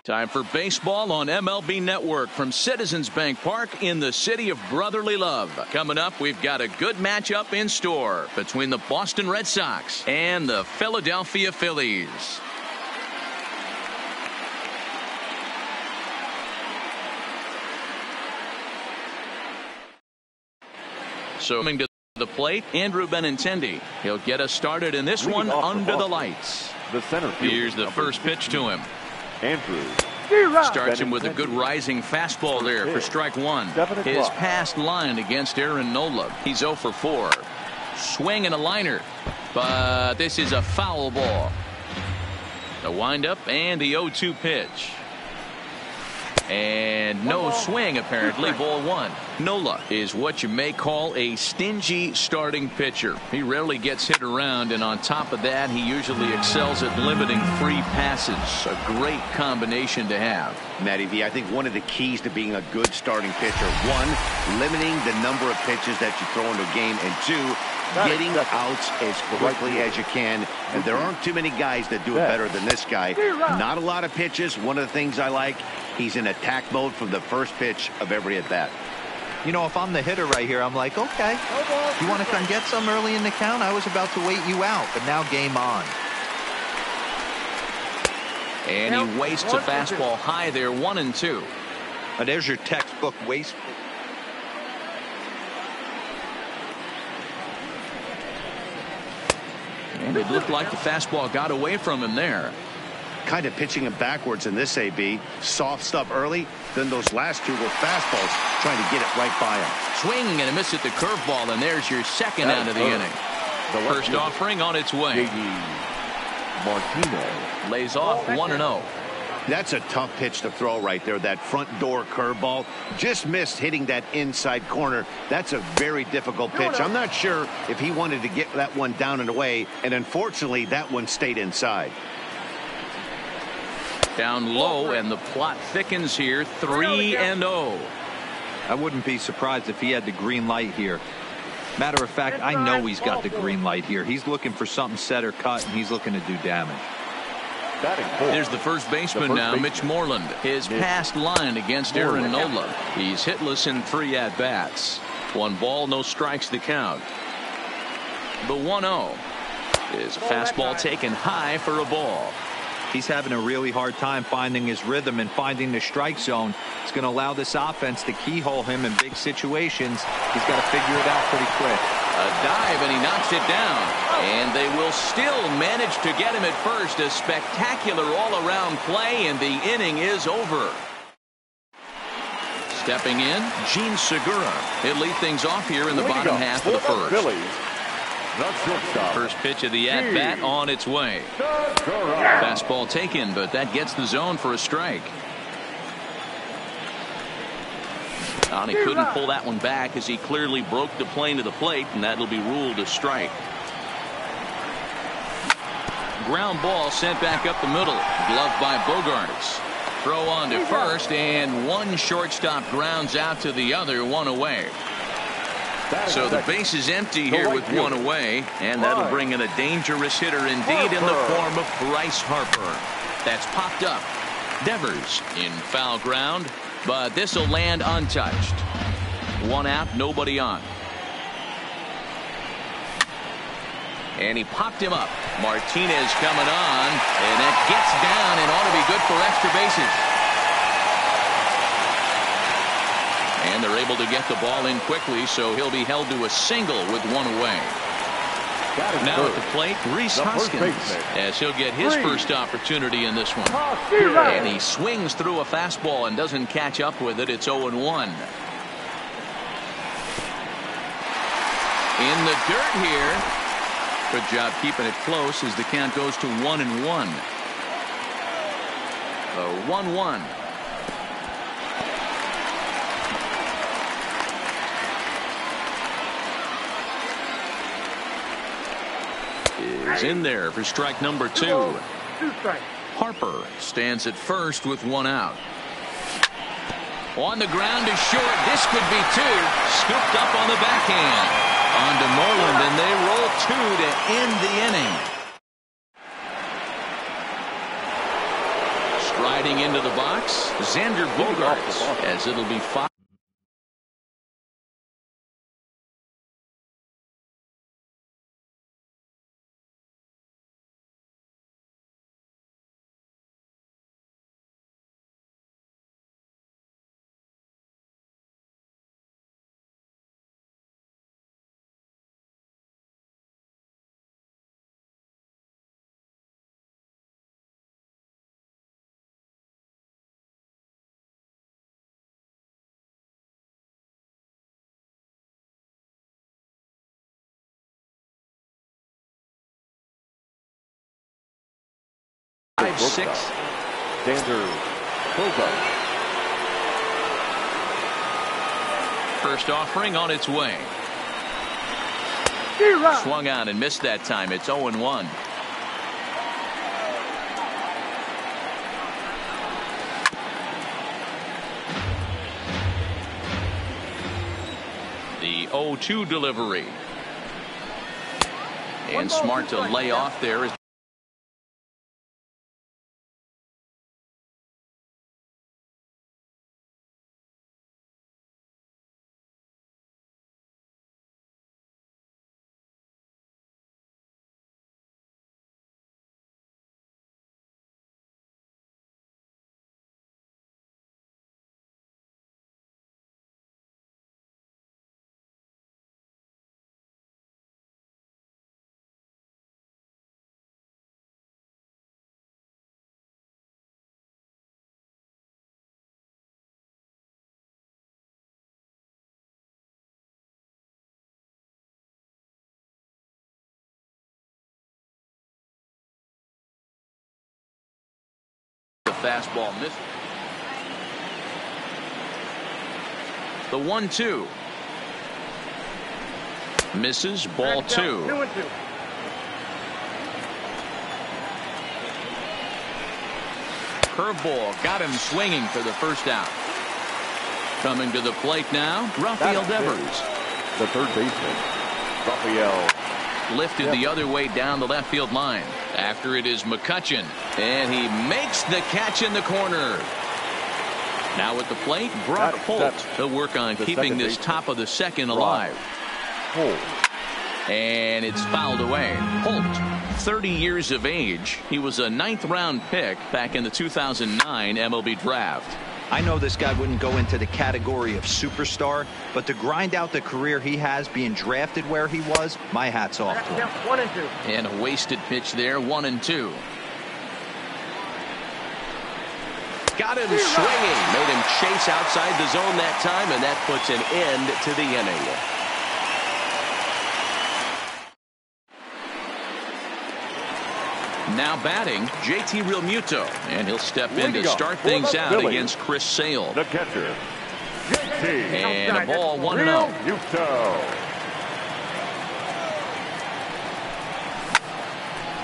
Time for baseball on MLB Network from Citizens Bank Park in the city of brotherly love. Coming up, we've got a good matchup in store between the Boston Red Sox and the Philadelphia Phillies. So coming to the plate, Andrew Benintendi. He'll get us started in this one under the lights. The center field. Here's the first pitch to him. Andrew starts him with a good rising fastball there for strike one. His past line against Aaron Nola. He's 0 for 4. Swing and a liner, but this is a foul ball. The windup and the 0-2 pitch. And no swing, apparently. Ball one. Nola is what you may call a stingy starting pitcher. He rarely gets hit around, and on top of that, he usually excels at limiting free passes. A great combination to have. Matty V, I think one of the keys to being a good starting pitcher, one, limiting the number of pitches that you throw into a game, and two, getting outs as quickly as you can. And there aren't too many guys that do it better than this guy. Not a lot of pitches. One of the things I like, he's in attack mode from the first pitch of every at-bat. You know, if I'm the hitter right here, I'm like, okay, you want to come get some early in the count? I was about to wait you out, but now game on. And he wastes a fastball high there, 1-2. There's your textbook waste. And it looked like the fastball got away from him there. Kind of pitching him backwards in this AB. Soft stuff early, then those last two were fastballs trying to get it right by him. Swinging and a miss at the curveball, and there's your second out of the inning. The first offering on its way. Martinez lays off 1-0. That's a tough pitch to throw right there. That front door curveball just missed hitting that inside corner. That's a very difficult pitch. I'm not sure if he wanted to get that one down and away, and unfortunately that one stayed inside. Down low, and the plot thickens here. 3-0. I wouldn't be surprised if he had the green light here. Matter of fact, I know he's got the green light here. He's looking for something set or cut, and he's looking to do damage. There's the first baseman now, Mitch Moreland. His past line against Aaron Nola. He's hitless in 3 at-bats. 1 ball, no strikes to count. The 1-0 is a fastball taken high for a ball. He's having a really hard time finding his rhythm and finding the strike zone. It's going to allow this offense to keyhole him in big situations. He's got to figure it out pretty quick. A dive, and he knocks it down. And they will still manage to get him at first. A spectacular all-around play, and the inning is over. Stepping in, Gene Segura. He'll lead things off here in the bottom half of the first. First pitch of the at-bat on its way. Fastball taken, but that gets the zone for a strike. And he couldn't pull that one back as he clearly broke the plane to the plate, and that'll be ruled a strike. Ground ball sent back up the middle. Gloved by Bogarts. Throw on to first, and one shortstop grounds out to the other, 1 away. So the base is empty here with 1 away, and that'll bring in a dangerous hitter indeed in the form of Bryce Harper. That's popped up. Devers in foul ground, but this will land untouched. 1 out, nobody on. And he popped him up. Martinez coming on, and that gets down and ought to be good for extra bases. And they're able to get the ball in quickly, so he'll be held to a single with 1 away. Now at the plate, Rhys Hoskins, as he'll get his first opportunity in this one. And he swings through a fastball and doesn't catch up with it. It's 0-1. In the dirt here. Good job keeping it close as the count goes to 1-1. 1-1. Is in there for strike number 2. Harper stands at first with 1 out. On the ground is short. This could be 2. Scooped up on the backhand. On to Moreland, and they roll 2 to end the inning. Riding into the box, Xander Bogaerts, as it'll be 5. Six. Xander Bogaerts. First offering on its way. Swung out and missed that time. It's 0-1. The 0-2 delivery. And smart to lay off there. Fastball missed. The 1-2 misses. Ball 2. Curveball got him swinging for the first out. Coming to the plate now, Rafael Devers. The third baseman, Rafael. Lifted the other way down the left field line. After it is McCutchen, and he makes the catch in the corner. Now at the plate, Brock Holt. He'll work on keeping this top of the second alive. And it's fouled away. Holt, 30 years of age. He was a 9th-round pick back in the 2009 MLB draft. I know this guy wouldn't go into the category of superstar, but to grind out the career he has being drafted where he was, my hat's off to him. 1-2. And a wasted pitch there, 1-2. Got him swinging. Made him chase outside the zone that time, and that puts an end to the inning. Now batting, JT Realmuto, and he'll step in to start things out against Chris Sale. The catcher, JT. And a ball 1-0.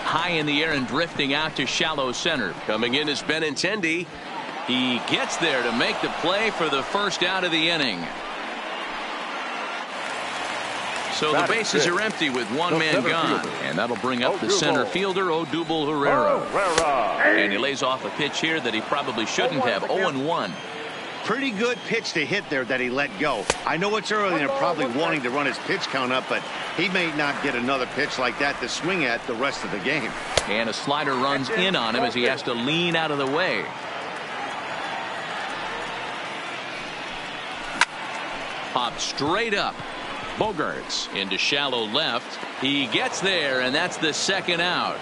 High in the air and drifting out to shallow center. Coming in is Benintendi. He gets there to make the play for the first out of the inning. So the bases are empty with one man gone, and that'll bring up the center fielder, Odubel Herrera. And he lays off a pitch here that he probably shouldn't have. 0-1. Pretty good pitch to hit there that he let go. I know it's early and they're probably wanting to run his pitch count up, but he may not get another pitch like that to swing at the rest of the game. And a slider runs in on him as he has to lean out of the way. Popped straight up. Bogaerts into shallow left. He gets there, and that's the second out.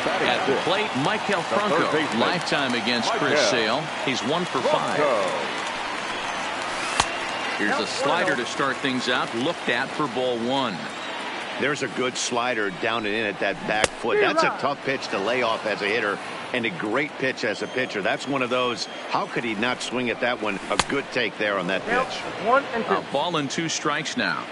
At the plate, Maikel Franco. Lifetime against Chris Sale. He's 1 for 5. Here's a slider to start things out. Looked at for ball 1. There's a good slider down and in at that back foot. That's a tough pitch to lay off as a hitter, and a great pitch as a pitcher. That's one of those, how could he not swing at that one? A good take there on that pitch. 1-2. A ball and 2 strikes now.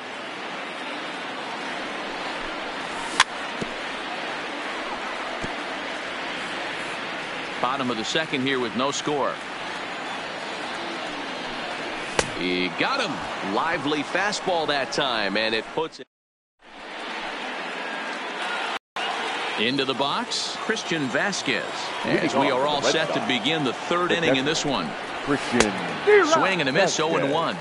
Bottom of the second here with no score. He got him. Lively fastball that time, and it puts it. Into the box, Christian Vasquez. As we are all set to begin the third inning in this one. Christian. Swing and a miss, 0-1.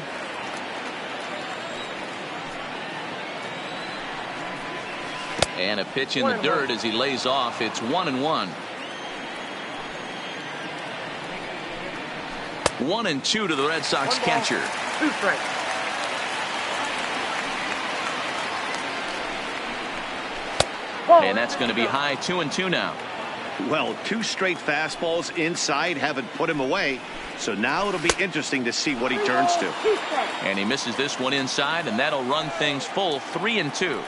And a pitch in the dirt as he lays off. It's 1-1. 1-2 to the Red Sox catcher. 2 strikes. And that's going to be high, 2-2 now. Well, 2 straight fastballs inside haven't put him away. So now it'll be interesting to see what he turns to. And he misses this one inside, and that'll run things full, 3-2.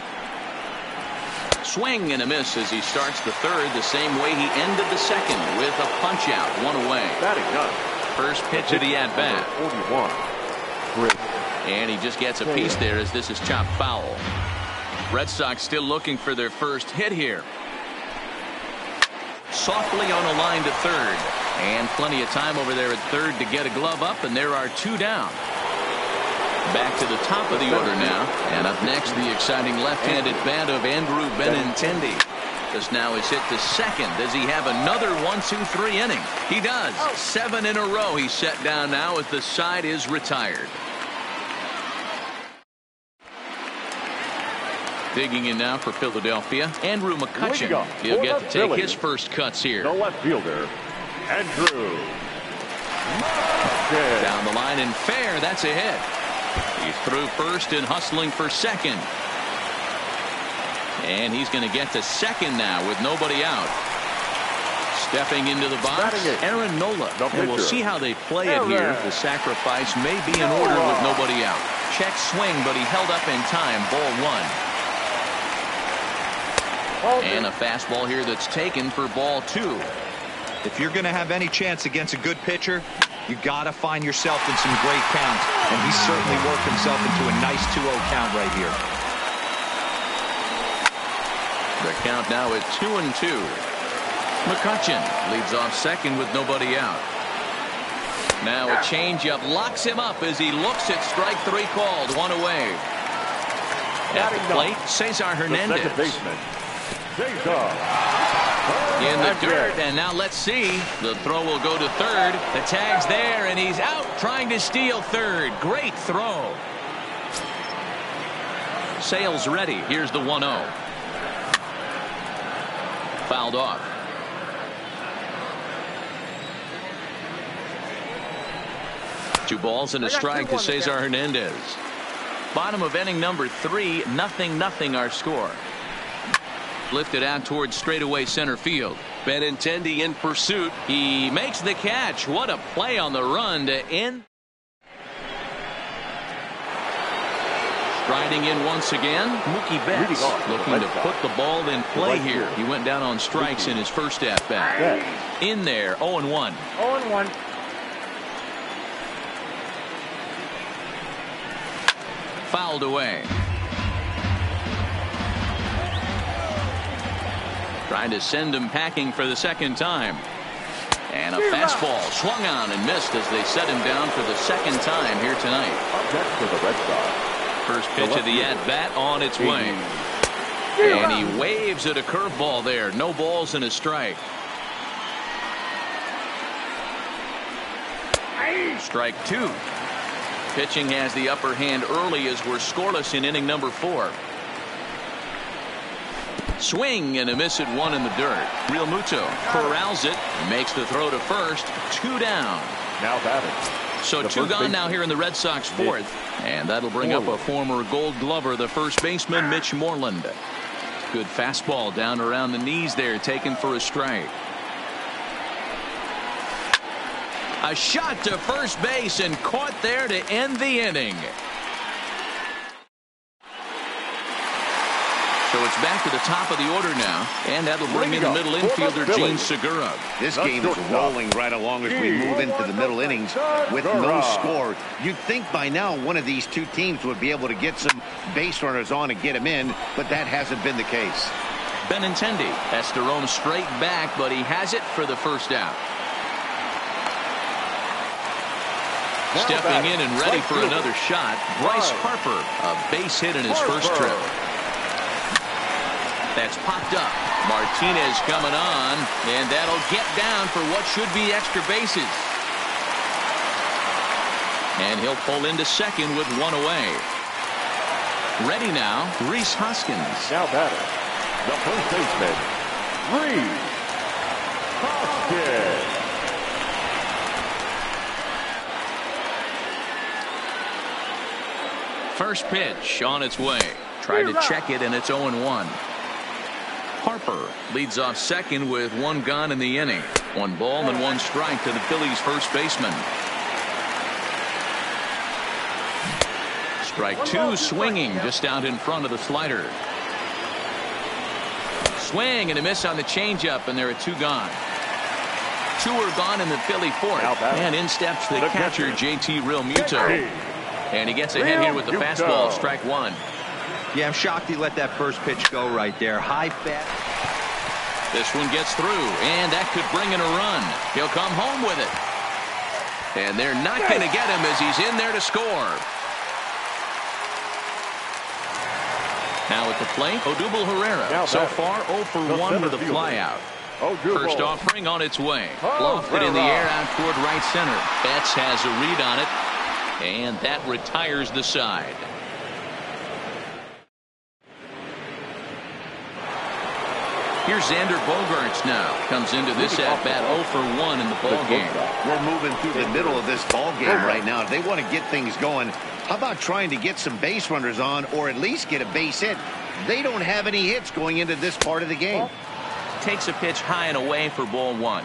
Swing and a miss as he starts the third the same way he ended the second with a punch out, 1 away. Batting up. First pitch of the at bat. 41. And he just gets a piece there as this is chopped foul. Red Sox still looking for their first hit here. Softly on a line to third. And plenty of time over there at third to get a glove up, and there are 2 down. Back to the top of the order now. And up next, the exciting left-handed bat of Andrew Benintendi. This now is hit to second. Does he have another 1-2-3 inning? He does. 7 in a row he's set down now as the side is retired. Digging in now for Philadelphia, Andrew McCutchen. He'll get to take his first cuts here. The left fielder, Andrew. Down the line and fair. That's a hit. He's through first and hustling for second. And he's going to get to second now with nobody out. Stepping into the box, Aaron Nola. And we'll see how they play it here. The sacrifice may be in order with nobody out. Check swing, but he held up in time. Ball 1. And a fastball here that's taken for ball 2. If you're going to have any chance against a good pitcher, you got to find yourself in some great counts. And he certainly worked himself into a nice 2-0 count right here. The count now at 2-2. McCutchen leads off second with nobody out. Now a changeup locks him up as he looks at strike 3 called. 1 away. At the plate, Cesar Hernandez. Second baseman, In the dirt, and now let's see. The throw will go to third. The tag's there, and he's out trying to steal third. Great throw. Sale's ready. Here's the 1-0. Fouled off. Two balls and a strike to Cesar Hernandez. Bottom of inning number 3, 0-0 our score. Lifted out towards straightaway center field. Benintendi in pursuit. He makes the catch. What a play on the run to end. Striding in once again, Mookie Betts looking to put the ball in play here. He went down on strikes in his first at bat. In there, 0-1. 0-1. Fouled away. Trying to send him packing for the second time. And a fastball swung on and missed as they set him down for the second time here tonight. For the Red Sox. First pitch of the at-bat on its way. And he waves at a curveball there. No balls and a strike. Strike 2. Pitching has the upper hand early as we're scoreless in inning number 4. Swing and a miss at 1 in the dirt. Real Muto corrals it, makes the throw to first. 2 down. Now batting. So 2 gone now here in the Red Sox 4th. And that'll bring up a former Gold Glover, the first baseman, Mitch Moreland. Good fastball down around the knees there, taken for a strike. A shot to first base and caught there to end the inning. So it's back to the top of the order now, and that'll bring in the middle infielder, Gene Segura. This game is rolling right along as we move into the middle innings with no score. You'd think by now one of these two teams would be able to get some base runners on and get them in, but that hasn't been the case. Benintendi has to roam straight back, but he has it for the first out. Stepping in and ready for another shot, Bryce Harper, a base hit in his first trip. That's popped up. Martinez coming on, and that'll get down for what should be extra bases. And he'll pull into second with one away. Ready now, Rhys Hoskins. Now batting, the first baseman, Rhys Hoskins. First pitch on its way. Tried to check it, and it's 0-1. Harper leads off second with one gone in the inning. 1 ball and 1 strike to the Phillies' first baseman. Strike 2, swinging just out in front of the slider. Swing and a miss on the changeup, and there are 2 gone. 2 are gone in the Philly fourth. And in steps the catcher, JT Realmuto. And he gets ahead here with the fastball, strike 1. Yeah, I'm shocked he let that first pitch go right there. High fast. This one gets through, and that could bring in a run. He'll come home with it. And they're not going to get him as he's in there to score. Now at the plate, Odubel Herrera. So far, 0 for 1 with a flyout. First offering on its way. Lofted in the air out toward right center. Betts has a read on it, and that retires the side. Here's Xander Bogaerts now. Comes into this at-bat 0 for 1 in the ballgame. We're moving through the middle of this ballgame right now. If they want to get things going, how about trying to get some base runners on or at least get a base hit? They don't have any hits going into this part of the game. Takes a pitch high and away for ball 1.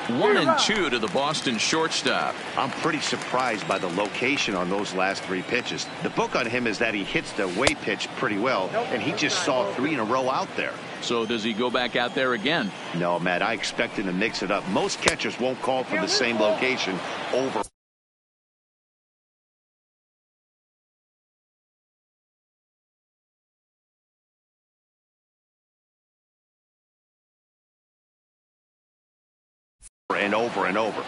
1-2 to the Boston shortstop. I'm pretty surprised by the location on those last 3 pitches. The book on him is that he hits the away pitch pretty well, and he just saw 3 in a row out there. So does he go back out there again? No, Matt, I expect him to mix it up. Most catchers won't call for the same location over and over and over.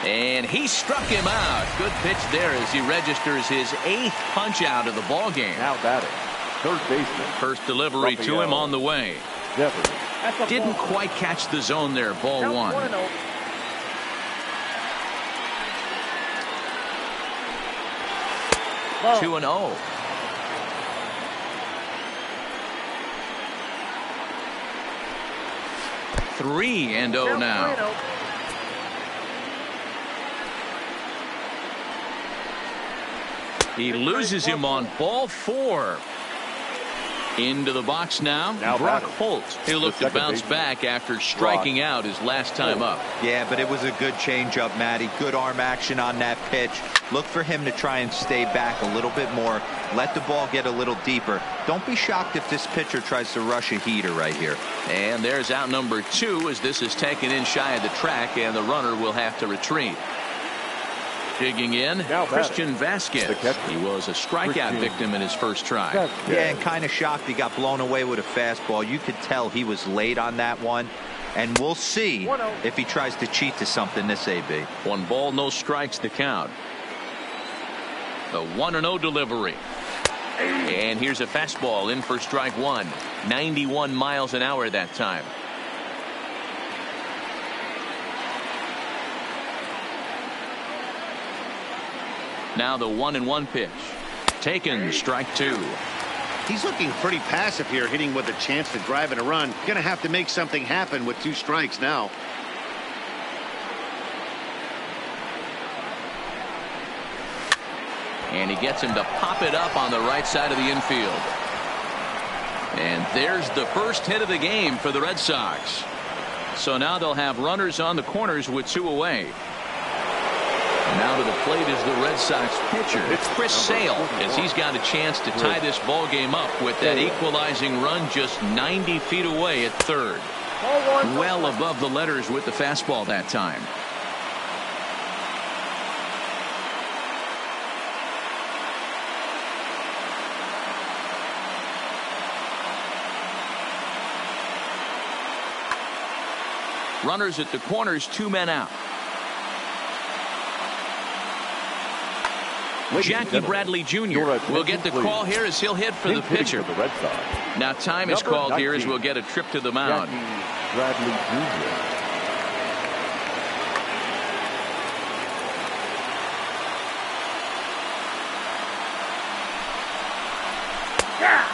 And he struck him out. Good pitch there as he registers his 8th punch out of the ball game. Now batting, third baseman. First delivery to him on the way. Didn't quite catch the zone there. Ball 1. 2-0. Three and 0 now. He loses him on ball 4. Into the box now Brock Holt. He'll look to bounce back after striking out his last time up. Yeah, but it was a good changeup, Matty. Good arm action on that pitch. Look for him to try and stay back a little bit more. Let the ball get a little deeper. Don't be shocked if this pitcher tries to rush a heater right here. And there's out number 2 as this is taken in shy of the track, and the runner will have to retreat. Digging in, Christian Vasquez. He was a strikeout victim in his first try. Yeah, and kind of shocked he got blown away with a fastball. You could tell he was late on that one. And we'll see if he tries to cheat to something this AB. 1 ball, no strikes the count. The 1-0 delivery. And here's a fastball in for strike 1. 91 miles an hour that time. Now the 1-1 pitch. Taken, strike 2. He's looking pretty passive here, hitting with a chance to drive in a run. Going to have to make something happen with 2 strikes now. And he gets him to pop it up on the right side of the infield. And there's the first hit of the game for the Red Sox. So now they'll have runners on the corners with 2 away. Now to the plate is the Red Sox pitcher. It's Chris Sale, as he's got a chance to tie this ball game up with that equalizing run just 90 feet away at third. Well above the letters with the fastball that time. Runners at the corners, 2 men out. Jackie Bradley Jr. will get the call here as he'll hit for the pitcher. Now time is called here as we'll get a trip to the mound. Jackie Bradley Jr.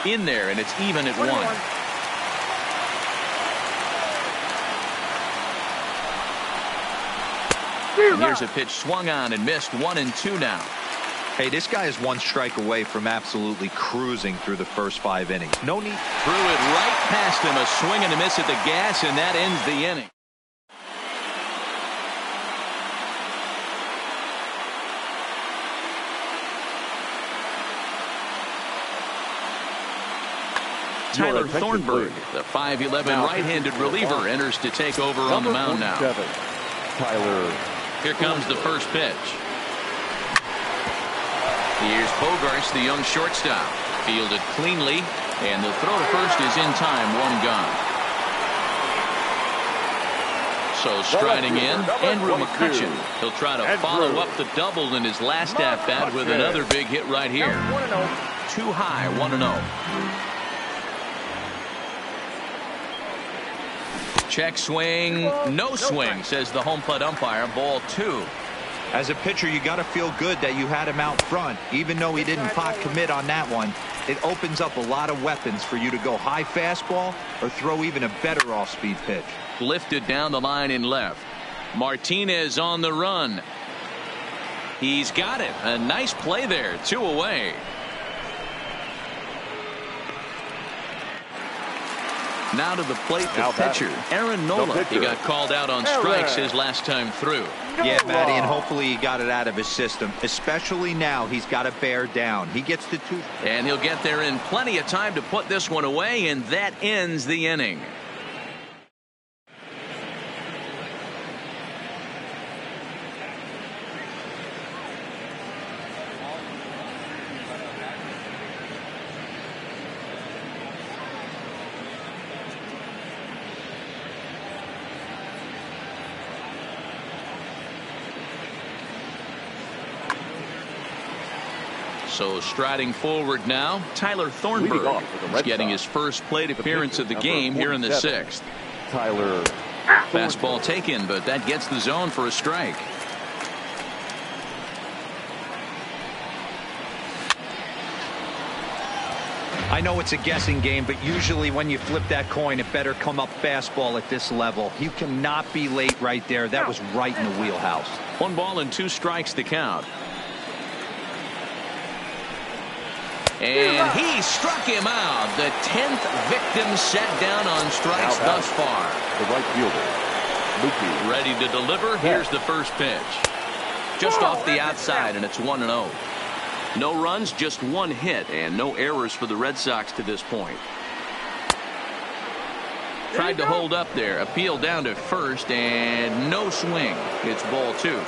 In there, and it's even at 1. And here's a pitch swung on and missed. 1-2 now. Hey, this guy is 1 strike away from absolutely cruising through the first 5 innings. No need. Threw it right past him. A swing and a miss at the gas, and that ends the inning. Tyler Thornburg, the 5'11" right-handed reliever, enters to take over on the mound now. Tyler. Here comes the first pitch. Here's Bogarts, the young shortstop. Fielded cleanly, and the throw to first is in time. 1 gone. So striding in, Andrew McCutcheon. He'll try to follow up the double in his last at-bat with another big hit right here. Too high, 1-0. Check swing, no swing, says the home plate umpire. Ball 2. As a pitcher, you got to feel good that you had him out front. Even though he didn't pot commit on that one, it opens up a lot of weapons for you to go high fastball or throw even a better off-speed pitch. Lifted down the line in left. Martinez on the run. He's got it. A nice play there. 2 away. Now to the plate, the pitcher, Aaron Nola. He got called out on strikes his last time through. Yeah, Matty, and hopefully he got it out of his system. Especially now, he's got to bear down. He gets the 2. And he'll get there in plenty of time to put this one away, and that ends the inning. So striding forward now, Tyler Thornburg is getting his first plate appearance of the game here in the 6th. Tyler. Fastball taken, but that gets the zone for a strike. I know it's a guessing game, but usually when you flip that coin, it better come up fastball at this level. You cannot be late right there. That was right in the wheelhouse. 1 ball and 2 strikes to count. And he struck him out. The 10th victim set down on strikes thus far. The right fielder, Mookie. Ready to deliver. Here's the first pitch. Just off the outside, and it's 1-0. No runs, just 1 hit, and no errors for the Red Sox to this point. Tried to hold up there. Appeal down to first, and no swing. It's ball 2.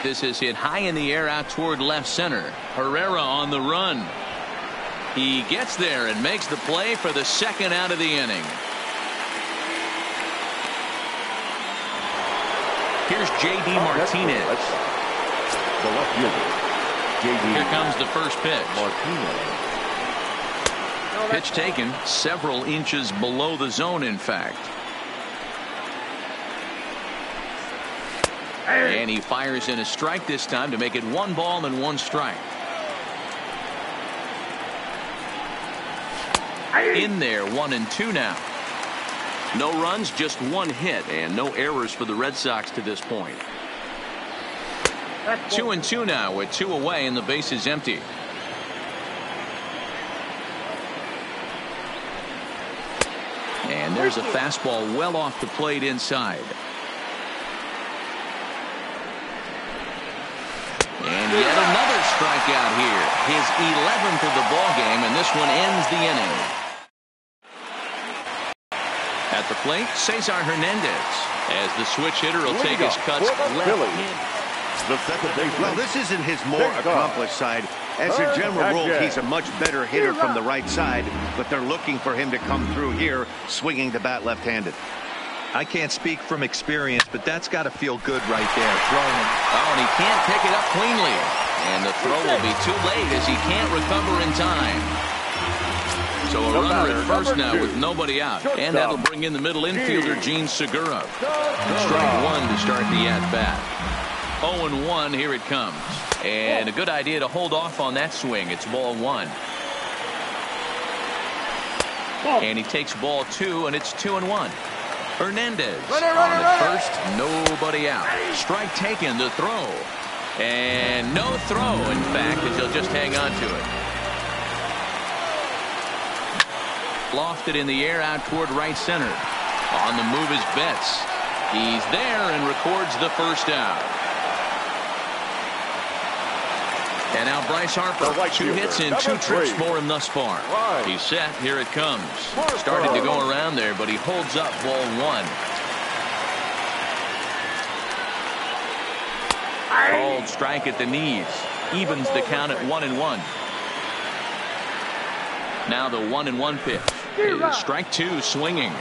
This is hit high in the air out toward left center. Herrera on the run. He gets there and makes the play for the 2nd out of the inning. Here's J.D. Martinez. The left fielder, J.D. Here comes the first pitch. Martinez. Pitch taken several inches below the zone, in fact. And he fires in a strike this time to make it 1 ball and 1 strike. In there, 1-2 now. No runs, just 1 hit, and no errors for the Red Sox to this point. 2-2 now with 2 away and the base is empty. And there's a fastball well off the plate inside. And yet another strikeout here. His 11th of the ball game, and this one ends the inning. At the plate, Cesar Hernandez, as the switch hitter will take his cuts left. Well, this isn't his more accomplished side, As a general rule, he's a much better hitter from the right side, but they're looking for him to come through here, swinging the bat left-handed. I can't speak from experience, but that's got to feel good right there. Throwing it. Oh, and he can't pick it up cleanly. And the throw will be too late as he can't recover in time. So a runner at first now with nobody out. And that'll bring in the middle infielder, Gene Segura. Strike one to start the at-bat. 0-1, here it comes. And a good idea to hold off on that swing. It's ball one. And he takes ball two, and it's 2-1. Hernandez on at first, nobody out. Strike taken, the throw. And no throw, in fact, as he'll just hang on to it. Lofted in the air out toward right center. On the move is Betts. He's there and records the first out. And now Bryce Harper, 2 hits in 2 trips for him thus far. He's set. Here it comes. Started to go around there, but he holds up ball one. Called strike at the knees. Evens the count at 1-1. Now the 1-1 pitch is strike two, swinging.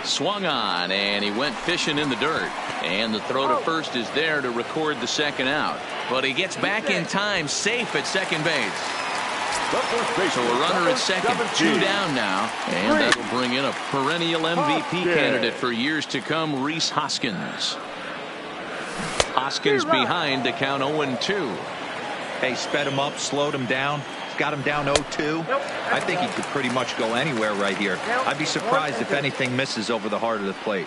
Swung on, and he went fishing in the dirt. And the throw to first is there to record the second out. But he gets back in time, safe at second base. So a runner at second, 2 down now. And that'll bring in a perennial MVP candidate for years to come, Rhys Hoskins. Hoskins behind to count 0-2. Hey, sped him up, slowed him down. Got him down 0-2. I think he could pretty much go anywhere right here. I'd be surprised if anything misses over the heart of the plate.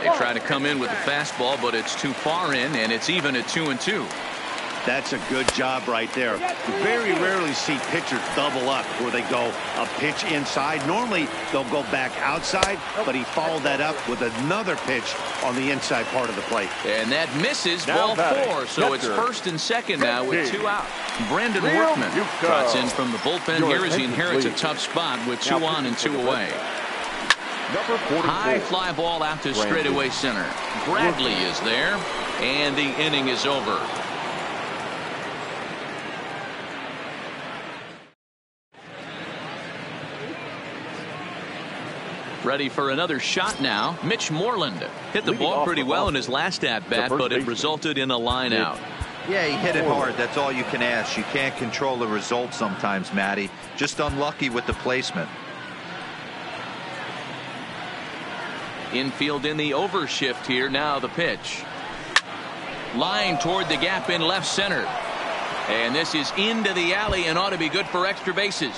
They try to come in with a fastball, but it's too far in, and it's even at 2-2. That's a good job right there. You very rarely see pitchers double up where they go a pitch inside. Normally, they'll go back outside, but he followed that up with another pitch on the inside part of the plate. And that misses ball 4, so it's first and second now with 2 out. Brandon Workman trots in from the bullpen here as he inherits a tough spot with 2 on and 2 away. High fly ball out to straightaway center. Bradley is there, and the inning is over. Ready for another shot now. Mitch Moreland hit the ball pretty well in his last at-bat, but it resulted in a line out. Yeah, he hit it hard. That's all you can ask. You can't control the result sometimes, Matty. Just unlucky with the placement. Infield in the overshift here. Now the pitch. Line toward the gap in left center. And this is into the alley and ought to be good for extra bases.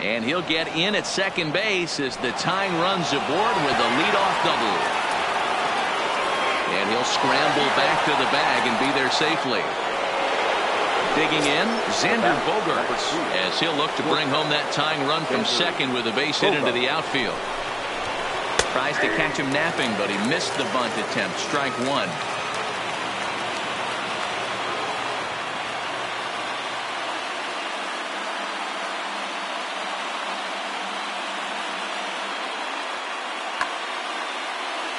And he'll get in at second base as the tying runs aboard with a leadoff double. And he'll scramble back to the bag and be there safely. Digging in, Xander Bogaerts, as he'll look to bring home that tying run from second with a base hit into the outfield. Tries to catch him napping, but he missed the bunt attempt. Strike one.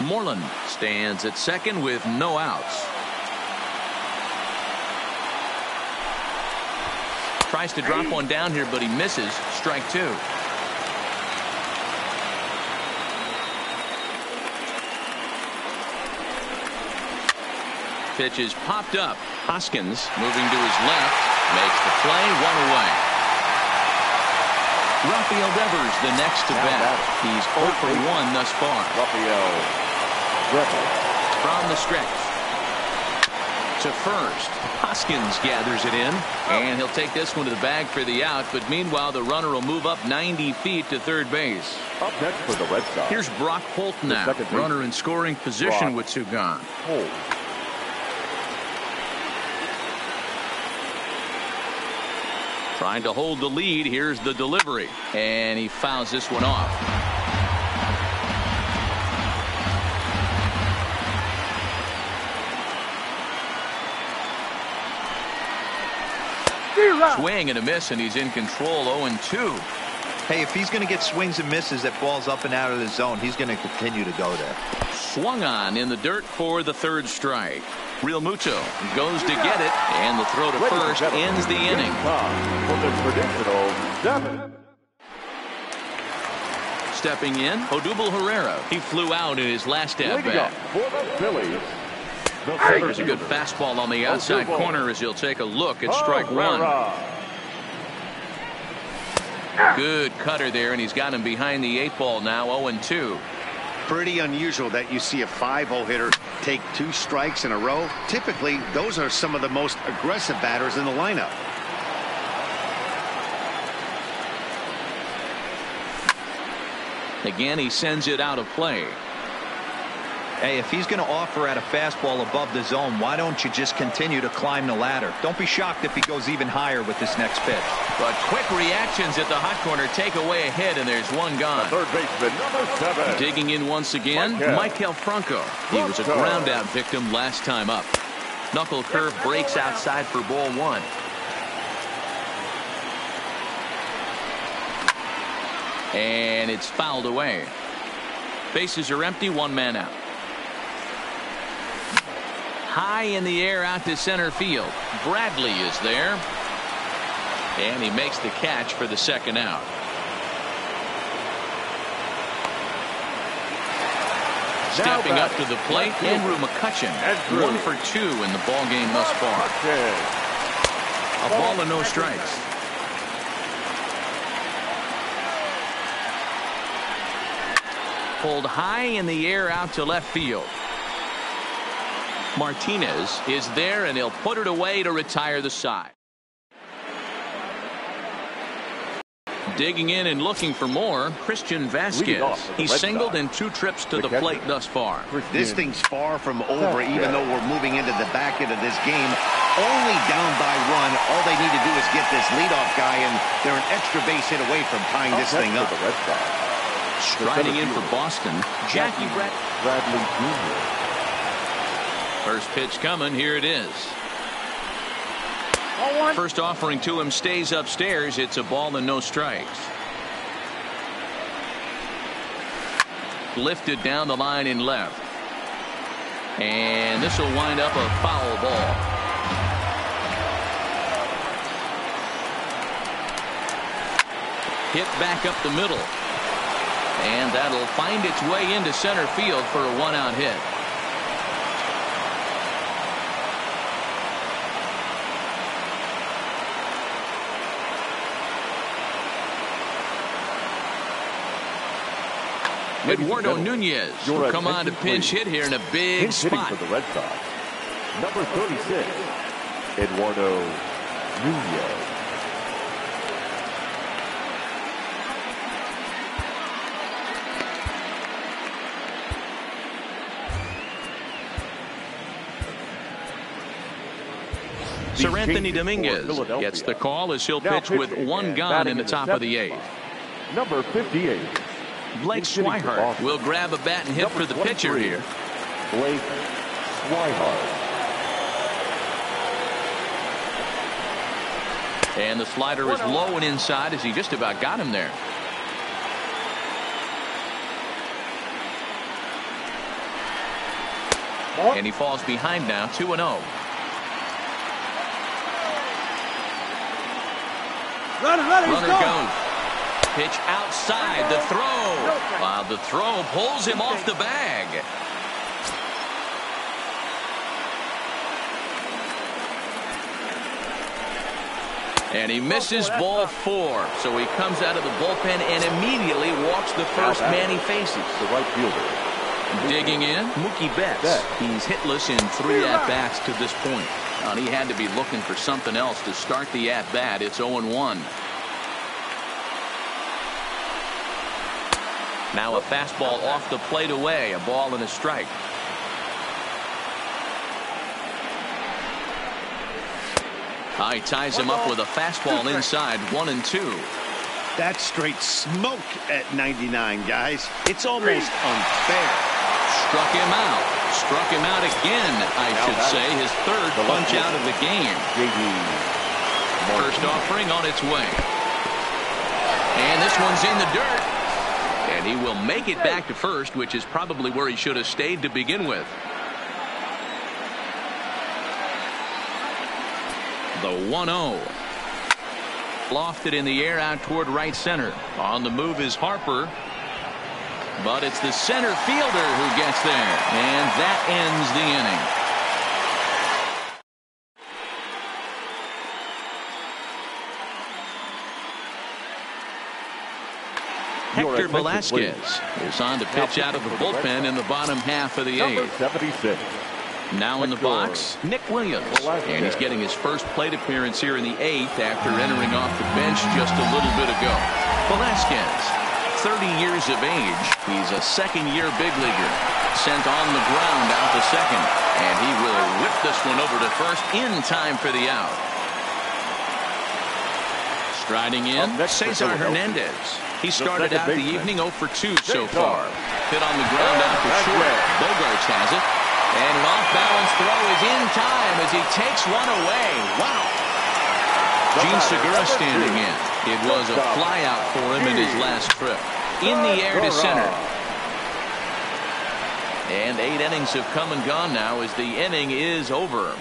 Moreland stands at second with no outs. Tries to drop one down here, but he misses. Strike two. Pitch is popped up. Hoskins moving to his left. Makes the play. 1 away. Rafael Devers the next to bat. He's 0 for 1 thus far. From the stretch. To first. Hoskins gathers it in. And he'll take this one to the bag for the out. But meanwhile, the runner will move up 90 feet to third base. Up next for the Red Sox. Here's Brock Holt now. Runner in scoring position with 2 gone. Holt. Trying to hold the lead. Here's the delivery. And he fouls this one off. Swing and a miss, and he's in control. 0-2. Hey, if he's going to get swings and misses that balls up and out of the zone, he's going to continue to go there. Swung on in the dirt for the third strike. Real Muto goes to get it, and the throw to first ends the inning. For the traditional 7. Stepping in, Odubel Herrera. He flew out in his last at-bat. For the Phillies, There's a good fastball on the outside corner as he'll take a look at strike one. Good cutter there, and he's got him behind the 8-ball now, 0-2. Pretty unusual that you see a 5-0 hitter take 2 strikes in a row. Typically, those are some of the most aggressive batters in the lineup. Again, he sends it out of play. Hey, if he's going to offer at a fastball above the zone, why don't you just continue to climb the ladder? Don't be shocked if he goes even higher with this next pitch. But quick reactions at the hot corner take away a hit, and there's one gone. third baseman, number 7. Digging in once again, Michael Franco. He was a ground out victim last time up. Knuckle curve breaks outside for ball 1. And it's fouled away. Bases are empty, 1 man out. High in the air out to center field. Bradley is there. And he makes the catch for the second out. Stepping up to the plate, Andrew McCutchen. 1 for 2 in the ball game thus far. A ball and no strikes. Pulled high in the air out to left field. Martinez is there, and he'll put it away to retire the side. Digging in and looking for more, Christian Vasquez. He's singled in 2 trips to the plate thus far. This thing's far from over, even though we're moving into the back end of this game. Only down by 1. All they need to do is get this leadoff guy, and they're an extra base hit away from tying this thing up. Striding in for Boston, Jackie Bradley Jr. First pitch coming. Here it is. First offering to him stays upstairs. It's a ball and no strikes. Lifted down the line in left. And this will wind up a foul ball. Hit back up the middle. And that'll find its way into center field for a 1-out hit. Eduardo Nunez will come on to pinch hit here in a big spot. For the Red Sox, number 36, Eduardo Nunez. Sir Anthony Dominguez gets the call as he'll pitch with 1 gone in the top of the 8th. Number 58. Blake Swihart will grab a bat and hit for the pitcher here. Blake Swihart. And the slider is low and inside as he just about got him there. And he falls behind now, 2-0. Runner goes. Pitch outside, the throw. The throw pulls him off the bag. And he misses ball 4. So he comes out of the bullpen and immediately walks the first man he faces. The right fielder. Digging in, Mookie Betts. He's hitless in 3 at-bats to this point. And he had to be looking for something else to start the at-bat. It's 0-1. Now a fastball off the plate away, a ball and a strike. He ties him up with a fastball inside, 1-2. That's straight smoke at 99, guys. It's almost unfair. Struck him out again, I should say. His 3rd punch out of the game. First offering on its way. And this one's in the dirt. And he will make it back to first, which is probably where he should have stayed to begin with. The 1-0. Lofted in the air out toward right center. On the move is Harper. But it's the center fielder who gets there. And that ends the inning. Hector Velasquez is on to pitch out of the bullpen in the bottom half of the eighth. 76. Now in the box, Nick Williams. And he's getting his first plate appearance here in the eighth after entering off the bench just a little bit ago. Velasquez, 30 years of age. He's a second-year big leaguer. Sent on the ground out to second. And he will whip this one over to first in time for the out. Striding in, Cesar Hernandez. He started out the evening 0 for 2 so far. Hit on the ground out to short. Bogarts has it. And an off-balance throw is in time as he takes one away. Wow. Gene Segura standing in. It was a flyout for him in his last trip. In the air to center. And 8 innings have come and gone now as the inning is over.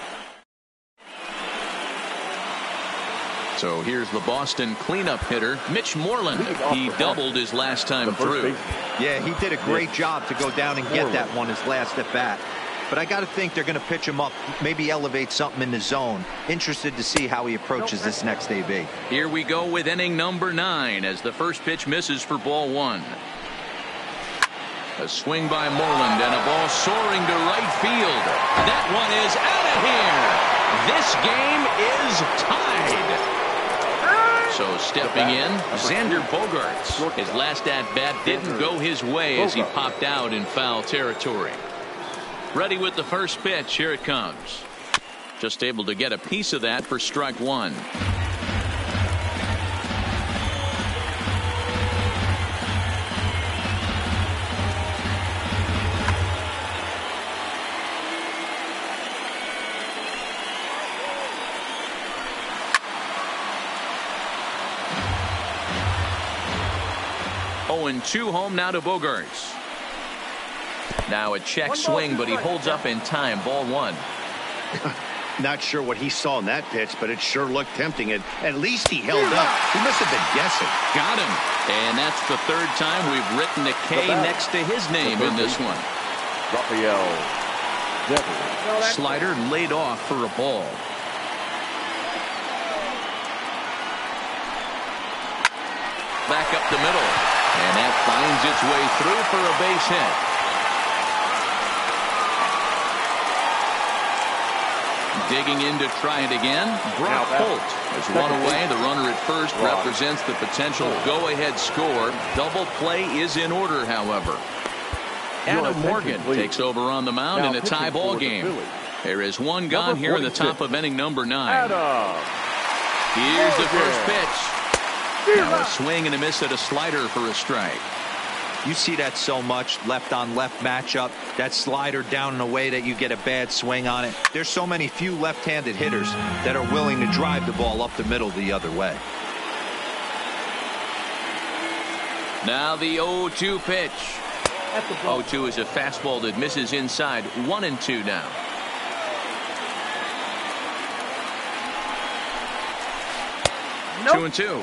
So here's the Boston cleanup hitter, Mitch Moreland. He doubled his last time through. Yeah, he did a great job to go down and get that one his last at bat. But I got to think they're going to pitch him up, maybe elevate something in the zone. Interested to see how he approaches this next AB. Here we go with inning number 9 as the first pitch misses for ball 1. A swing by Moreland and a ball soaring to right field. That one is out of here. This game is tied. So stepping in, Xander Bogarts. His last at-bat didn't go his way as he popped out in foul territory. Ready with the first pitch. Here it comes. Just able to get a piece of that for strike 1. Oh, and 2 home now to Bogarts. Now a check swing, but he holds up in time. Ball 1. Not sure what he saw in that pitch, but it sure looked tempting. At least he held up. He must have been guessing. Got him. And that's the 3rd time we've written a K next to his name in this one. Slider laid off for a ball. Back up the middle. And that finds its way through for a base hit. Digging in to try it again. Brock Holt is one away. The runner at first represents the potential go-ahead score. Double play is in order, however. Adam Morgan takes over on the mound in a tie ball game. There is one gone here in the top of inning number 9. Here's the first pitch. Now a swing and a miss at a slider for a strike. You see that so much, left-on-left matchup. That slider down in a way that you get a bad swing on it. There's so many few left-handed hitters that are willing to drive the ball up the middle the other way. Now the 0-2 pitch. 0-2 is a fastball that misses inside. 1-2 now. Nope. 2-2.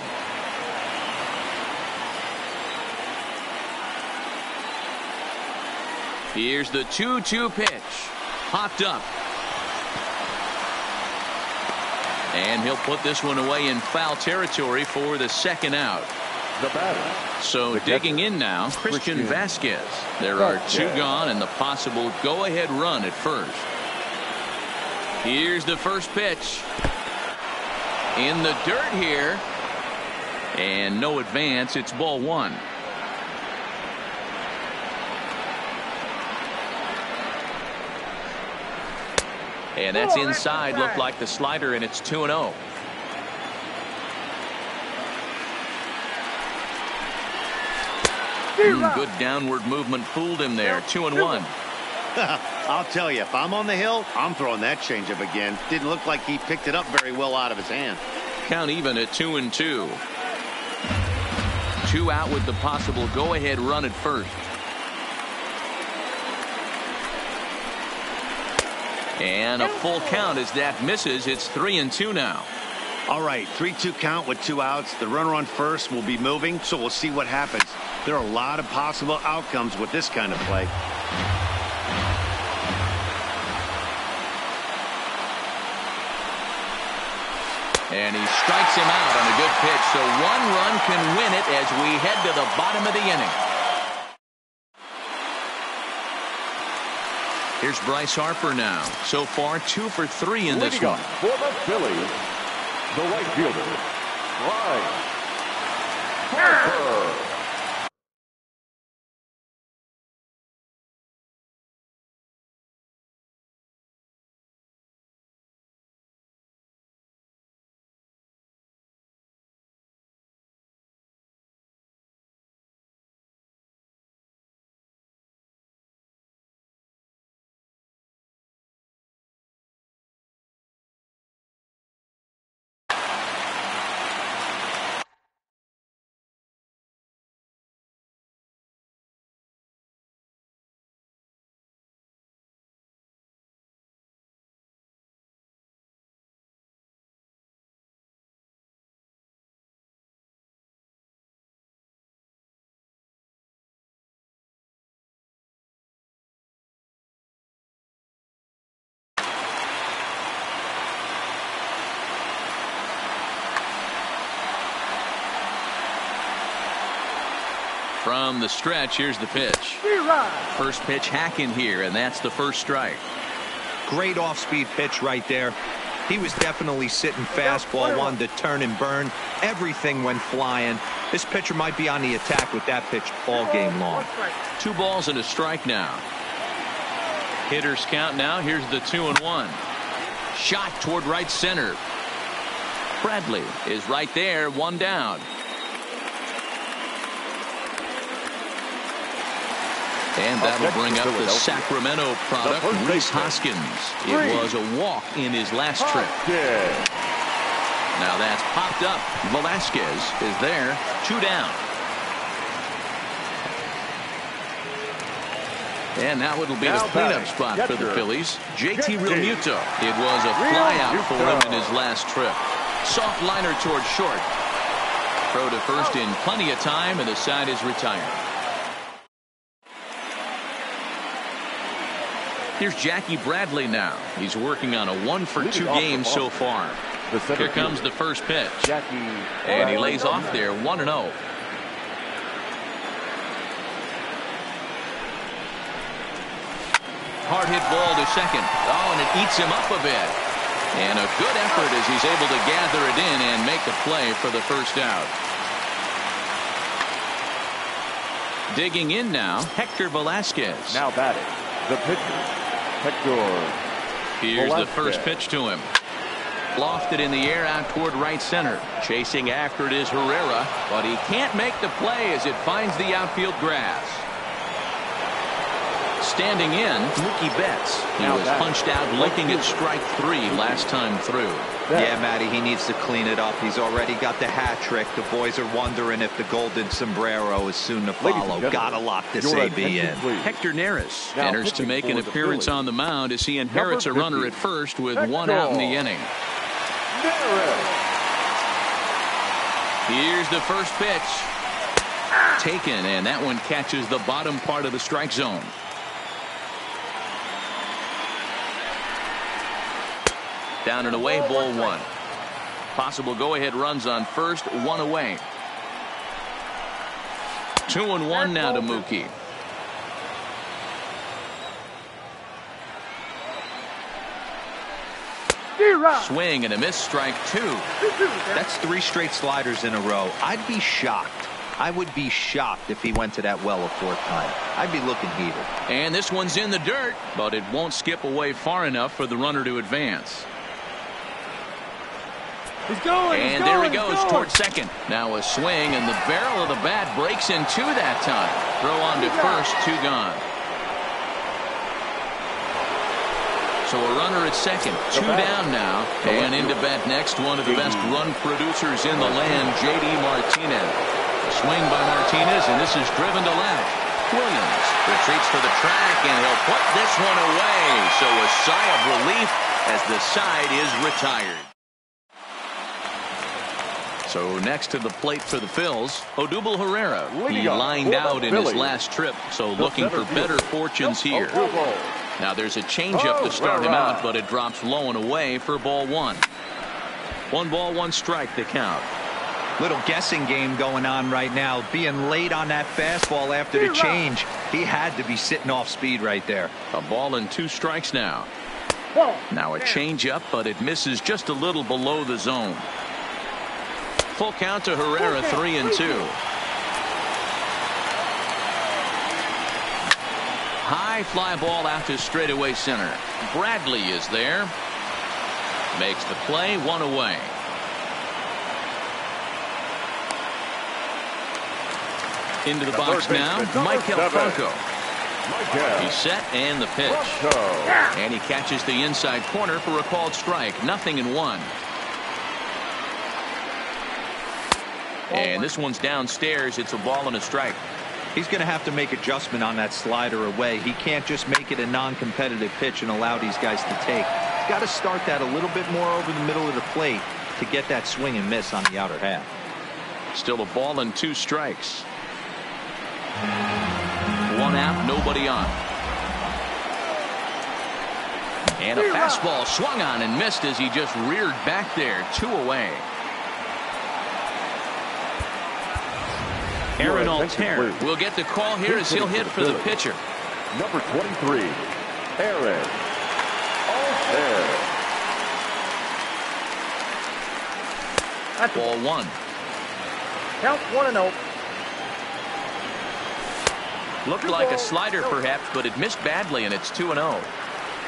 Here's the 2-2 pitch. Popped up. And he'll put this one away in foul territory for the second out. The batter. So digging in now, Christian Vasquez. There are 2 gone and the possible go-ahead run at first. Here's the first pitch. In the dirt here. And no advance. It's ball 1. And that's inside. Looked like the slider, and it's 2-0. Good downward movement fooled him there. 2-1. I'll tell you, if I'm on the hill, I'm throwing that changeup again. Didn't look like he picked it up very well out of his hand. Count even at 2-2. 2 out with the possible go-ahead run at first. And a full count as that misses. It's 3-2 now. All right, 3-2 count with 2 outs. The runner on first will be moving, so we'll see what happens. There are a lot of possible outcomes with this kind of play. And he strikes him out on a good pitch, so 1 run can win it as we head to the bottom of the inning. Here's Bryce Harper now. So far, 2 for 3 in this one. For the Phillies, the right fielder, Bryce Harper. From the stretch, here's the pitch. First pitch hacking here, and that's the first strike. Great off-speed pitch right there. He was definitely sitting fastball, wanted to turn and burn. Everything went flying. This pitcher might be on the attack with that pitch all game long. 2 balls and a strike now. Hitters count now. Here's the 2-1. Shot toward right center. Bradley is right there, 1 down. And that'll bring up the Sacramento product, Rhys Hoskins. It was a walk in his last trip. Now that's popped up. Velasquez is there, 2 down. And now it'll be the cleanup spot for the Phillies. JT Realmuto. It was a flyout for him in his last trip. Soft liner toward short. Throw to first in plenty of time, and the side is retired. Here's Jackie Bradley now. He's working on a 1 for 2 games so far. Here comes the first pitch. And he lays off there, 1-0. Hard hit ball to second. Oh, and it eats him up a bit. And a good effort as he's able to gather it in and make the play for the first out. Digging in now, Hector Velasquez. Now batting, the pitcher, Hector. Here's Velasquez. the first pitch to him. Lofted in the air out toward right center. Chasing after it is Herrera, but he can't make the play as it finds the outfield grass. Standing in, Mookie Betts. He was punched out looking at strike 3 last time through. Yeah, Matty, he needs to clean it up. He's already got the hat trick. The boys are wondering if the golden sombrero is soon to follow. Gotta lock this AB in. Hector Neris enters to make an appearance on the mound as he inherits a runner at first with 1 out in the inning. Here's the first pitch. Taken, and that one catches the bottom part of the strike zone. Down and away, ball 1. Possible go-ahead runs on first, 1 away. 2-1 now to Mookie. Swing and a miss, strike 2. That's 3 straight sliders in a row. I'd be shocked. I would be shocked if he went to that well a 4th time. I'd be looking heated. And this one's in the dirt, but it won't skip away far enough for the runner to advance. And there he goes toward second. Now a swing, and the barrel of the bat breaks in 2 that time. Throw on to first, 2 gone. So a runner at second, 2 down now. And into bat next, one of the best run producers in the land, J.D. Martinez. A swing by Martinez, and this is driven to left. Williams retreats for the track, and he'll put this one away. So a sigh of relief as the side is retired. So next to the plate for the Phils, Odubel Herrera. He lined out in his last trip, so looking for better fortunes here. Now there's a changeup to start him out, but it drops low and away for ball one. 1 ball, 1 strike to count. Little guessing game going on right now. Being late on that fastball after the change. He had to be sitting off speed right there. A ball and 2 strikes now. Now a changeup, but it misses just a little below the zone. Full count to Herrera, 3-2. High fly ball out to straightaway center. Bradley is there. Makes the play, 1 away. Into the box now, Michael Franco. He's set, and the pitch. And he catches the inside corner for a called strike. 0-1. And this one's downstairs. It's a ball and a strike. He's going to have to make adjustment on that slider away. He can't just make it a non-competitive pitch and allow these guys to take. He's got to start that a little bit more over the middle of the plate to get that swing and miss on the outer half. Still a ball and 2 strikes. 1 out, nobody on. And a fastball swung on and missed as he just reared back there. 2 away. Aaron Altair will get the call here as he'll hit for the pitcher. Number 23, Aaron Altair. Ball 1. Count 1-0. Looked like a slider perhaps, but it missed badly, and it's 2-0.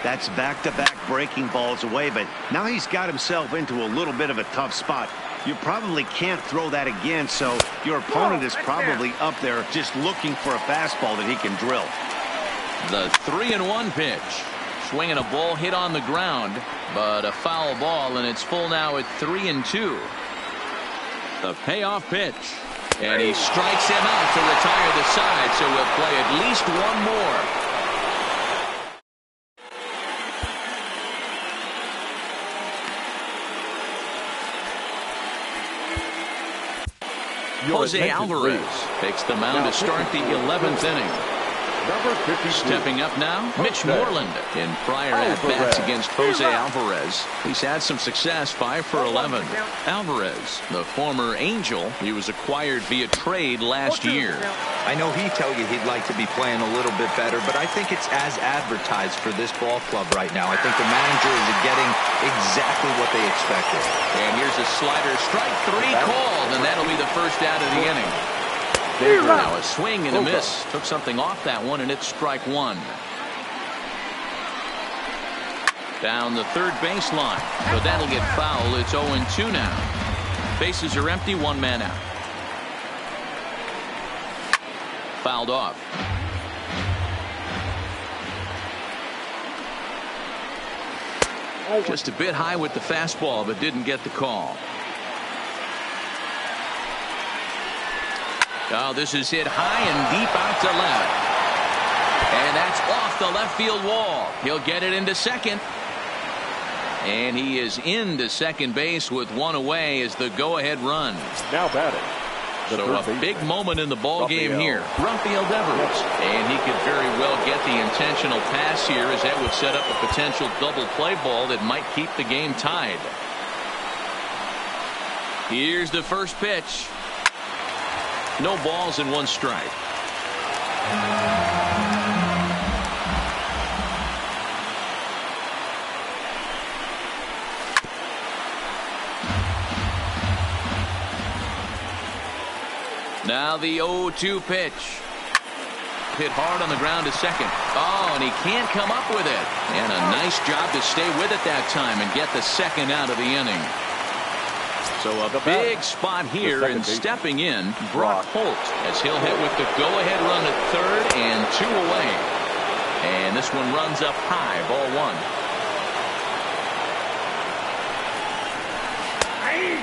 That's back-to-back breaking balls away, but now he's got himself into a little bit of a tough spot. You probably can't throw that again, so your opponent is probably up there just looking for a fastball that he can drill. The 3-1 pitch. Swinging a ball hit on the ground, but a foul ball, and it's full now at 3-2. The payoff pitch. And he strikes him out to retire the side, so we'll play at least 1 more. Jose Alvarez takes the mound to start the 11th inning. Number 52. Stepping up now, Mitch Moreland in prior at-bats against Jose Alvarez. He's had some success, 5 for 11. Alvarez, the former Angel, he was acquired via trade last year. I know he'd tell you he'd like to be playing a little bit better, but I think it's as advertised for this ball club right now. I think the manager is getting exactly what they expected. And here's a slider, strike 3 called, and that'll be the first out of the inning. Now a swing and a miss. Took something off that one, and it's strike 1. Down the third baseline. So that'll get foul. It's 0-2 now. Bases are empty, 1 man out. Fouled off. Just a bit high with the fastball, but didn't get the call. Oh, this is hit high and deep out to left. And that's off the left field wall. He'll get it into second. And he is into second base with 1 away as the go-ahead run. Now batting. So a big moment in the ball game here. Rafael Devers. And he could very well get the intentional pass here, as that would set up a potential double play ball that might keep the game tied. Here's the first pitch. No balls and 1 strike. Now the 0-2 pitch. Hit hard on the ground to second. Oh, and he can't come up with it. And a nice job to stay with it that time and get the second out of the inning. So a big spot here, and stepping in, Brock Holt, as he'll hit with the go-ahead run at third and 2 away. And this one runs up high, ball 1.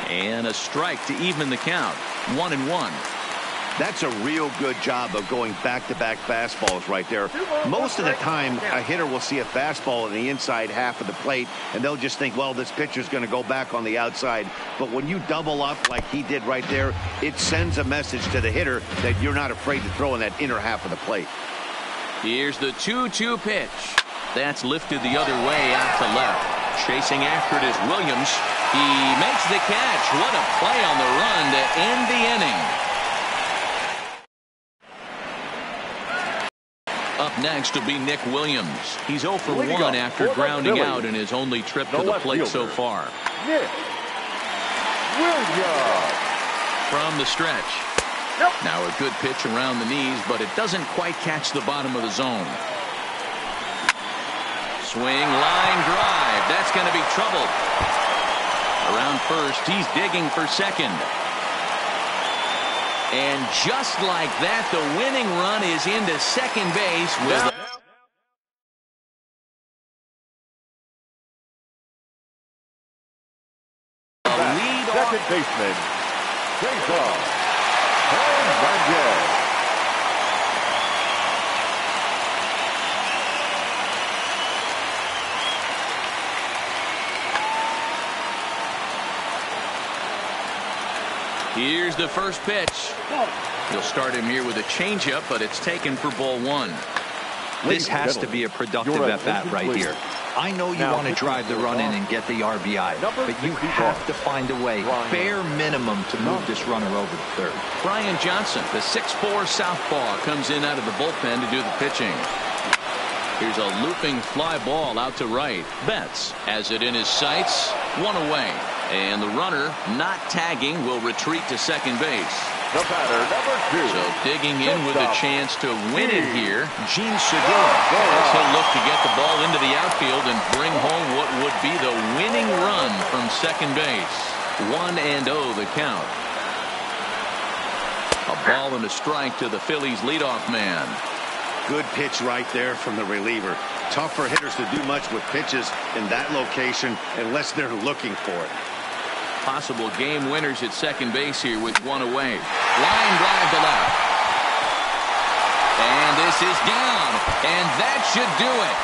And a strike to even the count, 1-1. That's a real good job of going back-to-back fastballs right there. Most of the time, a hitter will see a fastball in the inside half of the plate, and they'll just think, well, this pitcher's going to go back on the outside. But when you double up like he did right there, it sends a message to the hitter that you're not afraid to throw in that inner half of the plate. Here's the 2-2 pitch. That's lifted the other way out to left. Chasing after it is Williams. He makes the catch. What a play on the run to end the inning. Up next will be Nick Williams. He's 0 for 1 after grounding out in his only trip to the plate so far. Nick Williams. From the stretch. Now a good pitch around the knees, but it doesn't quite catch the bottom of the zone. Swing, line drive. That's going to be trouble. Around first, he's digging for second. And just like that, the winning run is into second base with a lead off. Second baseman, Jason Hernandez. Here's the first pitch. He'll start him here with a changeup, but it's taken for ball 1. This has to be a productive at-bat right here. I know you want to drive the run in and get the RBI, but you have to find a way, bare minimum, to move this runner over to third. Brian Johnson, the 6'4" southpaw, comes in out of the bullpen to do the pitching. Here's a looping fly ball out to right. Betts has it in his sights. 1 away. And the runner, not tagging, will retreat to second base. The batter, number 2. So digging in with a chance to win it here, Gene Segura. As he'll look to get the ball into the outfield and bring home what would be the winning run from second base. 1-0 the count. A ball and a strike to the Phillies leadoff man. Good pitch right there from the reliever. Tough for hitters to do much with pitches in that location unless they're looking for it. Possible game winners at second base here with 1 away. Line drive to left. And this is down. And that should do it.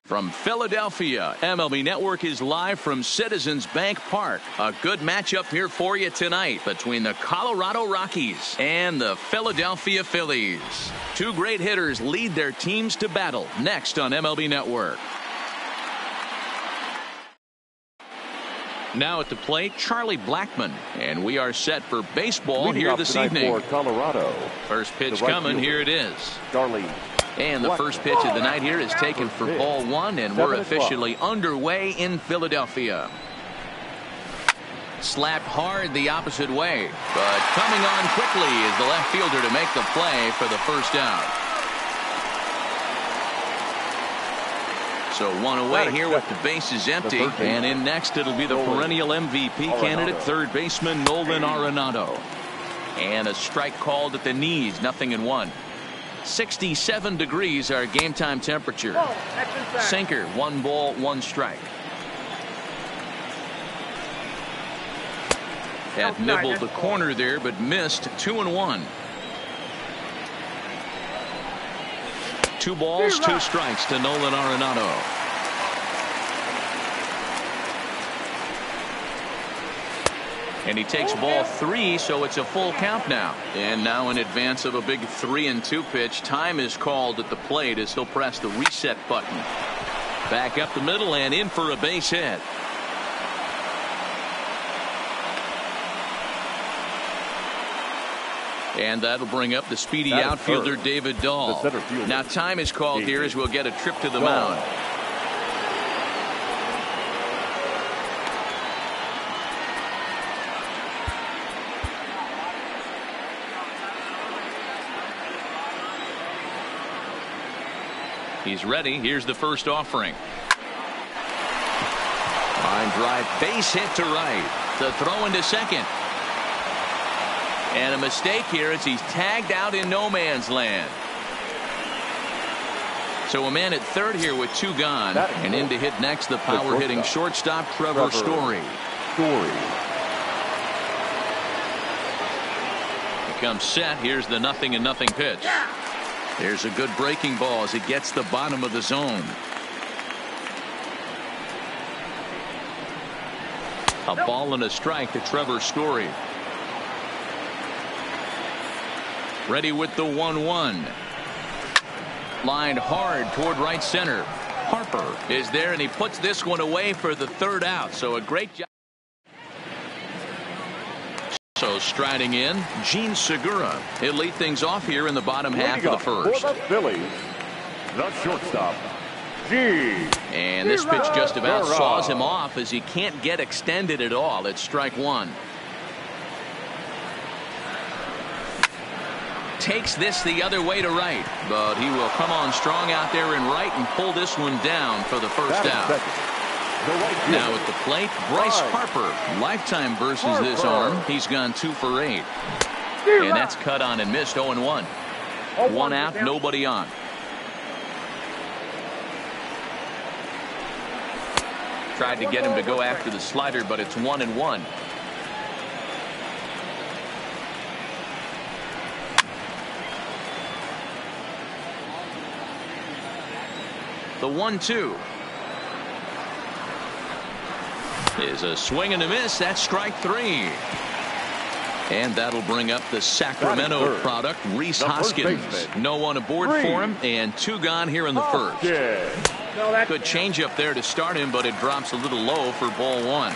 From Philadelphia, MLB Network is live from Citizens Bank Park. A good matchup here for you tonight between the Colorado Rockies and the Philadelphia Phillies. Two great hitters lead their teams to battle next on MLB Network. Now at the plate, Charlie Blackmon, and we are set for baseball here this evening. For Colorado. First pitch coming, here it is. Charlie. And the first pitch of the night here is taken for ball one, and we're officially underway in Philadelphia. Slapped hard the opposite way, but coming on quickly is the left fielder to make the play for the first out. So one away here with the bases empty, and in next it'll be the perennial MVP candidate, third baseman Nolan Arenado. And a strike called at the knees, 0-1. 67 degrees our game time temperature. Sinker, 1 ball, 1 strike. That nibbled the corner there, but missed. 2-1. 2 balls, 2 strikes to Nolan Arenado. And he takes ball 3, so it's a full count now. And now in advance of a big 3-2 pitch, time is called at the plate as he'll press the reset button. Back up the middle and in for a base hit. And that'll bring up the speedy outfielder David Dahl. Now time is called here as we'll get a trip to the mound. He's ready. Here's the first offering. Line drive, base hit to right. The throw into second. And a mistake here as he's tagged out in no man's land. So a man at third here with 2 gone. And in to hit next, the power hitting shortstop Trevor Story. He comes set. Here's the 0-0 pitch. There's a good breaking ball as it gets the bottom of the zone. A ball and a strike to Trevor Story. Ready with the 1-1. Lined hard toward right center. Harper is there, and he puts this one away for the 3rd out. So a great job. So striding in, Gene Segura. He'll lead things off here in the bottom half of the first. For the Phillies, the shortstop, Gene. And this pitch just about saws him off as he can't get extended at all. It's strike 1. Takes this the other way to right, but he will come on strong out there in right and pull this one down for the first out. Now at the plate, Bryce Harper. Lifetime versus this arm. He's gone 2 for 8. And that's cut on and missed. 0-1. 1 out, nobody on. Tried to get him to go after the slider, but it's 1-1. The 1-2 is a swing and a miss. That's strike 3. And that'll bring up the Sacramento product, Rhys Hoskins. No one aboard for him, and 2 gone here in the first. Good changeup there to start him, but it drops a little low for ball 1.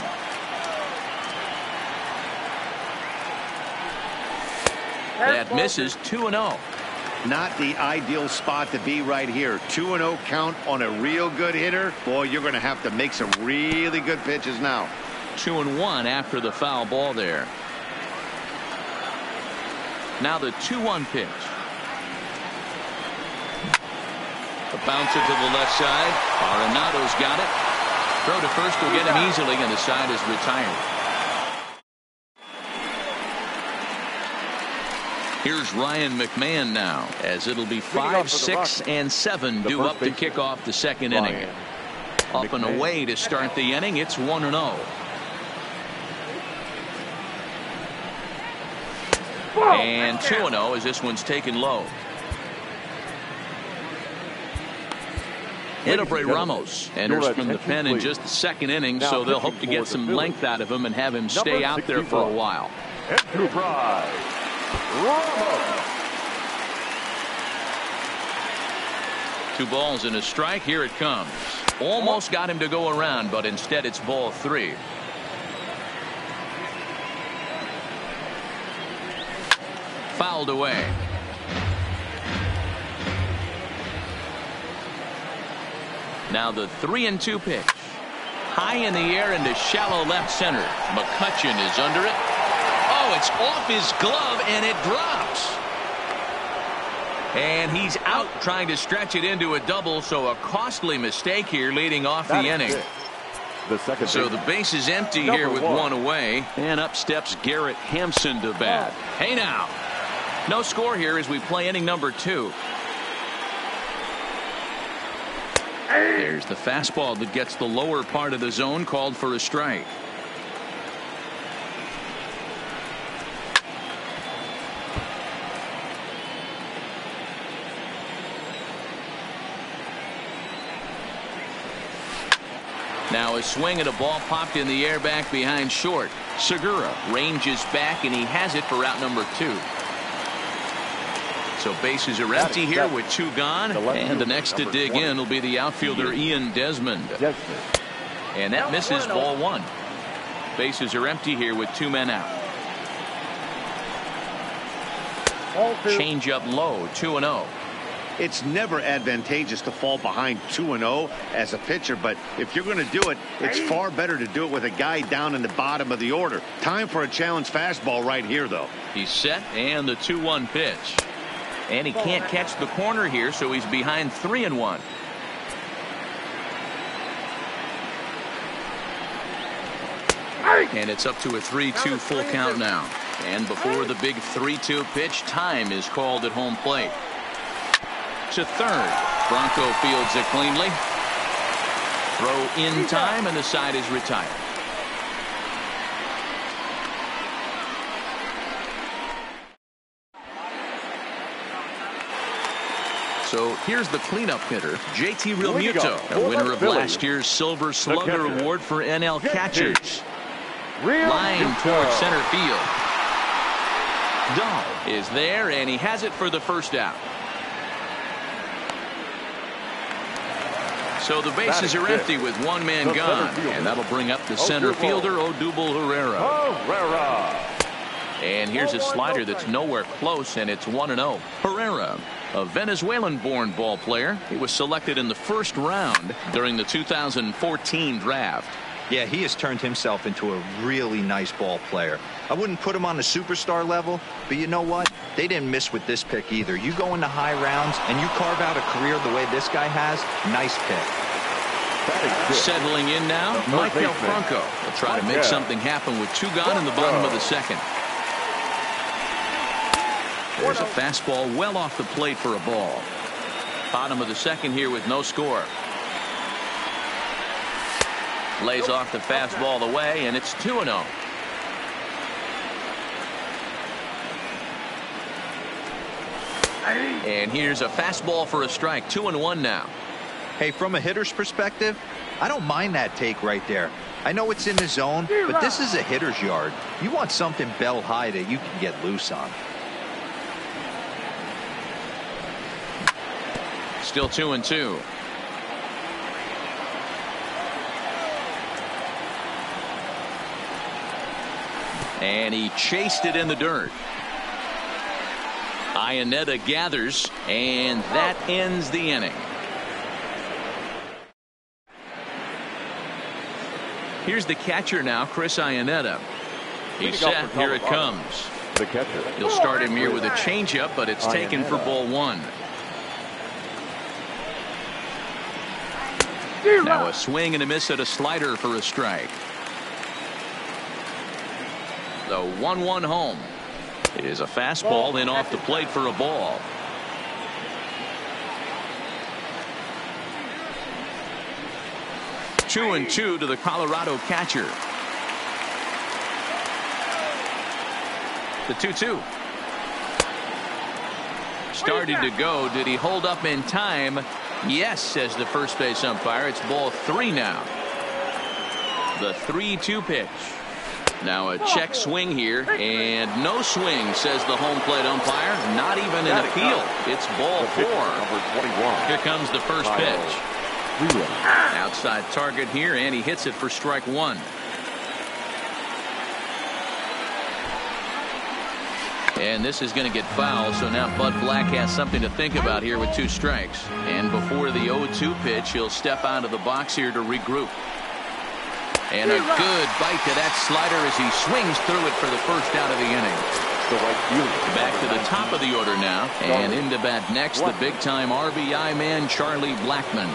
That misses. 2-0. Not the ideal spot to be right here. 2-0 count on a real good hitter. Boy, you're going to have to make some really good pitches now. 2-1 after the foul ball there. Now the 2-1 pitch. The bouncer to the left side. Arenado's got it. Throw to first will get him easily, and the side is retired. Here's Ryan McMahon now, as it'll be 5, 6, and 7 due up to kick off the second inning. Up and away to start the inning. It's 1-0. And 2-0 as this one's taken low. Enrique Ramos enters from the pen in just the second inning, so they'll hope to get some length out of him and have him stay out there for a while. Ramos. 2 balls and a strike. Here it comes. Almost got him to go around, but instead it's ball 3. Fouled away. Now the 3-2 pitch. High in the air into shallow left center. McCutchen is under it. Oh, it's off his glove and it drops. And he's out trying to stretch it into a double, so a costly mistake here leading off the inning. So the base is empty here with 1 away, and up steps Garrett Hampson to bat. Hey now, no score here as we play inning number 2. There's the fastball that gets the lower part of the zone, called for a strike. Now a swing and a ball popped in the air back behind short. Segura ranges back and he has it for out number 2. So bases are empty here with 2 gone, and the next to dig in will be the outfielder Ian Desmond. And that misses ball 1. Bases are empty here with 2 men out. Change up low, 2-0. It's never advantageous to fall behind 2-0 as a pitcher, but if you're going to do it, it's far better to do it with a guy down in the bottom of the order. Time for a challenge fastball right here, though. He's set, and the 2-1 pitch. And he can't catch the corner here, so he's behind 3-1. And it's up to a 3-2 full count now. And before the big 3-2 pitch, time is called at home plate. To third. Bronco fields it cleanly. Throw in time, and the side is retired. So here's the cleanup hitter, JT Realmuto, a winner of last year's Silver Slugger Award for NL catchers. Line towards center field. Dahl is there, and he has it for the first out. So the bases are empty with 1 man gone, and that'll bring up the center fielder, Odubel Herrera. And here's a slider that's nowhere close, and it's 1-0. Herrera, a Venezuelan-born ball player. He was selected in the first round during the 2014 draft. Yeah, he has turned himself into a really nice ball player. I wouldn't put him on the superstar level, but you know what? They didn't miss with this pick either. You go into high rounds and you carve out a career the way this guy has. Nice pick. Settling in now, Michael Franco will try to make something happen with 2 gone in the bottom of the second. There's a fastball well off the plate for a ball. Bottom of the second here with no score. Lays off the fastball away, and it's 2-0. And here's a fastball for a strike. 2-1 now. Hey, from a hitter's perspective, I don't mind that take right there. I know it's in the zone, but this is a hitter's yard. You want something bell high that you can get loose on. Still 2-2. And he chased it in the dirt. Iannetta gathers, and that ends the inning. Here's the catcher now, Chris Iannetta. He's set. Here it comes. The catcher. He'll start him here with a changeup, but it's taken for ball 1. Now a swing and a miss at a slider for a strike. The 1-1 home. It is a fastball in off the plate for a ball. Two and two to the Colorado catcher. The 2-2. Started to go. Did he hold up in time? Yes, says the first base umpire. It's ball 3 now. The 3-2 pitch. Now a check swing here, and no swing, says the home plate umpire. Not even an appeal. It's ball 4. Here comes the first pitch. Outside target here, and he hits it for strike 1. And this is going to get fouled, so now Bud Black has something to think about here with 2 strikes. And before the 0-2 pitch, he'll step out of the box here to regroup. And a good bite to that slider as he swings through it for the first out of the inning. Back to the top of the order now, and into bat next, the big-time RBI man, Charlie Blackmon.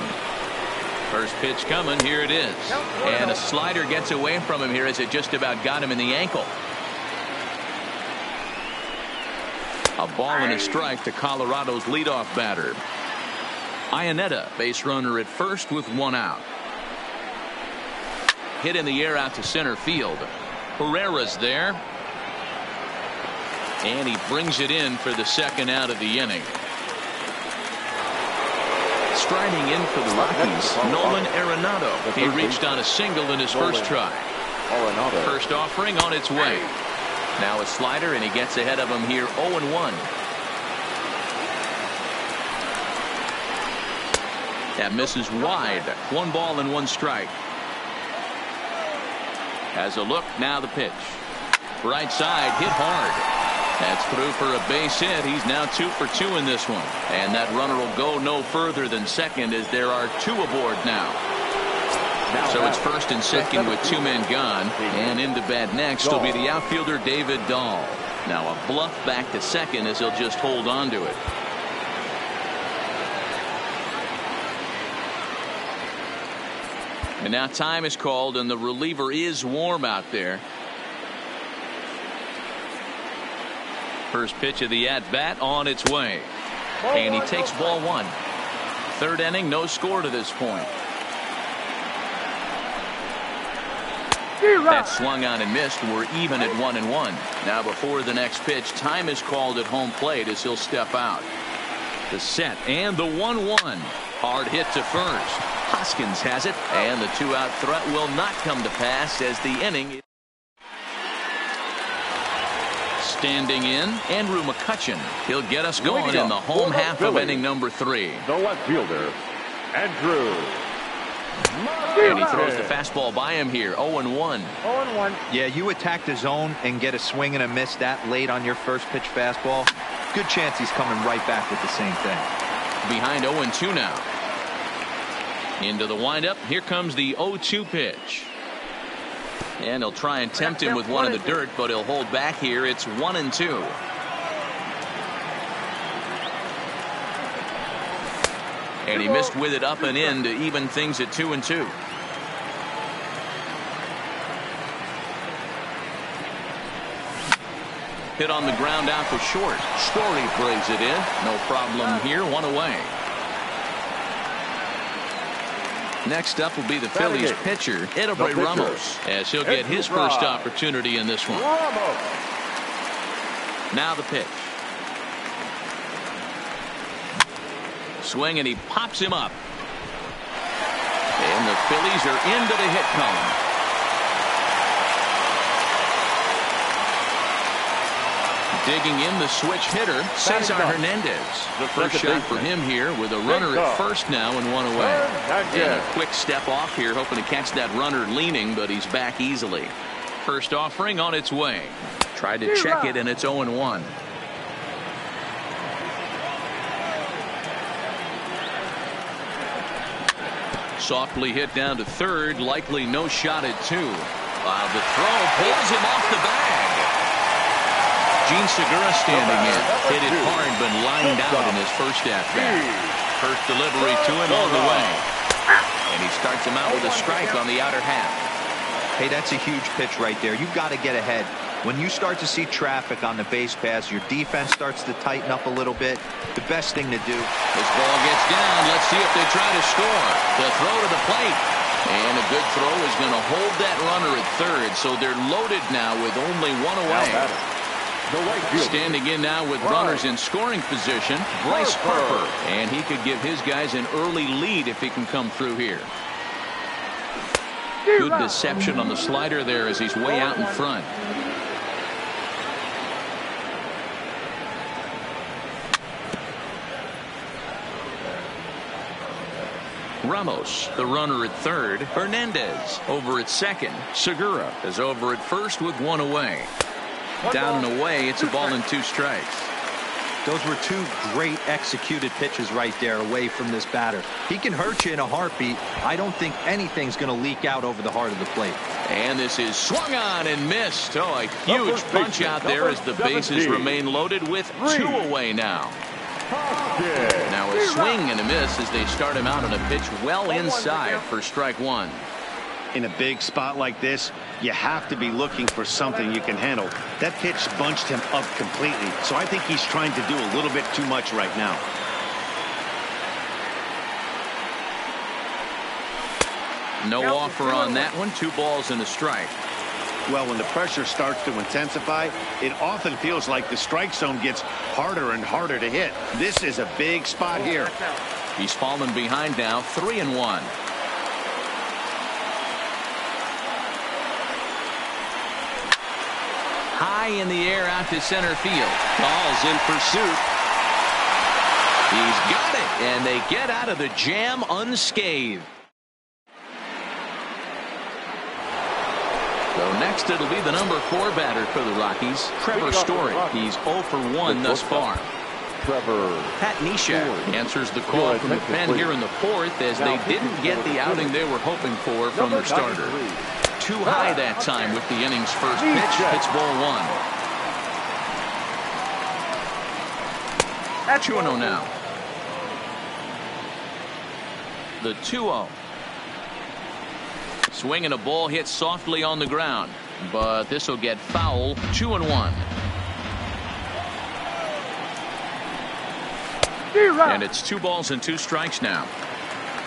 First pitch coming, here it is. And a slider gets away from him here as it just about got him in the ankle. A ball and a strike to Colorado's leadoff batter. Iannetta, base runner at first with 1 out. Hit in the air out to center field. Herrera's there. And he brings it in for the second out of the inning. Striding in for the Rockies, Nolan Arenado. He reached on a single in his first try. First offering on its way. Now a slider, and he gets ahead of him here, 0-1. That misses wide. 1 ball and 1 strike. Has a look, now the pitch. Right side, hit hard. That's through for a base hit. He's now 2 for 2 in this one. And that runner will go no further than second as there are 2 aboard now. So it's first and second with 2 men gone. And into bat next will be the outfielder David Dahl. Now a bluff back to second as he'll just hold on to it. And now time is called, and the reliever is warm out there. First pitch of the at-bat on its way. And he takes ball 1. 3rd inning, no score to this point. That swung on and missed. We're even at 1-1. Now before the next pitch, time is called at home plate as he'll step out. The set and the 1-1. Hard hit to first. Hoskins has it, and the 2-out threat will not come to pass as the inning. Standing in, Andrew McCutchen. He'll get us going in the home half of inning number 3. The left fielder, Andrew. And he throws the fastball by him here, 0-1. 0-1. Yeah, you attack the zone and get a swing and a miss that late on your first pitch fastball. Good chance he's coming right back with the same thing. Behind 0-2 now. Into the windup. Here comes the 0-2 pitch. And he'll try and tempt him with one in the dirt, but he'll hold back here. It's 1-2. And he missed with it up and in to even things at 2-2. Hit on the ground out to short. Story plays it in. No problem here. 1 away. Next up will be the Phillies pitcher, Edobre Ramos, as he'll get his first opportunity in this one. Now the pitch. Swing, and he pops him up. And the Phillies are into the hit column. Digging in the switch hitter, Cesar Hernandez. The first shot for him here with a runner at first now and 1 away. And a quick step off here, hoping to catch that runner leaning, but he's back easily. First offering on its way. Tried to check it, and it's 0-1. Softly hit down to third, likely no shot at 2. While the throw pulls him off the bag. Gene Segura standing in. Hit it hard, but lined out in his first at-bat. First delivery to him on the way. And he starts him out with a strike on the outer half. Hey, that's a huge pitch right there. You've got to get ahead. When you start to see traffic on the base paths, your defense starts to tighten up a little bit. The best thing to do. This ball gets down. Let's see if they try to score. The throw to the plate. And a good throw is going to hold that runner at third. So they're loaded now with only 1 away. Standing in now with runners in scoring position, Bryce Harper. And he could give his guys an early lead if he can come through here. Good deception on the slider there as he's way out in front. Ramos, the runner at third. Hernandez over at second. Segura is over at first with one away. Down and away, it's a ball and 2 strikes. Those were 2 great executed pitches right there away from this batter. He can hurt you in a heartbeat. I don't think anything's going to leak out over the heart of the plate. And this is swung on and missed. Oh, a huge punch out there as the bases remain loaded with 2 away now. Now a swing and a miss as they start him out on a pitch well inside for strike 1. In a big spot like this, you have to be looking for something you can handle. That pitch bunched him up completely, so I think he's trying to do a little bit too much right now. No offer on that one. 2 balls and a strike. Well, when the pressure starts to intensify, it often feels like the strike zone gets harder and harder to hit. This is a big spot here. He's fallen behind now, 3-1. High in the air out to center field. Ball's in pursuit. He's got it, and they get out of the jam unscathed. So next it'll be the number 4 batter for the Rockies, Trevor Story. He's 0 for 1 thus far. Pat Neshek answers the call from the pen here in the 4th as they didn't get the outing they were hoping for from their starter. Too high that time with the inning's first pitch. It's ball 1. 2-0 now. The 2-0. Swing and a ball hit softly on the ground, but this will get foul. 2-1. And it's 2 balls and 2 strikes now.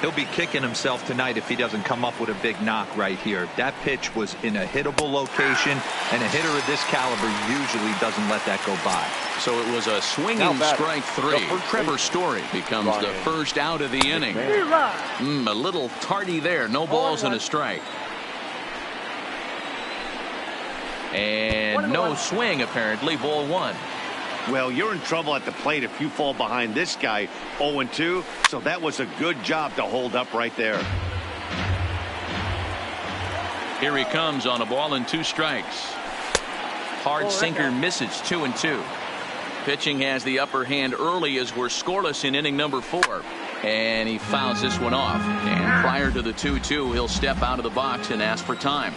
He'll be kicking himself tonight if he doesn't come up with a big knock right here. That pitch was in a hittable location, and a hitter of this caliber usually doesn't let that go by. So it was a swinging strike 3. Trevor Story becomes the first out of the inning. A little tardy there. No balls and a strike. And no swing apparently. Ball 1. Well, you're in trouble at the plate if you fall behind this guy 0-2, so that was a good job to hold up right there. Here he comes on a ball and 2 strikes. Hard sinker misses. 2-2. Pitching has the upper hand early as we're scoreless in inning number 4. And he fouls this one off. And prior to the 2-2, he'll step out of the box and ask for time.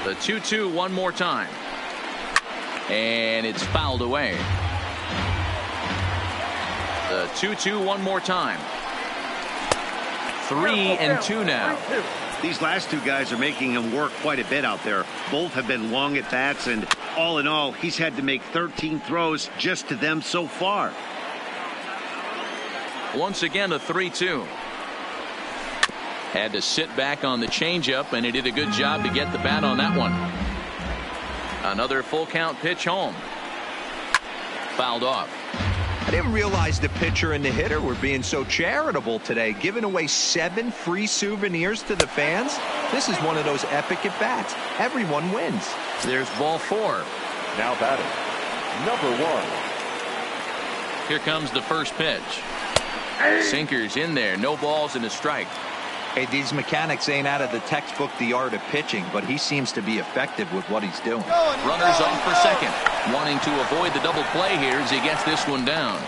The 2-2 one more time. And it's fouled away. The 2-2 one more time. 3-2 now. These last 2 guys are making him work quite a bit out there. Both have been long at bats, and all in all, he's had to make 13 throws just to them so far. Once again, a 3-2. Had to sit back on the changeup, and he did a good job to get the bat on that one. Another full count pitch home. Fouled off. I didn't realize the pitcher and the hitter were being so charitable today, giving away 7 free souvenirs to the fans. This is one of those epic at-bats. Everyone wins. There's ball 4. Now batting, number 1. Here comes the first pitch. Sinkers in there. No balls and a strike. Hey, these mechanics ain't out of the textbook The Art of Pitching, but he seems to be effective with what he's doing. Runners off for second. Wanting to avoid the double play here as he gets this one down.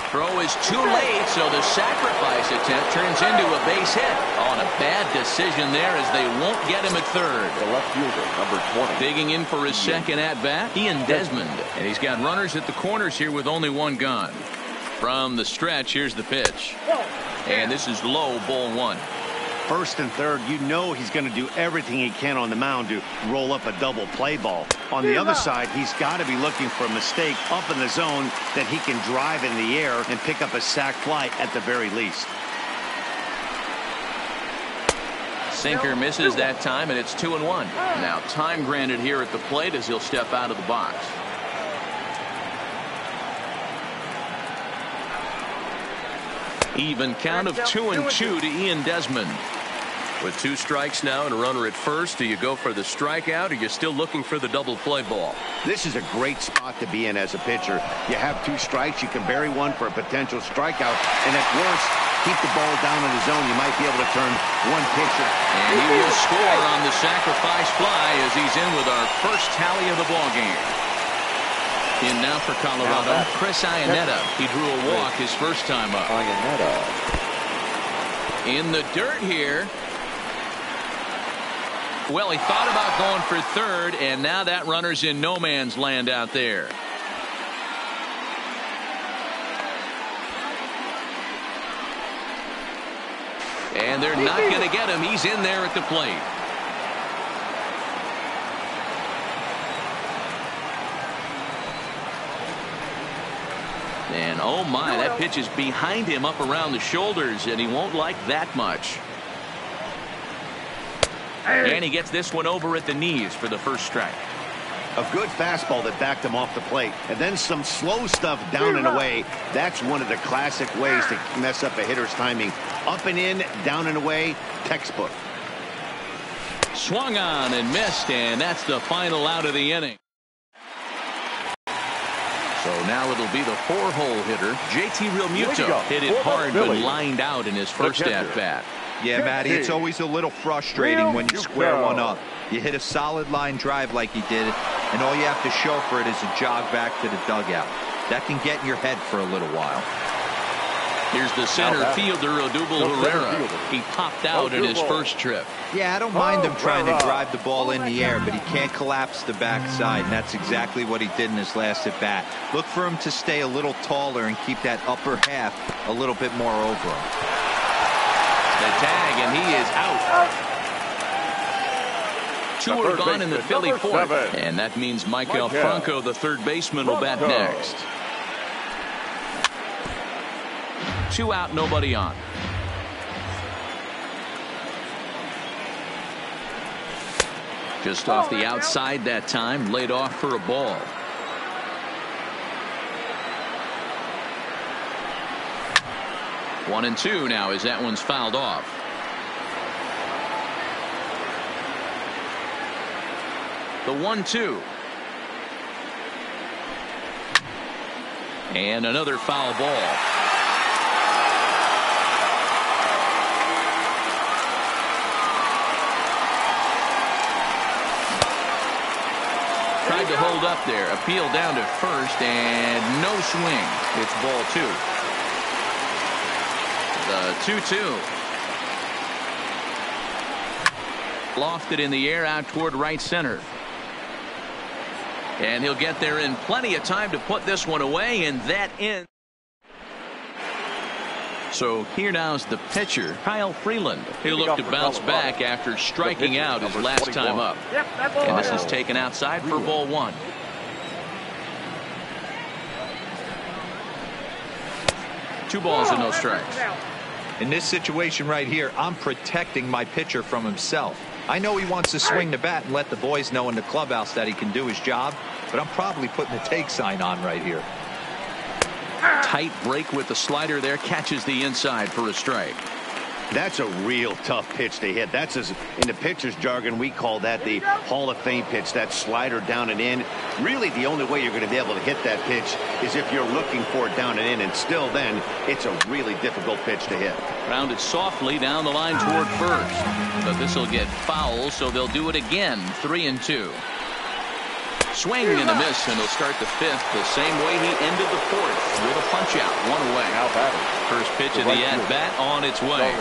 Throw is too late, so the sacrifice attempt turns into a base hit. On a bad decision there as they won't get him at third. The left fielder, number 20. Digging in for his second at-bat, Ian Desmond. And he's got runners at the corners here with only 1 gone. From the stretch, here's the pitch. And this is low, ball 1. First and third, you know he's going to do everything he can on the mound to roll up a double play ball. On the other side, he's got to be looking for a mistake up in the zone that he can drive in the air and pick up a sac fly at the very least. Sinker misses that time, and it's 2-1. Now time granted here at the plate as he'll step out of the box. Even count of 2-2 to Ian Desmond. With 2 strikes now and a runner at first, do you go for the strikeout or you're still looking for the double play ball? This is a great spot to be in as a pitcher. You have 2 strikes, you can bury one for a potential strikeout, and at worst, keep the ball down in the zone. You might be able to turn one pitcher. And he will score on the sacrifice fly as he's in with our first tally of the ball game. In now for Colorado, Chris Iannetta. He drew a walk his first time up. In the dirt here. Well, he thought about going for third, and now that runner's in no man's land out there. And they're not going to get him. He's in there at the plate. And oh my, that pitch is behind him up around the shoulders, and he won't like that much. And he gets this one over at the knees for the first strike. A good fastball that backed him off the plate. And then some slow stuff down and away. That's one of the classic ways to mess up a hitter's timing. Up and in, down and away, textbook. Swung on and missed, and that's the final out of the inning. So now it'll be the 4-hole hitter, JT Realmuto. Hit it hard but lined out in his first at-bat. Yeah, Matty, it's always a little frustrating when you square one up. You hit a solid line drive like he did, and all you have to show for it is a jog back to the dugout. That can get in your head for a little while. Here's the center fielder, Odubel Herrera. He popped out in his first trip. Yeah, I don't mind him trying to drive the ball in the air, but he can't collapse the backside, and that's exactly what he did in his last at-bat. Look for him to stay a little taller and keep that upper half a little bit more over him. The tag, and he is out. 2 are gone in the Philly fourth. And that means Michael Franco, the third baseman, will bat next. 2 out, nobody on. Just off the outside that time, laid off for a ball. One and 2 now as that one's fouled off. The 1-2. And another foul ball. Tried to hold up there. Appeal down to first and no swing. It's ball 2. The 2-2. Lofted in the air out toward right center. And he'll get there in plenty of time to put this one away, and that ends. So here now is the pitcher, Kyle Freeland. He'll look to bounce back after striking out his last time up. And this is taken outside for ball 1. Two balls and no strikes. In this situation right here, I'm protecting my pitcher from himself. I know he wants to swing the bat and let the boys know in the clubhouse that he can do his job, but I'm probably putting the take sign on right here. Tight break with the slider there, catches the inside for a strike. That's a real tough pitch to hit. That's, as in the pitcher's jargon, we call that the Hall of Fame pitch, that slider down and in. Really, the only way you're going to be able to hit that pitch is if you're looking for it down and in, and still then, it's a really difficult pitch to hit. Rounded softly down the line toward first. But this will get foul, so they'll do it again. 3-2. Swing and a miss, and he'll start the 5th the same way he ended the 4th with a punch-out, 1 away. First pitch of the at-bat on its way.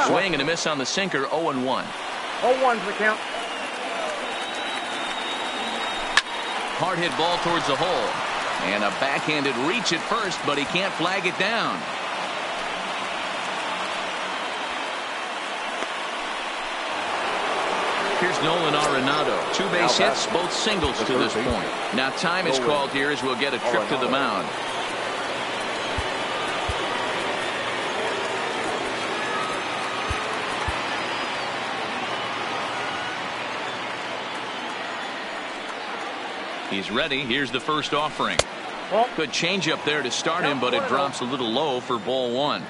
Swing and a miss on the sinker, 0-1. 0-1's the count. Hard hit ball towards the hole. And a backhanded reach at first, but he can't flag it down. Here's Nolan Arenado. 2 base hits, both singles to this point. Now time is called here as we'll get a trip to the mound. He's ready. Here's the first offering. Good changeup there to start him, but it drops a little low for ball one.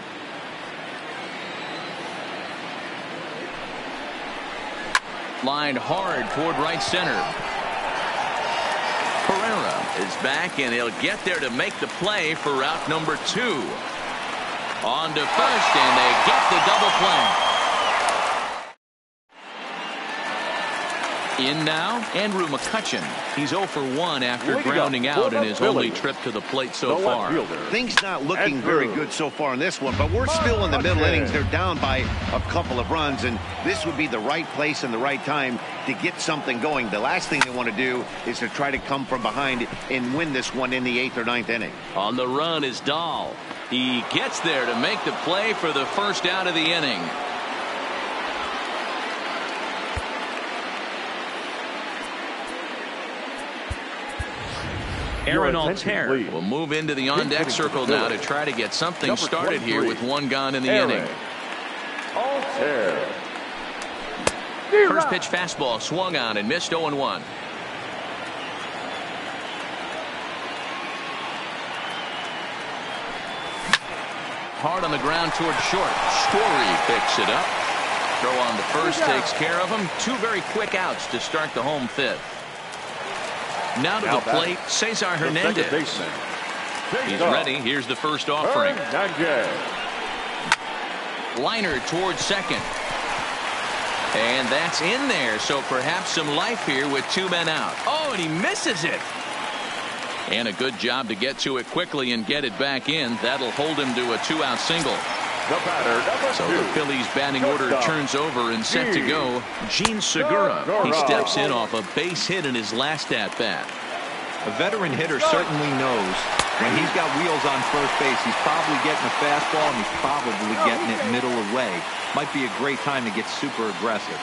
Lined hard toward right center. Pereira is back, and he'll get there to make the play for out number 2. On to first, and they get the double play. In now, Andrew McCutcheon. He's 0 for 1 after grounding out in his only trip to the plate so far. Things not looking very good so far in this one, but we're still in the middle innings. They're down by a couple of runs, and this would be the right place and the right time to get something going. The last thing they want to do is to try to come from behind and win this one in the 8th or 9th inning. On the run is Dahl. He gets there to make the play for the first out of the inning. Aaron Altair will move into the on-deck circle now to try to get something started here with 1 gone in the inning. Altair. First pitch fastball swung on and missed 0-1. Hard on the ground toward short. Story picks it up. Throw on the first takes care of him. 2 very quick outs to start the home 5th. Now to the plate, Cesar Hernandez. He's ready. Here's the first offering. Liner towards second. And that's in there, so perhaps some life here with 2 men out. Oh, and he misses it. And a good job to get to it quickly and get it back in. That'll hold him to a 2-out single. So the Phillies batting order turns over and set to go. Gene Segura. He steps in off a base hit in his last at-bat. A veteran hitter certainly knows when he's got wheels on first base, he's probably getting a fastball and he's probably getting it middle away. Might be a great time to get super aggressive.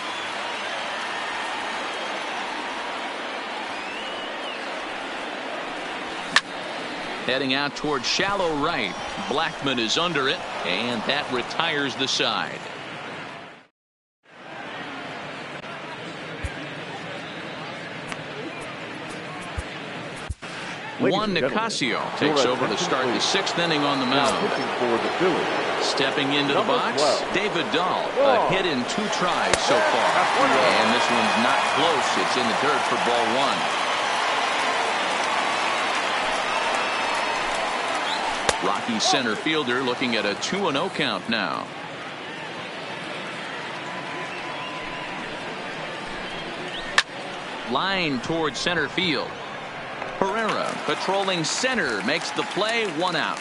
Heading out toward shallow right. Blackman is under it, and that retires the side. Juan Nicasio takes over to start the 6th inning on the mound. Stepping into the box, David Dahl. A hit in 2 tries so far. And this one's not close. It's in the dirt for ball 1. Rocky center fielder looking at a 2-0 count now. Line towards center field. Pereira patrolling center makes the play. 1 out.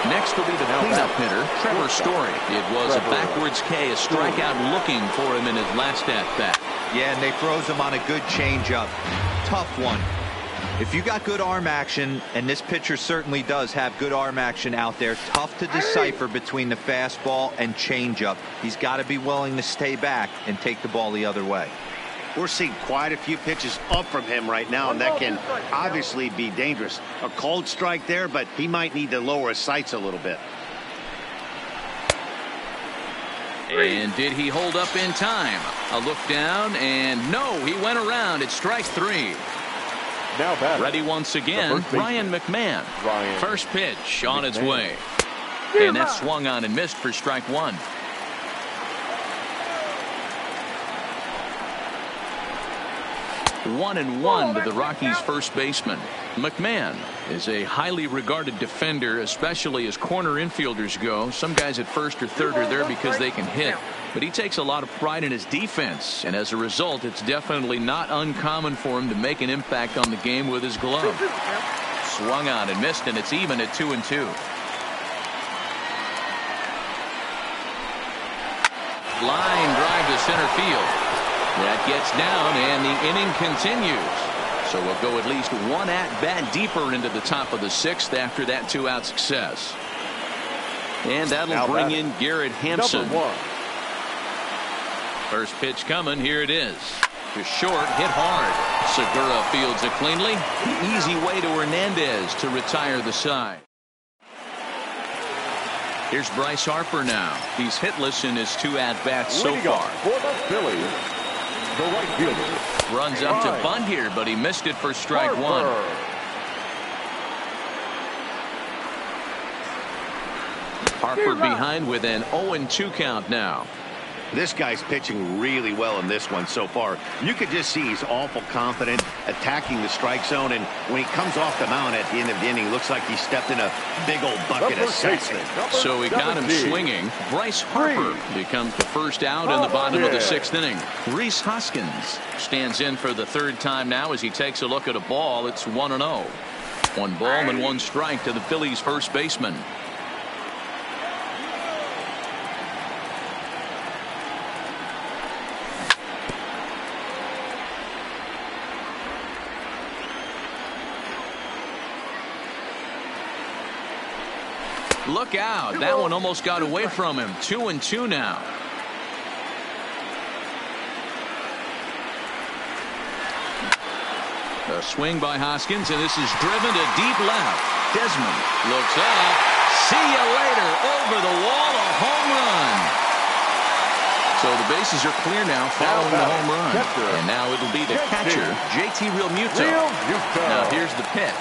Next will be the cleanup hitter, Trevor Story. It was a backwards K, a strikeout looking for him in his last at-bat. Yeah, and they froze him on a good changeup. Tough one. If you got good arm action, and this pitcher certainly does have good arm action out there, tough to decipher between the fastball and changeup. He's got to be willing to stay back and take the ball the other way. We're seeing quite a few pitches up from him right now, and that can obviously be dangerous. A cold strike there, but he might need to lower his sights a little bit. And did he hold up in time? A look down, and no, he went around. It's strike 3. Now ready once again, Ryan McMahon. First pitch on its way. And that swung on and missed for strike 1. One and one to the Rockies' first baseman. McMahon is a highly regarded defender, especially as corner infielders go. Some guys at first or third are there because they can hit, but he takes a lot of pride in his defense, and as a result, it's definitely not uncommon for him to make an impact on the game with his glove. Swung on and missed, and it's even at 2-2. Line drive to center field. That gets down, and the inning continues. So we'll go at least 1 at-bat deeper into the top of the 6th after that 2-out success. And that'll bring in Garrett Hampson. First pitch coming. Here it is. To short, hit hard. Segura fields it cleanly. The easy way to Hernandez to retire the side. Here's Bryce Harper now. He's hitless in his 2 at-bats so far. For the Phillies, The right fielder. Runs up to bunt here, but he missed it for strike one. Harper behind with an 0-2 count now. This guy's pitching really well in this one so far. You could just see he's awful confident attacking the strike zone, and when he comes off the mound at the end of the inning, looks like he stepped in a big old bucket of sexy. So he got him swinging. Bryce Harper becomes the first out in the bottom of the 6th inning. Rhys Hoskins stands in for the 3rd time now as he takes a look at a ball. It's 1-0. 1 ball and 1 strike to the Phillies' first baseman. Look out. That one almost got away from him. 2-2 now. A swing by Hoskins, and this is driven to deep left. Desmond looks up. See you later. Over the wall, a home run. So the bases are clear now following the home run. And now it'll be the catcher, JT Realmuto. Now here's the pitch.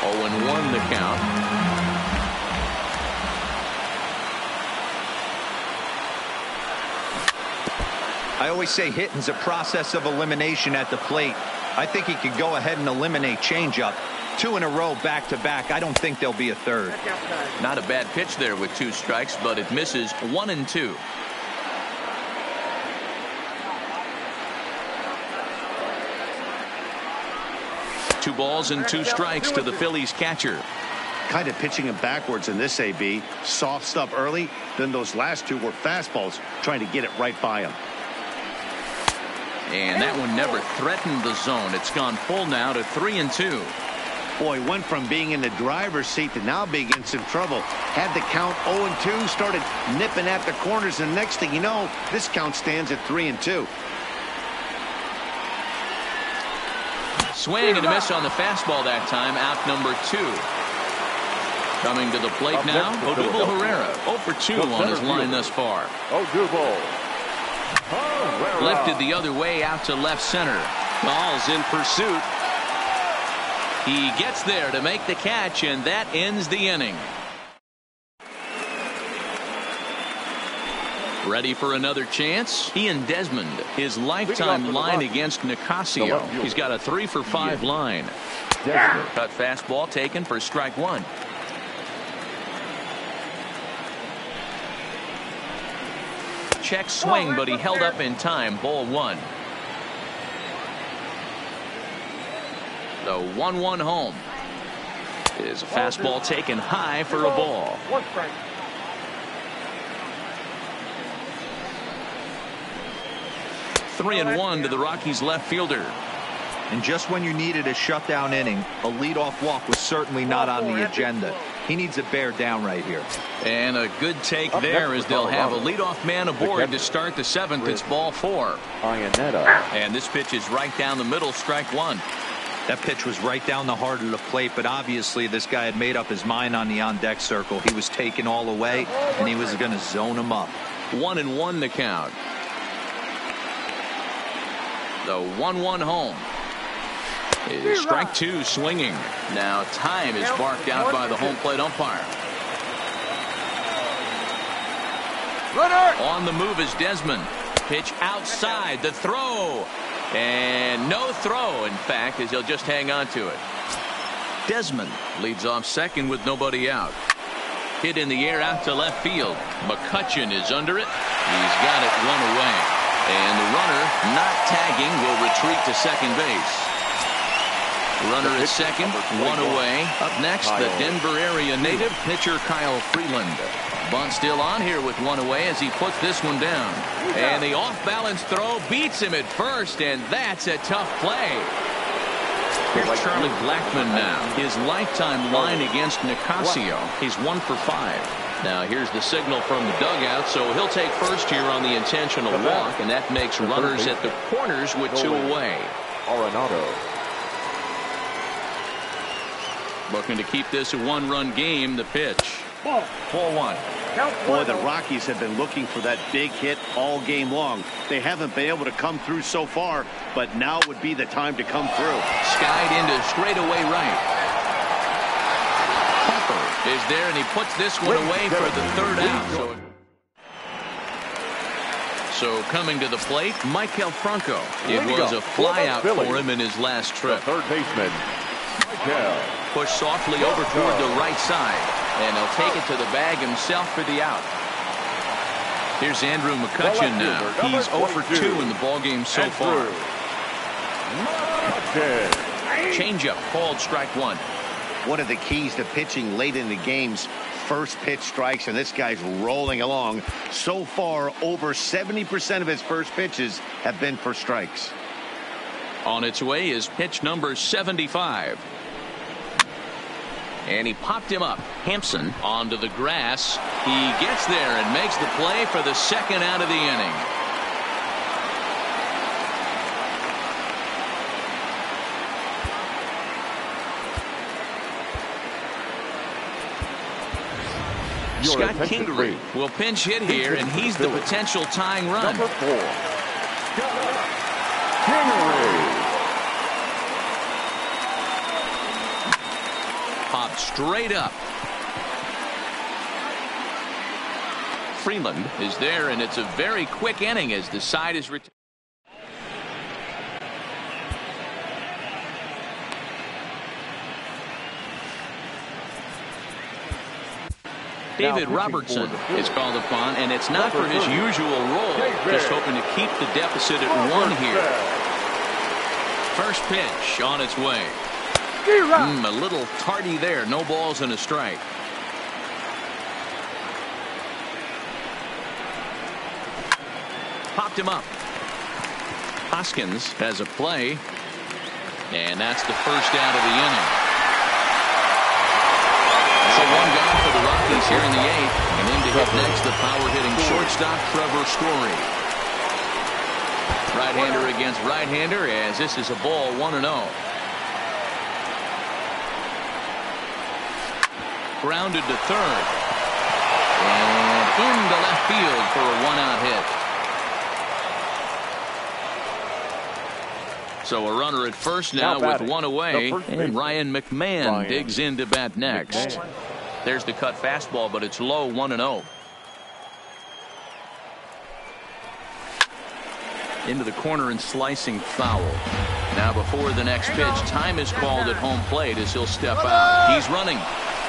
0-1 the count. I always say hitting's a process of elimination at the plate. I think he could go ahead and eliminate changeup. 2 in a row back-to-back. I don't think there'll be a third. Not a bad pitch there with 2 strikes, but it misses. 1-2. Two balls and 2 strikes to the Phillies catcher. Kind of pitching him backwards in this AB. Soft stuff early, then those last 2 were fastballs, trying to get it right by him. And that one never threatened the zone. It's gone full now to 3-2. Boy, went from being in the driver's seat to now being in some trouble. Had the count 0-2, started nipping at the corners, and next thing you know, this count stands at 3-2. Swing and a miss on the fastball that time. Out number 2. Coming to the plate now, Odubel Herrera. 0 for 2 on his line thus far. Odubel. Lifted the other way out to left center. Ball's in pursuit. He gets there to make the catch, and that ends the inning. Ready for another chance? Ian Desmond, his lifetime line against Nicasio. He's got a 3 for 5 line. Cut fastball taken for strike 1. Check swing, but he held up in time. Ball 1. The 1-1 home. Is a fastball taken high for a ball. 1 strike. Three and 1 to the Rockies left fielder. And just when you needed a shutdown inning, a leadoff walk was certainly not on the agenda. He needs to bear down right here. And a good take there as they'll have a leadoff man aboard to start the 7th. It's ball 4. And this pitch is right down the middle, strike 1. That pitch was right down the heart of the plate, but obviously this guy had made up his mind on the on-deck circle. He was taken all away, and he was going to zone him up. 1-1 the count. The 1-1 home. It is strike 2 swinging. Now time is barked out by the home plate umpire. On the move is Desmond. Pitch outside, the throw. And no throw, in fact, as he'll just hang on to it. Desmond leads off second with nobody out. Hit in the air out to left field. McCutchen is under it. He's got it 1 away. And the runner, not tagging, will retreat to second base. Runner is second, 1 away. Up next, the Denver area native pitcher Kyle Freeland. Bunt still on here with 1 away as he puts this one down. And the off-balance throw beats him at first, and that's a tough play. Here's Charlie Blackmon now. His lifetime line against Nicasio. He's 1 for 5. Now here's the signal from the dugout, so he'll take first here on the intentional walk, and that makes runners at the corners with 2 away. Arenado. Looking to keep this a 1-run game. The pitch. Ball 1. Boy, the Rockies have been looking for that big hit all game long. They haven't been able to come through so far, but now would be the time to come through. Skied into straightaway right. Hopper is there, and he puts this one away for the third out. So coming to the plate, Michael Franco. It was a flyout for him in his last trip. Third baseman, Michael. Push softly over toward the right side, and he'll take it to the bag himself for the out. Here's Andrew McCutchen now. He's 0 for 2 in the ballgame so far. Changeup called strike one. One of the keys to pitching late in the game's first pitch strikes, and this guy's rolling along. So far, over 70% of his first pitches have been for strikes. On its way is pitch number 75. And he popped him up. Hampson onto the grass. He gets there and makes the play for the second out of the inning. Scott Kingery will pinch hit here, and he's the potential tying run. Number 4, Kingery. Popped straight up. Freeland is there, and it's a very quick inning as the side is retired. David Robertson is called upon, and it's not for his usual role. Just hoping to keep the deficit at 1 here. First pitch on its way. A little tardy there. No balls and a strike. Popped him up. Hoskins has a play, and that's the first out of the inning. So one gone for the Rockies here in the 8th, and in to hit next the power-hitting shortstop Trevor Story. Right-hander against right-hander, as this is a ball 1-0. Grounded to third, and into left field for a 1-out hit. So a runner at first now with 1 away, and Ryan McMahon digs in to bat next. There's the cut fastball, but it's low, 1-0. Into the corner and slicing foul. Now before the next pitch, time is called at home plate as he'll step out. He's running.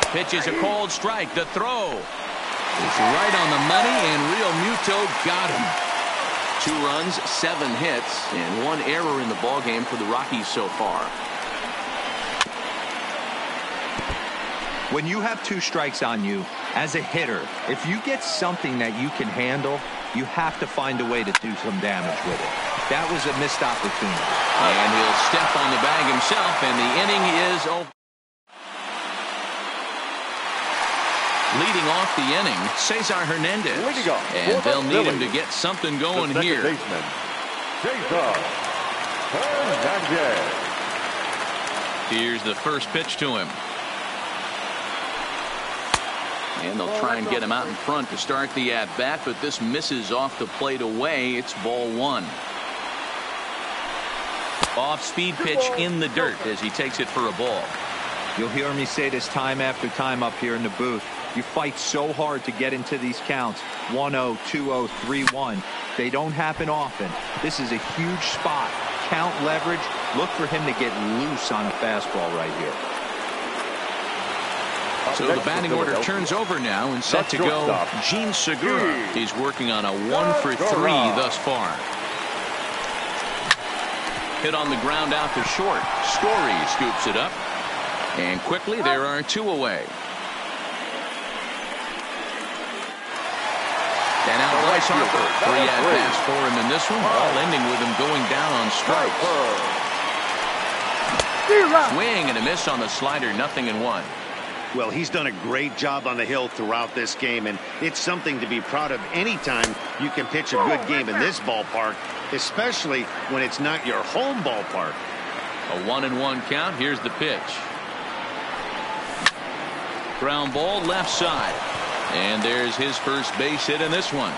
Pitch is a called strike. The throw is right on the money, and Real Muto got him. 2 runs, 7 hits, and 1 error in the ballgame for the Rockies so far. When you have 2 strikes on you, as a hitter, if you get something that you can handle, you have to find a way to do some damage with it. That was a missed opportunity. And he'll step on the bag himself, and the inning is over. Leading off the inning, Cesar Hernandez. And they'll need him to get something going here. Baseman, Cesar Hernandez. Here's the first pitch to him. And they'll try and get him out in front to start the at-bat, but this misses off the plate away. It's ball 1. Off-speed pitch in the dirt as he takes it for a ball. You'll hear me say this time after time up here in the booth. You fight so hard to get into these counts. 1-0, 2-0, 3-1. They don't happen often. This is a huge spot. Count leverage. Look for him to get loose on a fastball right here. So the batting order turns over now and set to go. Gene Segura. He's working on a 1 for 3 thus far. Hit on the ground out to short. Story scoops it up. And quickly there are 2 away. And out Bryce Harper. 3 at-bats for him in this one. All ending with him going down on strikes. Swing and a miss on the slider. 0-1. Well, he's done a great job on the hill throughout this game, and it's something to be proud of anytime you can pitch a good game in this ballpark, especially when it's not your home ballpark. A 1-1 count. Here's the pitch. Ground ball left side. And there's his first base hit in this one.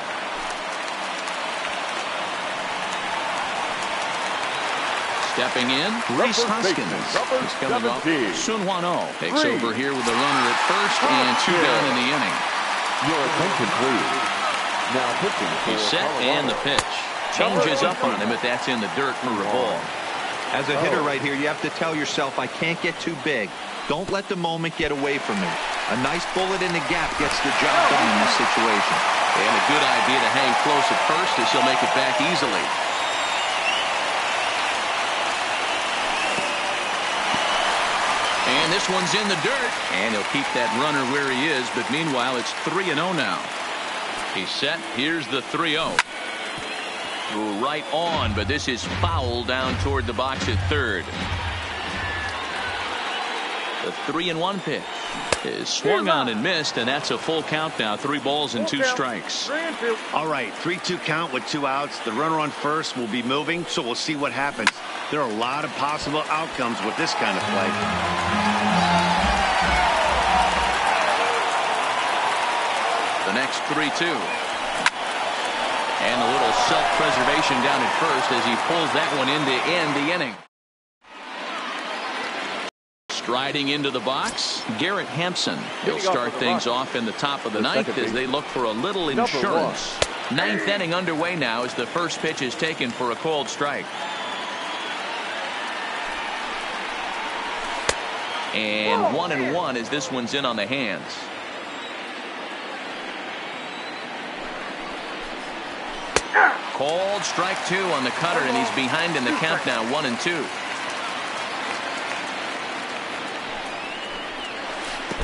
Stepping in, Reese Hoskins is coming up. Sun Hwan-Oh takes over here with the runner at first and 2 down in the inning. Your attention, please. Now pitching. He's set and the pitch. Changes up on him if that's in the dirt for a ball. As a hitter right here, you have to tell yourself, I can't get too big. Don't let the moment get away from me. A nice bullet in the gap gets the job done in this situation. And a good idea to hang close at first as he'll make it back easily. And this one's in the dirt. And he'll keep that runner where he is. But meanwhile, it's 3-0 now. He's set. Here's the 3-0. Right on, but this is foul down toward the box at third. The 3-1 pitch is swung on and missed, and that's a full count now. 3 balls and 2 strikes. All right, 3-2 count with 2 outs. The runner on first will be moving, so we'll see what happens. There are a lot of possible outcomes with this kind of play. The next 3-2. And a little self-preservation down at first as he pulls that one in to end the inning. Striding into the box, Garrett Hampson. He'll start things off in the top of the ninth as they look for a little insurance. 9th inning underway now as the first pitch is taken for a called strike. And 1-1 as this one's in on the hands. Called strike 2 on the cutter, and he's behind in the count now, 1-2.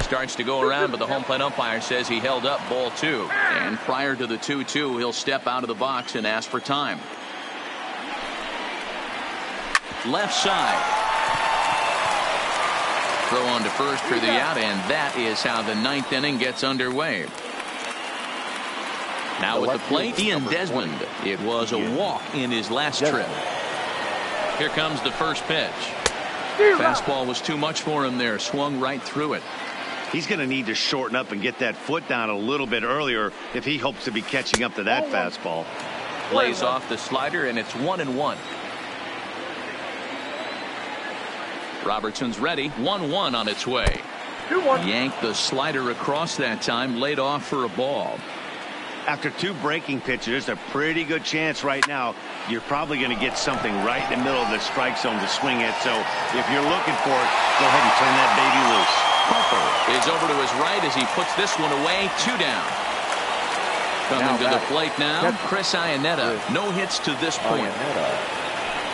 Starts to go around, but the home plate umpire says he held up ball 2. And prior to the 2-2, he'll step out of the box and ask for time. Left side. Throw on to first for the out, and that is how the 9th inning gets underway. Now with the plate, Ian Desmond. It was a walk in his last trip. Here comes the first pitch. Fastball was too much for him there. Swung right through it. He's going to need to shorten up and get that foot down a little bit earlier if he hopes to be catching up to that fastball. Plays off the slider, and it's 1-1. Robertson's ready. 1-1 on its way. Yanked the slider across that time. Laid off for a ball. After 2 breaking pitches, there's a pretty good chance right now you're probably going to get something right in the middle of the strike zone to swing at. So if you're looking for it, go ahead and turn that baby loose. Harper is over to his right as he puts this one away. 2 down. Coming to the plate now, Chris Iannetta. No hits to this point.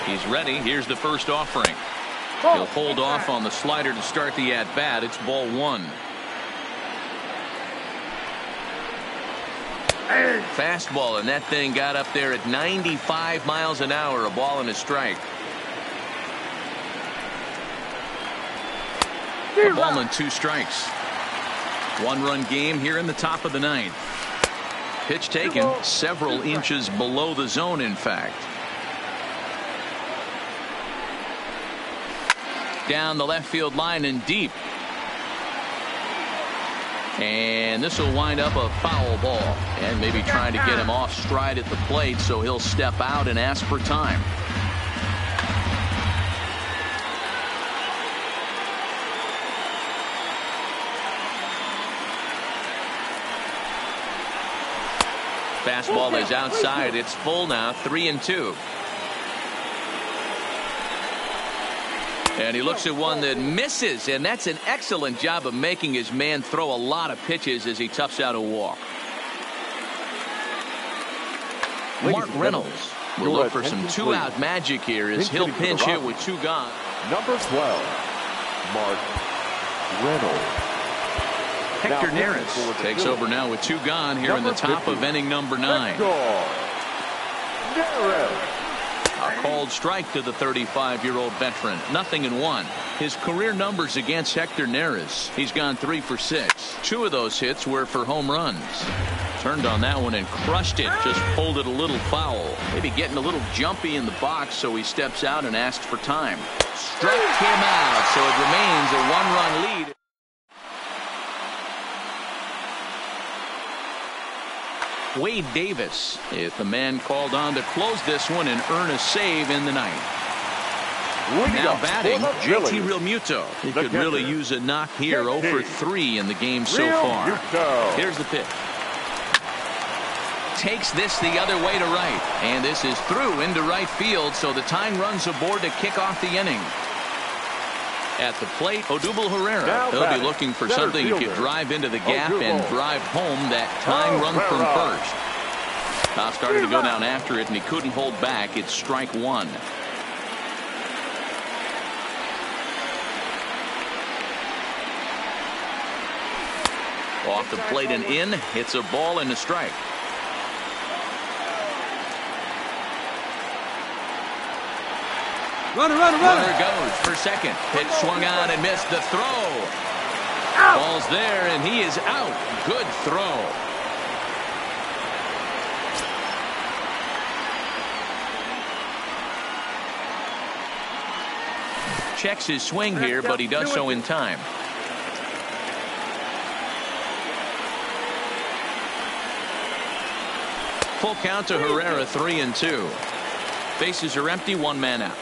He's ready. Here's the first offering. He'll hold off on the slider to start the at-bat. It's ball 1. Fastball, and that thing got up there at 95 miles an hour. A ball and a strike. A ball and 2 strikes. 1-run game here in the top of the 9th. Pitch taken several inches below the zone, in fact. Down the left field line and deep. And this will wind up a foul ball, and maybe trying to get him off stride at the plate, so he'll step out and ask for time. Fastball is outside. It's full now. 3-2. And he looks at one that misses, and that's an excellent job of making his man throw a lot of pitches as he toughs out a walk. Mark Reynolds will look for some 2-out magic here as he'll pinch hit with 2 gone. Number 12, Mark Reynolds. Hector Neris takes over now with 2 gone here in the top of inning number 9. A called strike to the 35-year-old veteran. 0-1. His career numbers against Hector Neris. He's gone 3 for 6. 2 of those hits were for home runs. Turned on that one and crushed it. Just pulled it a little foul. Maybe getting a little jumpy in the box, so he steps out and asks for time. Struck him out, so it remains a 1-run lead. Wade Davis is the man called on to close this one and earn a save in the ninth. Now batting, JT Realmuto. He could really use a knock here. 0 for 3 in the game so far. Here's the pitch. Takes this the other way to right. And this is through into right field, so the tying runs aboard to kick off the inning. At the plate, Odubel Herrera. He'll be looking for something he could drive into the gap and drive home that tying run from first. Now started to go down after it, and he couldn't hold back. It's strike one. Off the plate and in. It's a ball and a strike. Runner goes for second. Pitch swung on and missed the throw. Ball's there and he is out. Good throw. Checks his swing here, but he does so in time. Full count to Herrera, 3-2. Bases are empty, one man out.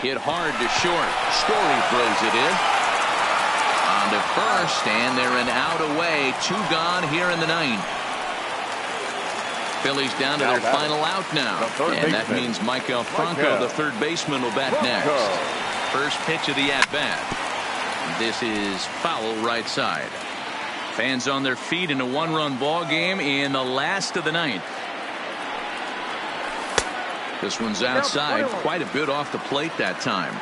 Hit hard to short. Story throws it in. On to first, and they're an out away. 2 gone here in the ninth. Phillies down to their final out now. And that means Michael Franco, the third baseman, will bat next. First pitch of the at-bat. This is foul right side. Fans on their feet in a 1-run ball game in the last of the ninth. This one's outside, quite a bit off the plate that time.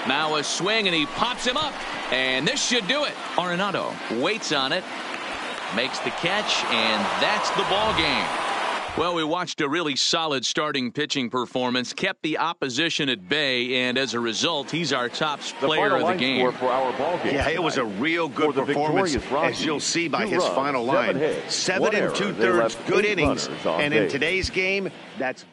Now a swing and he pops him up, and this should do it. Arenado waits on it, makes the catch, and that's the ball game. Well, we watched a really solid starting pitching performance, kept the opposition at bay, and as a result, he's our top player of the game. Yeah, it was a real good performance, as you'll see by his final line. 7 2/3 good innings, and in today's game, that's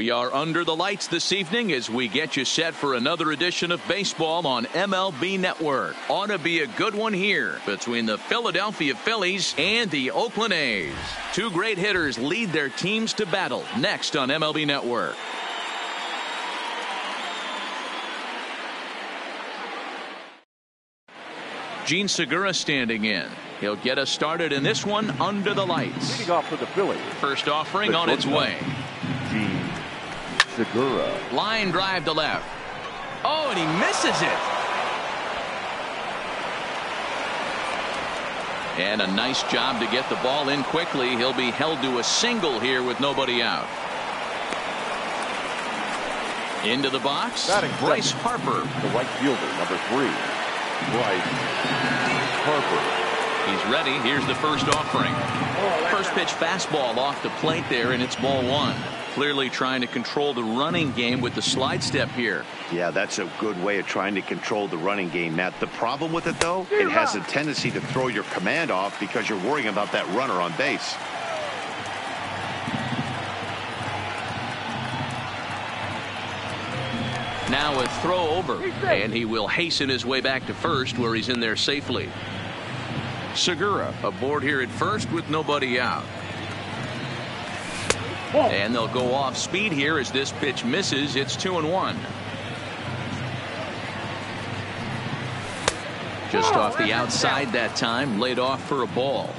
We are under the lights this evening as we get you set for another edition of baseball on MLB Network. Ought to be a good one here between the Philadelphia Phillies and the Oakland A's. Two great hitters lead their teams to battle next on MLB Network. Gene Segura standing in. He'll get us started in this one under the lights. Leading off for the Phillies. First offering on its way. Gene Segura. Line drive to left. Oh, and he misses it. And a nice job to get the ball in quickly. He'll be held to a single here with nobody out. Into the box, Bryce Harper. The right fielder, number 3. Bryce Harper. He's ready. Here's the first offering. First pitch fastball off the plate there, and it's ball 1. Clearly trying to control the running game with the slide step here. Yeah, that's a good way of trying to control the running game, Matt. The problem with it, though, it has a tendency to throw your command off because you're worrying about that runner on base. Now a throw over, and he will hasten his way back to first where he's in there safely. Segura aboard here at first with nobody out. And they'll go off speed here as this pitch misses. It's 2-1. Just off the outside that time, laid off for a ball.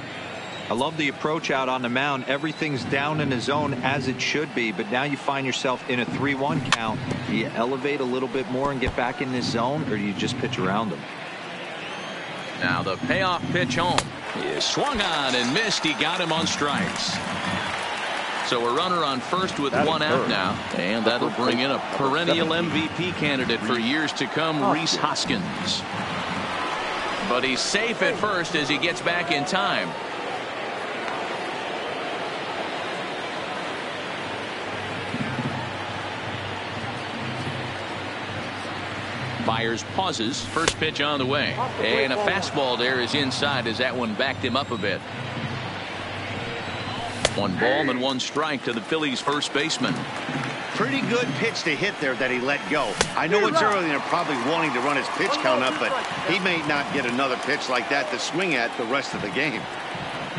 I love the approach out on the mound. Everything's down in the zone as it should be, but now you find yourself in a 3-1 count. Do you elevate a little bit more and get back in this zone, or do you just pitch around them? Now the payoff pitch home. He is swung on and missed. He got him on strikes. So a runner on first with one out now, and that'll bring in a perennial MVP candidate for years to come, Rhys Hoskins. But he's safe at first as he gets back in time. Byers pauses. First pitch on the way. And a fastball there is inside as that one backed him up a bit. 1 ball and 1 strike to the Phillies first baseman. Pretty good pitch to hit there that he let go. I know it's early and they're probably wanting to run his pitch count up, but he may not get another pitch like that to swing at the rest of the game.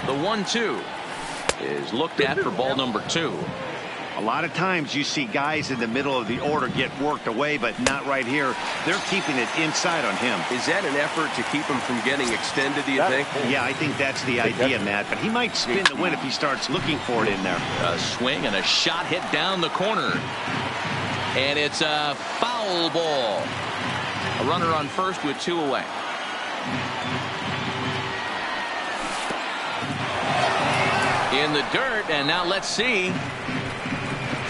The 1-2 is looked at for ball number 2. A lot of times you see guys in the middle of the order get worked away, but not right here. They're keeping it inside on him. Is that an effort to keep him from getting extended, do you think? Yeah, I think that's the idea, Matt. But he might spin the win if he starts looking for it in there. A swing and a shot hit down the corner. And it's a foul ball. A runner on first with 2 away. In the dirt, and now let's see.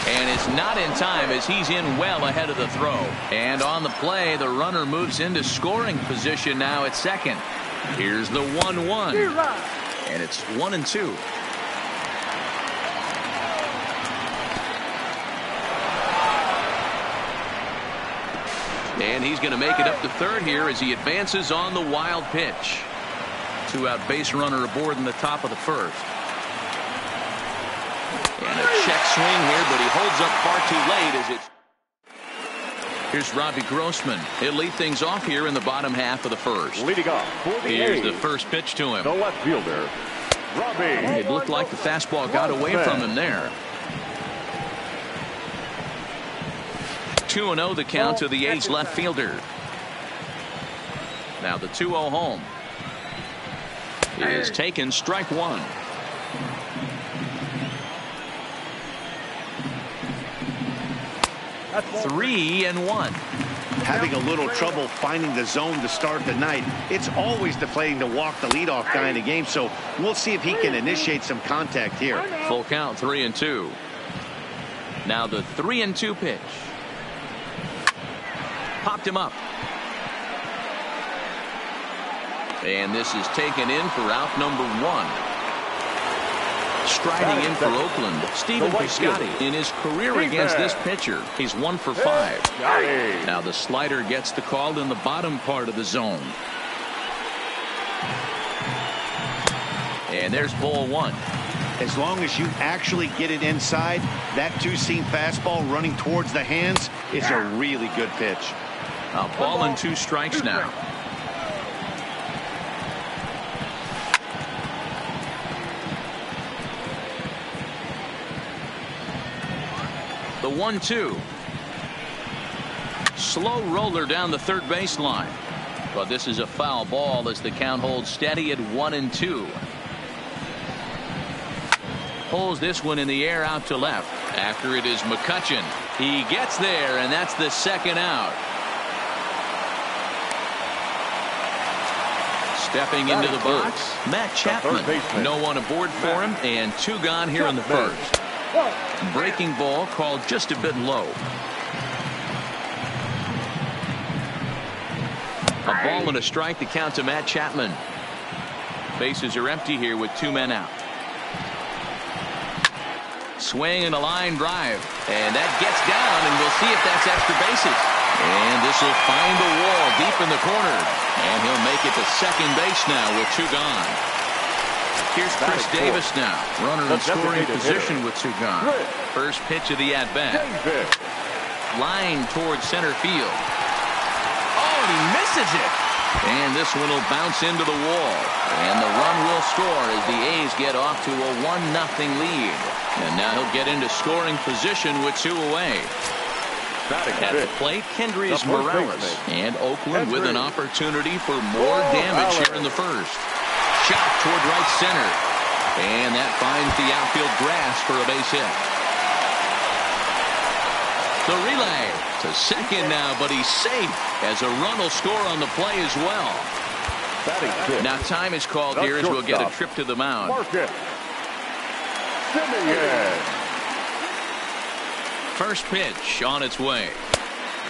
And it's not in time as he's in well ahead of the throw. And on the play, the runner moves into scoring position now at second. Here's the 1-1. And it's 1-2. And he's going to make it up to third here as he advances on the wild pitch. 2-out base runner aboard in the top of the first. And a check swing here, but he holds up far too late as it. Here's Robbie Grossman. He'll lead things off here in the bottom half of the first. Leading off for the Here's A's, the first pitch to him. the left fielder, Robbie. It looked like the fastball got away from him there. 2-0 the count to the A's left fielder. Now the 2-0 home is taken, strike 1. That's 3-1. Having a little trouble finding the zone to start the night. It's always deflating to walk the leadoff guy in the game, so we'll see if he can initiate some contact here. Full count, 3-2. Now the 3-2 pitch. Popped him up. And this is taken in for out number 1. Striding in for Oakland, Stephen Piscotty. In his career against this pitcher, he's 1 for 5. Now the slider gets the call in the bottom part of the zone. And there's ball 1. As long as you actually get it inside, that two-seam fastball running towards the hands is a really good pitch. A ball and 2 strikes now. The 1-2. Slow roller down the third baseline. But this is a foul ball as the count holds steady at 1-2. Pulls this one in the air out to left. After it is McCutchen. He gets there, and that's the second out. Stepping into the box, Matt Chapman. No one aboard for him, and 2 gone here in the first. Breaking ball called just a bit low. A ball and a strike to count to Matt Chapman. Bases are empty here with 2 men out. Swing and a line drive, and that gets down, and we'll see if that's extra bases. And this will find the wall deep in the corner, and he'll make it to second base now with 2 gone. Here's Chris Davis now, runner in scoring position with 2 gone. First pitch of the at-bat. Line towards center field. Oh, and he misses it. And this one will bounce into the wall. And the run will score as the A's get off to a 1-0 lead. And now he'll get into scoring position with 2 away. At the plate, Kendrys Morales. And Oakland with an opportunity for more damage here in the first. Shot toward right center. And that finds the outfield grass for a base hit. The relay to second now, but he's safe as a run will score on the play as well. Now time is called here as we'll get a trip to the mound. First pitch on its way.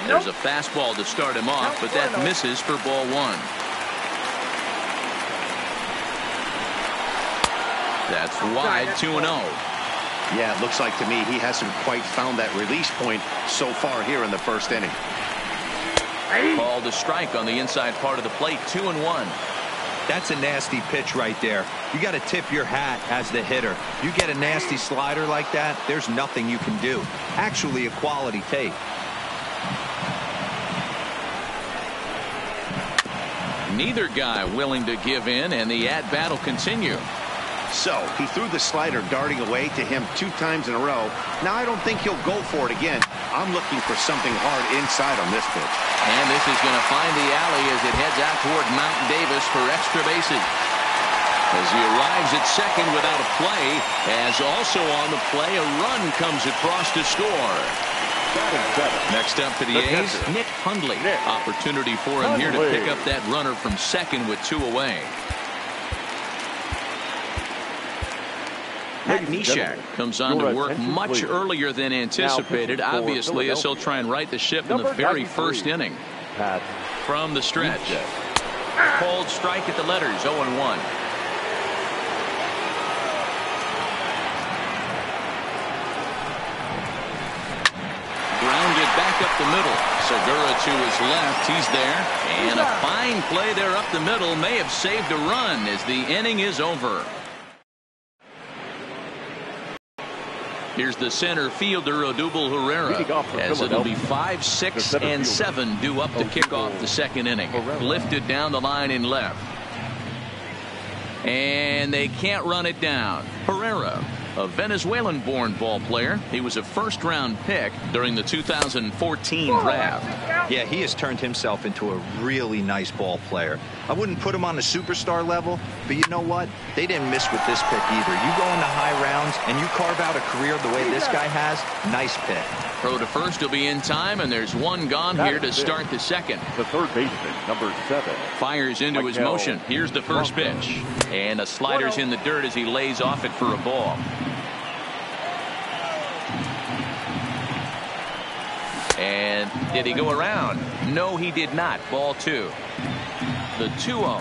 There's a fastball to start him off, but that misses for ball 1. That's wide, 2-0. Yeah, it looks like to me he hasn't quite found that release point so far here in the first inning. Called a strike on the inside part of the plate, 2-1. That's a nasty pitch right there. You got to tip your hat as the hitter. You get a nasty slider like that, there's nothing you can do. Actually a quality take. Neither guy willing to give in, and the at-bat will continue. So he threw the slider darting away to him 2 times in a row. Now I don't think he'll go for it again. I'm looking for something hard inside on this pitch. And this is going to find the alley as it heads out toward Mountain Davis for extra bases. As he arrives at second without a play, as also on the play, a run comes across to score. Next up for the A's, Nick Hundley. Opportunity for him here to pick up that runner from second with 2 away. Pat Neshek comes on to work much earlier than anticipated, obviously, as he'll try and right the ship in the very first inning. From the stretch. Cold strike at the letters, 0-1. Grounded back up the middle. Segura to his left. He's there. And a fine play there up the middle may have saved a run as the inning is over. Here's the center fielder, Odubel Herrera, as it'll be 5, 6, and 7 due up to kick off the second inning. Lifted down the line in left. And they can't run it down. Herrera, a Venezuelan-born ball player. He was a first-round pick during the 2014 draft. Yeah, he has turned himself into a really nice ball player. I wouldn't put him on the superstar level, but you know what? They didn't miss with this pick either. You go into high rounds and you carve out a career the way this guy has, nice pick. Throw to first will be in time, and there's 1 gone here to start the second. The third baseman, number 7. Fires into his motion. Here's the first pitch. And a slider's in the dirt as he lays off it for a ball. And did he go around? No, he did not. Ball 2. The 2-0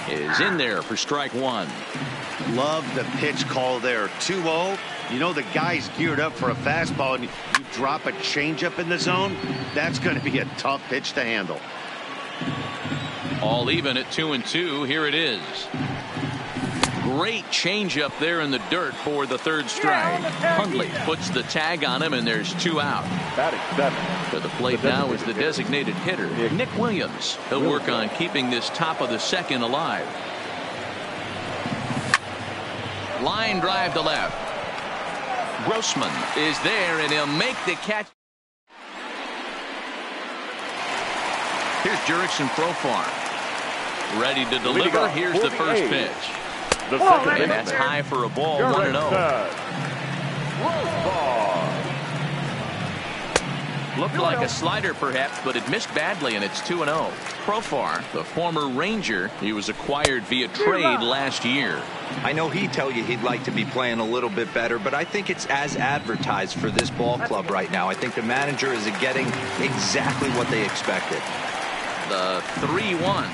is in there for strike 1. Love the pitch call there. 2-0. You know the guy's geared up for a fastball, and you drop a changeup in the zone. That's going to be a tough pitch to handle. All even at 2-2. Here it is. Great changeup there in the dirt for the third strike. Hundley puts the tag on him, and there's 2 out. Batting 7. To the plate now is the designated hitter, Nick Williams. He'll work on keeping this top of the second alive. Line drive to left. Grossman is there, and he'll make the catch. Here's Jurickson Profar. Ready to deliver. Here's the first pitch. And that's high for a ball, 1-0. Looked like a slider perhaps, but it missed badly, and it's 2-0. Profar, the former Ranger, he was acquired via trade last year. I know he'd tell you he'd like to be playing a little bit better, but I think it's as advertised for this ball club right now. I think the manager is getting exactly what they expected. The 3-1.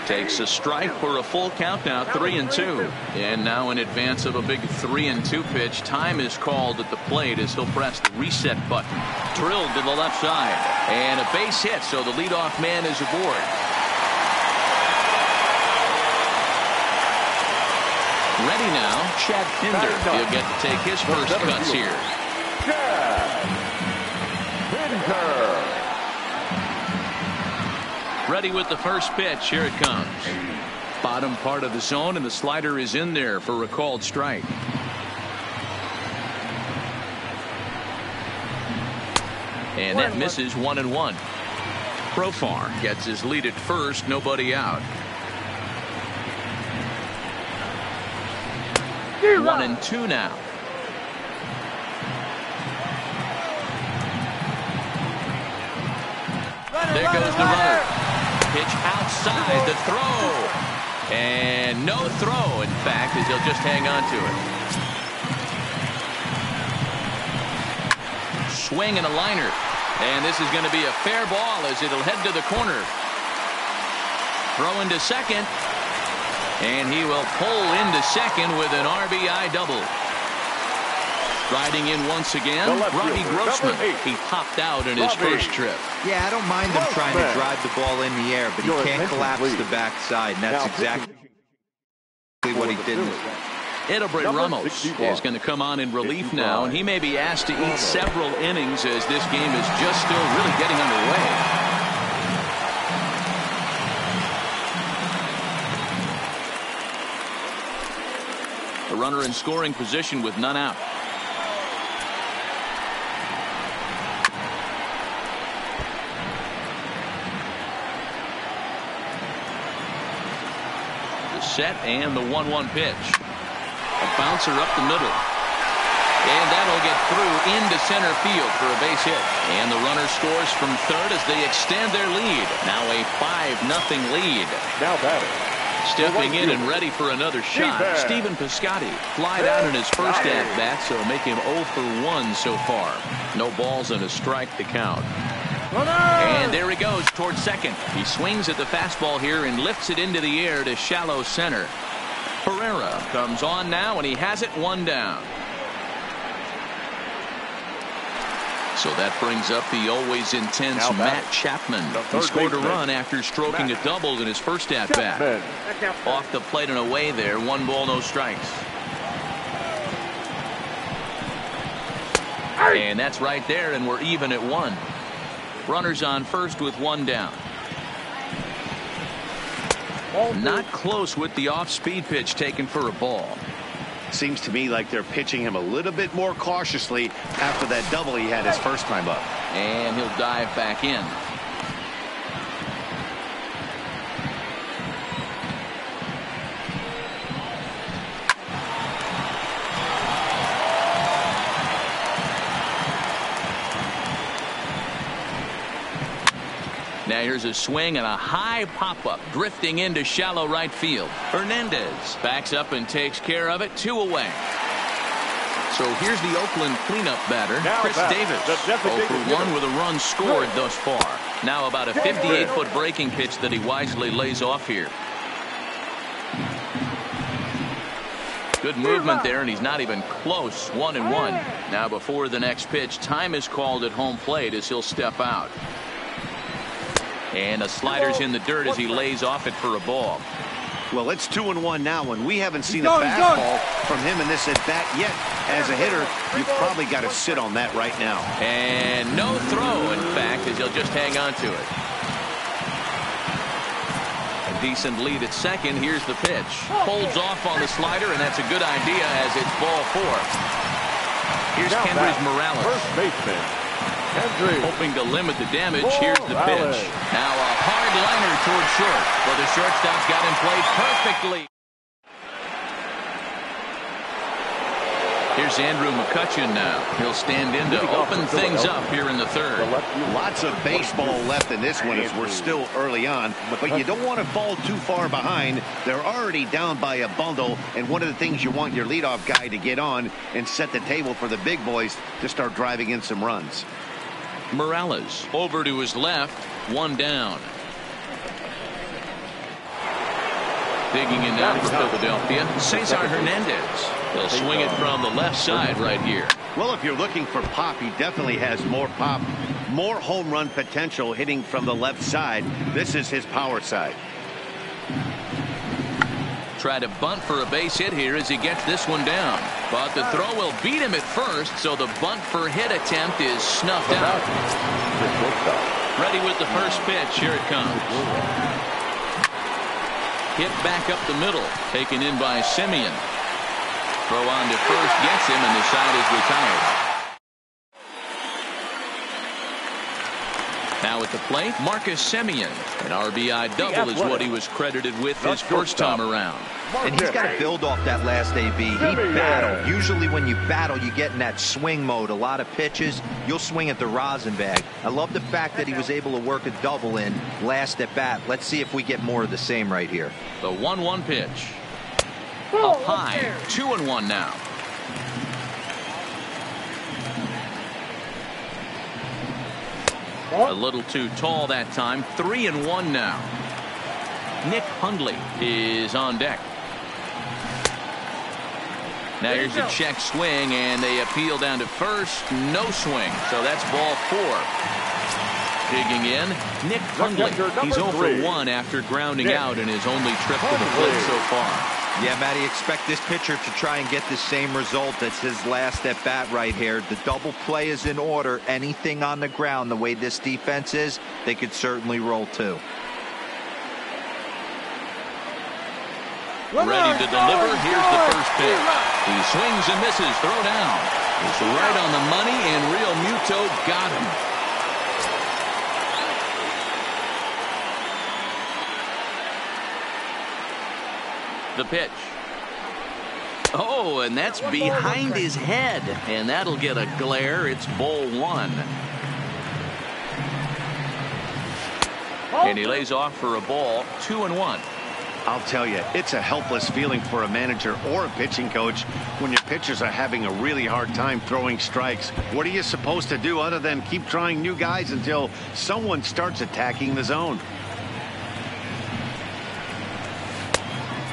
Takes a strike for a full count now, 3-2. And now in advance of a big 3-2 pitch, time is called at the plate as he'll press the reset button. Drilled to the left side. And a base hit, so the leadoff man is aboard. Ready now, Chad Pinder. He'll get to take his first cuts here. Chad Pinder. Ready with the first pitch. Here it comes. Bottom part of the zone, and the slider is in there for a called strike. And that misses 1-1. Profar gets his lead at first, nobody out. 1-2 now. There goes the runner. Pitch outside the throw. And no throw, in fact, as he'll just hang on to it. Swing and a liner. And this is going to be a fair ball as it'll head to the corner. Throw into second. And he will pull into second with an RBI double. Riding in once again, Robbie Grossman. He popped out in his first trip. Yeah, I don't mind him trying to drive the ball in the air, but he can't collapse the backside, and that's exactly what he didn't. Edilbert Ramos is going to come on in relief now, and he may be asked to eat several innings as this game is just still really getting underway. A runner in scoring position with none out. The set and the 1-1 pitch. A bouncer up the middle. And that'll get through into center field for a base hit. And the runner scores from third as they extend their lead. Now a 5-0 lead. Now batting. Stepping in and ready for another shot, Stephen Piscotty. Flied out in his first at-bat, so make him 0 for 1 so far. No balls and a strike to count. And there he goes towards second. He swings at the fastball here and lifts it into the air to shallow center. Pereira comes on now, and he has it 1 down. So that brings up the always intense Matt Chapman. He scored a run after stroking a double in his first at-bat. Off the plate and away there. 1 ball, no strikes. And that's right there, and we're even at 1. Runners on first with 1 down. Not close with the off-speed pitch taken for a ball. Seems to me like they're pitching him a little bit more cautiously after that double he had his first time up. And he'll dive back in. Now here's a swing and a high pop-up drifting into shallow right field. Hernandez backs up and takes care of it. 2 away. So here's the Oakland cleanup batter, Chris Davis. 0 for 1 with a run scored thus far. Now about a 58-foot breaking pitch that he wisely lays off here. Good movement there, and he's not even close. 1-1. Now before the next pitch, time is called at home plate as he'll step out. And a slider's in the dirt as he lays off it for a ball. Well, it's 2-1 now, and we haven't seen a fastball from him in this at-bat yet. As a hitter, you've probably got to sit on that right now. And no throw, in fact, as he'll just hang on to it. A decent lead at second. Here's the pitch. Holds off on the slider, and that's a good idea as it's ball 4. Here's Kendrys Morales. First baseman, Kendrys. Hoping to limit the damage. Here's the pitch. Now a hard liner towards short. Well, the shortstop's got him played perfectly. Here's Andrew McCutchen now. He'll stand in to open things up here in the third. Lots of baseball left in this one as we're still early on, but you don't want to fall too far behind. They're already down by a bundle, and one of the things you want your leadoff guy to get on and set the table for the big boys to start driving in some runs. Morales over to his left, 1 down. Digging in now for Philadelphia, Cesar Hernandez. He'll swing it from the left side right here. Well, if you're looking for pop, he definitely has more pop, more home run potential hitting from the left side. This is his power side. Try to bunt for a base hit here as he gets this one down. But the throw will beat him at first, so the bunt for hit attempt is snuffed out. Ready with the first pitch. Here it comes. Hit back up the middle, taken in by Semien. Throw on to first gets him, and the side is retired. Now at the plate, Marcus Semien. An RBI double is what he was credited with his first time around. And he's got to build off that last AB. He battled. Usually when you battle, you get in that swing mode. A lot of pitches, you'll swing at the rosin bag. I love the fact that he was able to work a double in last at bat. Let's see if we get more of the same right here. The 1-1 pitch. Up high, 2-1 now. A little too tall that time. 3-1 now. Nick Hundley is on deck. Now here's a check swing, and they appeal down to first. No swing, so that's ball 4. Digging in, Nick Hundley. He's 0 for 1 after grounding out in his only trip to the plate so far. Yeah, Matty, expect this pitcher to try and get the same result as his last at bat right here. The double play is in order. Anything on the ground, the way this defense is, they could certainly roll too. Ready to deliver. Here's the first pitch. He swings and misses. Throw down. It's right on the money, and Real Muto got him. The pitch. Oh, and that's behind his head, and that'll get a glare. It's ball 1. And he lays off for a ball. 2-1. I'll tell you, it's a helpless feeling for a manager or a pitching coach when your pitchers are having a really hard time throwing strikes. What are you supposed to do other than keep trying new guys until someone starts attacking the zone?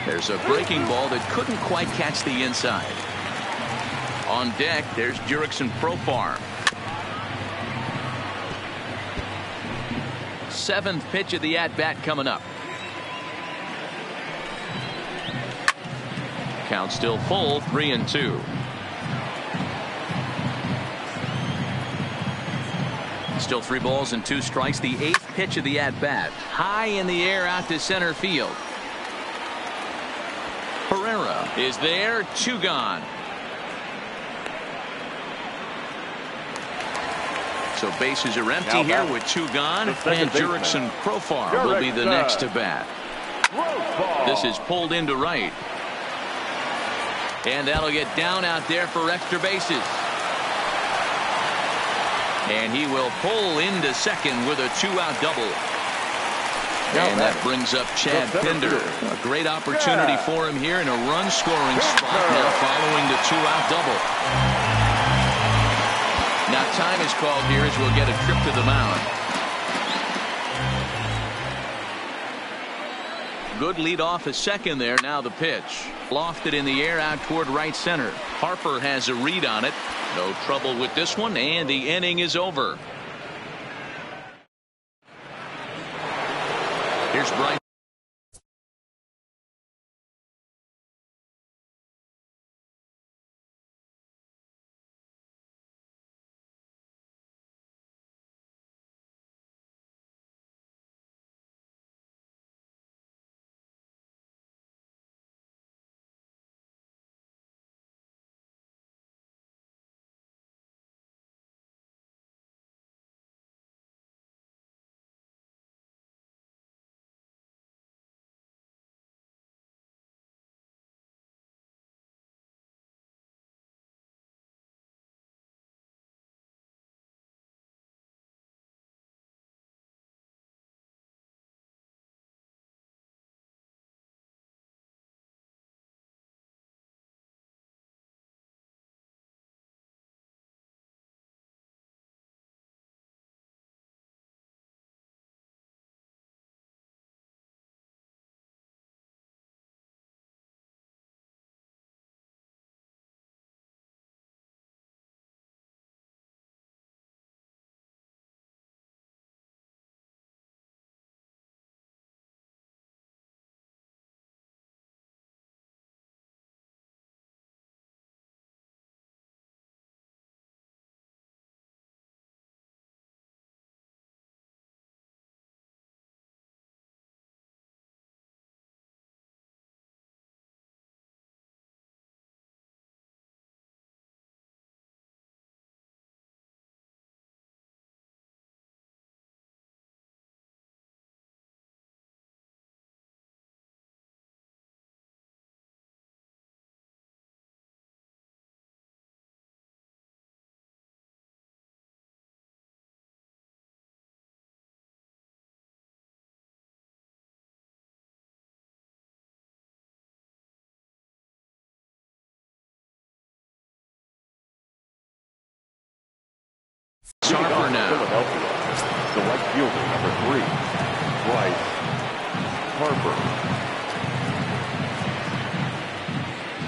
There's a breaking ball that couldn't quite catch the inside. On deck, there's Jurickson Profar. 7th pitch of the at-bat coming up. Count still full, 3-2. Still 3 balls and 2 strikes. The 8th pitch of the at-bat. High in the air out to center field. Herrera is there, 2 gone. So bases are empty here with 2 gone, and Jurickson Profar will be the next to bat. This is pulled into right. And that'll get down out there for extra bases. And he will pull into second with a 2-out double. And that brings up Chad Pinder. A great opportunity for him here in a run-scoring spot now following the 2-out double. Now time is called here as we'll get a trip to the mound. Good lead off a second there. Now the pitch. Lofted in the air out toward right center. Harper has a read on it. No trouble with this one, and the inning is over. Here's Bryce. Bryce Harper now. Philadelphia, the right fielder, number 3, Bryce Harper.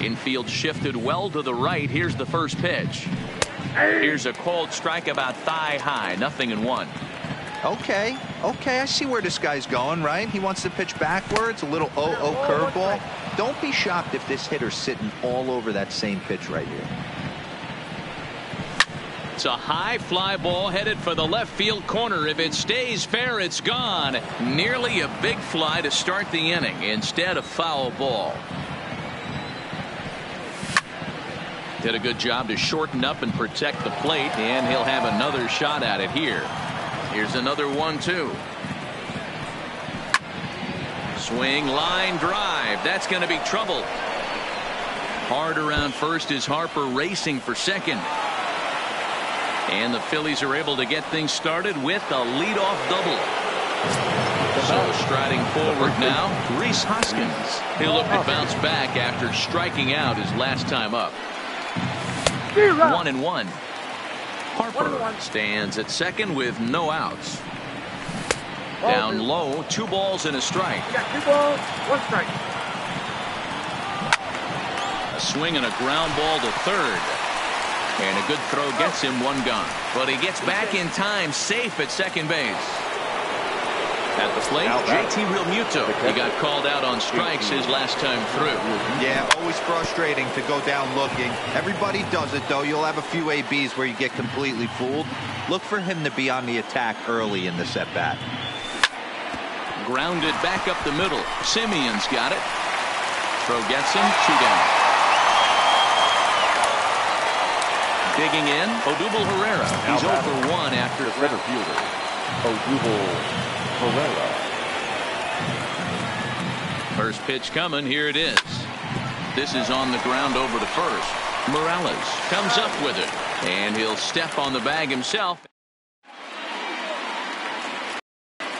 Infield shifted well to the right. Here's the first pitch. Here's a cold strike about thigh high. 0-1. Okay, I see where this guy's going, right? He wants to pitch backwards, a little 0-0 curveball. Don't be shocked if this hitter's sitting all over that same pitch right here. It's a high fly ball headed for the left field corner. If it stays fair, it's gone. Nearly a big fly to start the inning. Instead, a foul ball. Did a good job to shorten up and protect the plate, and he'll have another shot at it here. Here's another 1-2. Swing, line drive. That's going to be trouble. Hard around first is Harper racing for second. And the Phillies are able to get things started with a leadoff double. So striding forward now, Rhys Hoskins. He'll look to bounce back after striking out his last time up. 1-1. Harper stands at second with no outs. Down low, 2 balls and a strike. You got 2 balls, 1 strike. A swing and a ground ball to third. And a good throw gets him 1 gone. But he gets back in time, safe at second base. At the plate, JT Realmuto. He got called out on strikes his last time through. Yeah, always frustrating to go down looking. Everybody does it, though. You'll have a few ABs where you get completely fooled. Look for him to be on the attack early in the at-bat. Grounded back up the middle. Simeon's got it. Throw gets him, 2 down. Digging in, Odubel Herrera. He's 0 for 1 after the center fielder, Odubel Herrera. First pitch coming. Here it is. This is on the ground over to first. Morales comes up with it, and he'll step on the bag himself.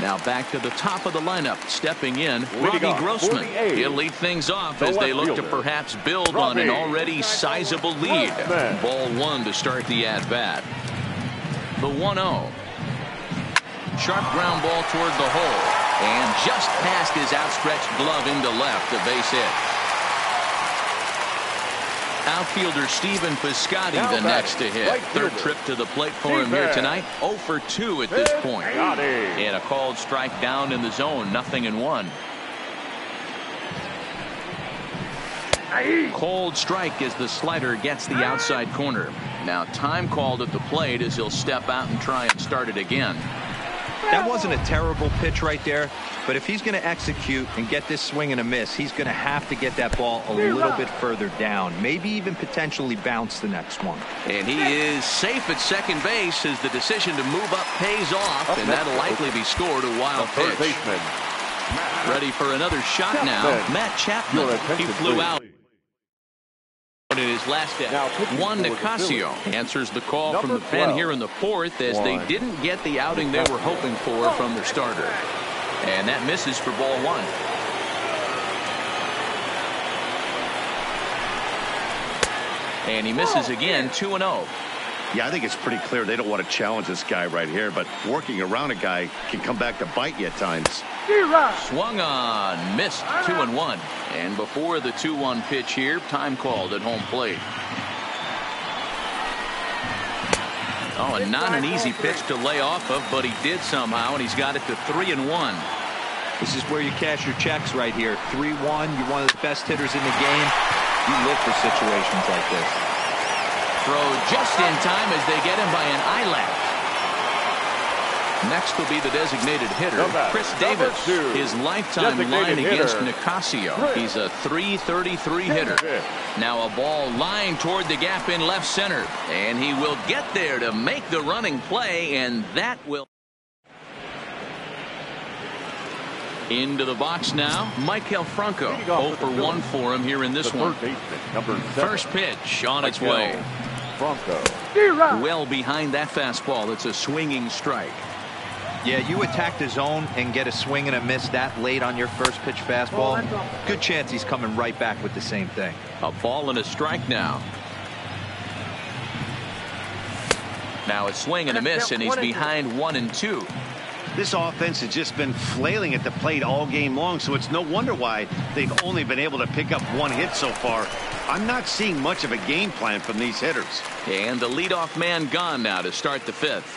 Now back to the top of the lineup. Stepping in, Robbie Grossman. He'll lead things off as they look to perhaps build on an already sizable lead. Ball 1 to start the at-bat. The 1-0. Sharp ground ball toward the hole. And just past his outstretched glove into left. A base hit. Outfielder Stephen Piscotty the next to hit. Third trip to the plate for him here tonight. 0 for 2 at this point. And a called strike down in the zone. 0-1. Cold strike as the slider gets the outside corner. Now time called at the plate as he'll step out and try and start it again. That wasn't a terrible pitch right there, but if he's going to execute and get this swing and a miss, he's going to have to get that ball a little bit further down, maybe even potentially bounce the next one. And he is safe at second base as the decision to move up pays off, and that'll likely be scored a wild pitch. Ready for another shot now. Matt Chapman. He flew out in his last at. Juan Nicasio answers the call from the pen here in the 4th as they didn't get the outing they were hoping for from their starter. And that misses for ball 1. And he misses again, 2-0. Yeah, I think it's pretty clear they don't want to challenge this guy right here, but working around a guy can come back to bite you at times. Swung on, missed, 2-1. And before the 2-1 pitch here, time called at home plate. Oh, and not an easy pitch to lay off of, but he did somehow, and he's got it to 3-1. This is where you cash your checks right here. 3-1, you're one of the best hitters in the game. You live for situations like this. Throw just in time as they get him by an eyelash. Next will be the designated hitter, Chris Davis. His lifetime line against Nicasio. He's a .333 hitter. Now a ball lined toward the gap in left center. And he will get there to make the running play, and that will... Into the box now, Maikel Franco. 0 for 1 for him here in this one. First pitch on its way. Franco. Well behind that fastball. It's a swinging strike. Yeah, you attack the zone and get a swing and a miss that late on your first pitch fastball. Good chance he's coming right back with the same thing. A ball and a strike now. Now a swing and a miss, and he's behind 1-2. This offense has just been flailing at the plate all game long, so it's no wonder why they've only been able to pick up 1 hit so far. I'm not seeing much of a game plan from these hitters. And the leadoff man gone now to start the 5th.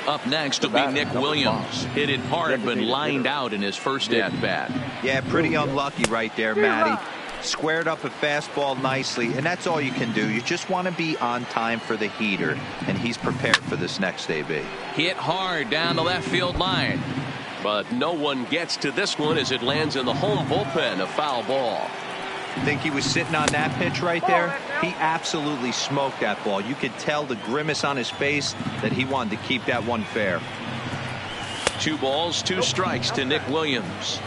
Up next will be Nick Williams. Hit it hard, but lined out in his first at-bat. Yeah, pretty unlucky right there, Matty. Squared up a fastball nicely, and that's all you can do. You just want to be on time for the heater, and he's prepared for this next AB. Hit hard down the left field line. But no one gets to this one as it lands in the home bullpen. A foul ball. Think he was sitting on that pitch right there? He absolutely smoked that ball. You could tell the grimace on his face that he wanted to keep that one fair. 2 balls, 2 strikes to Nick Williams.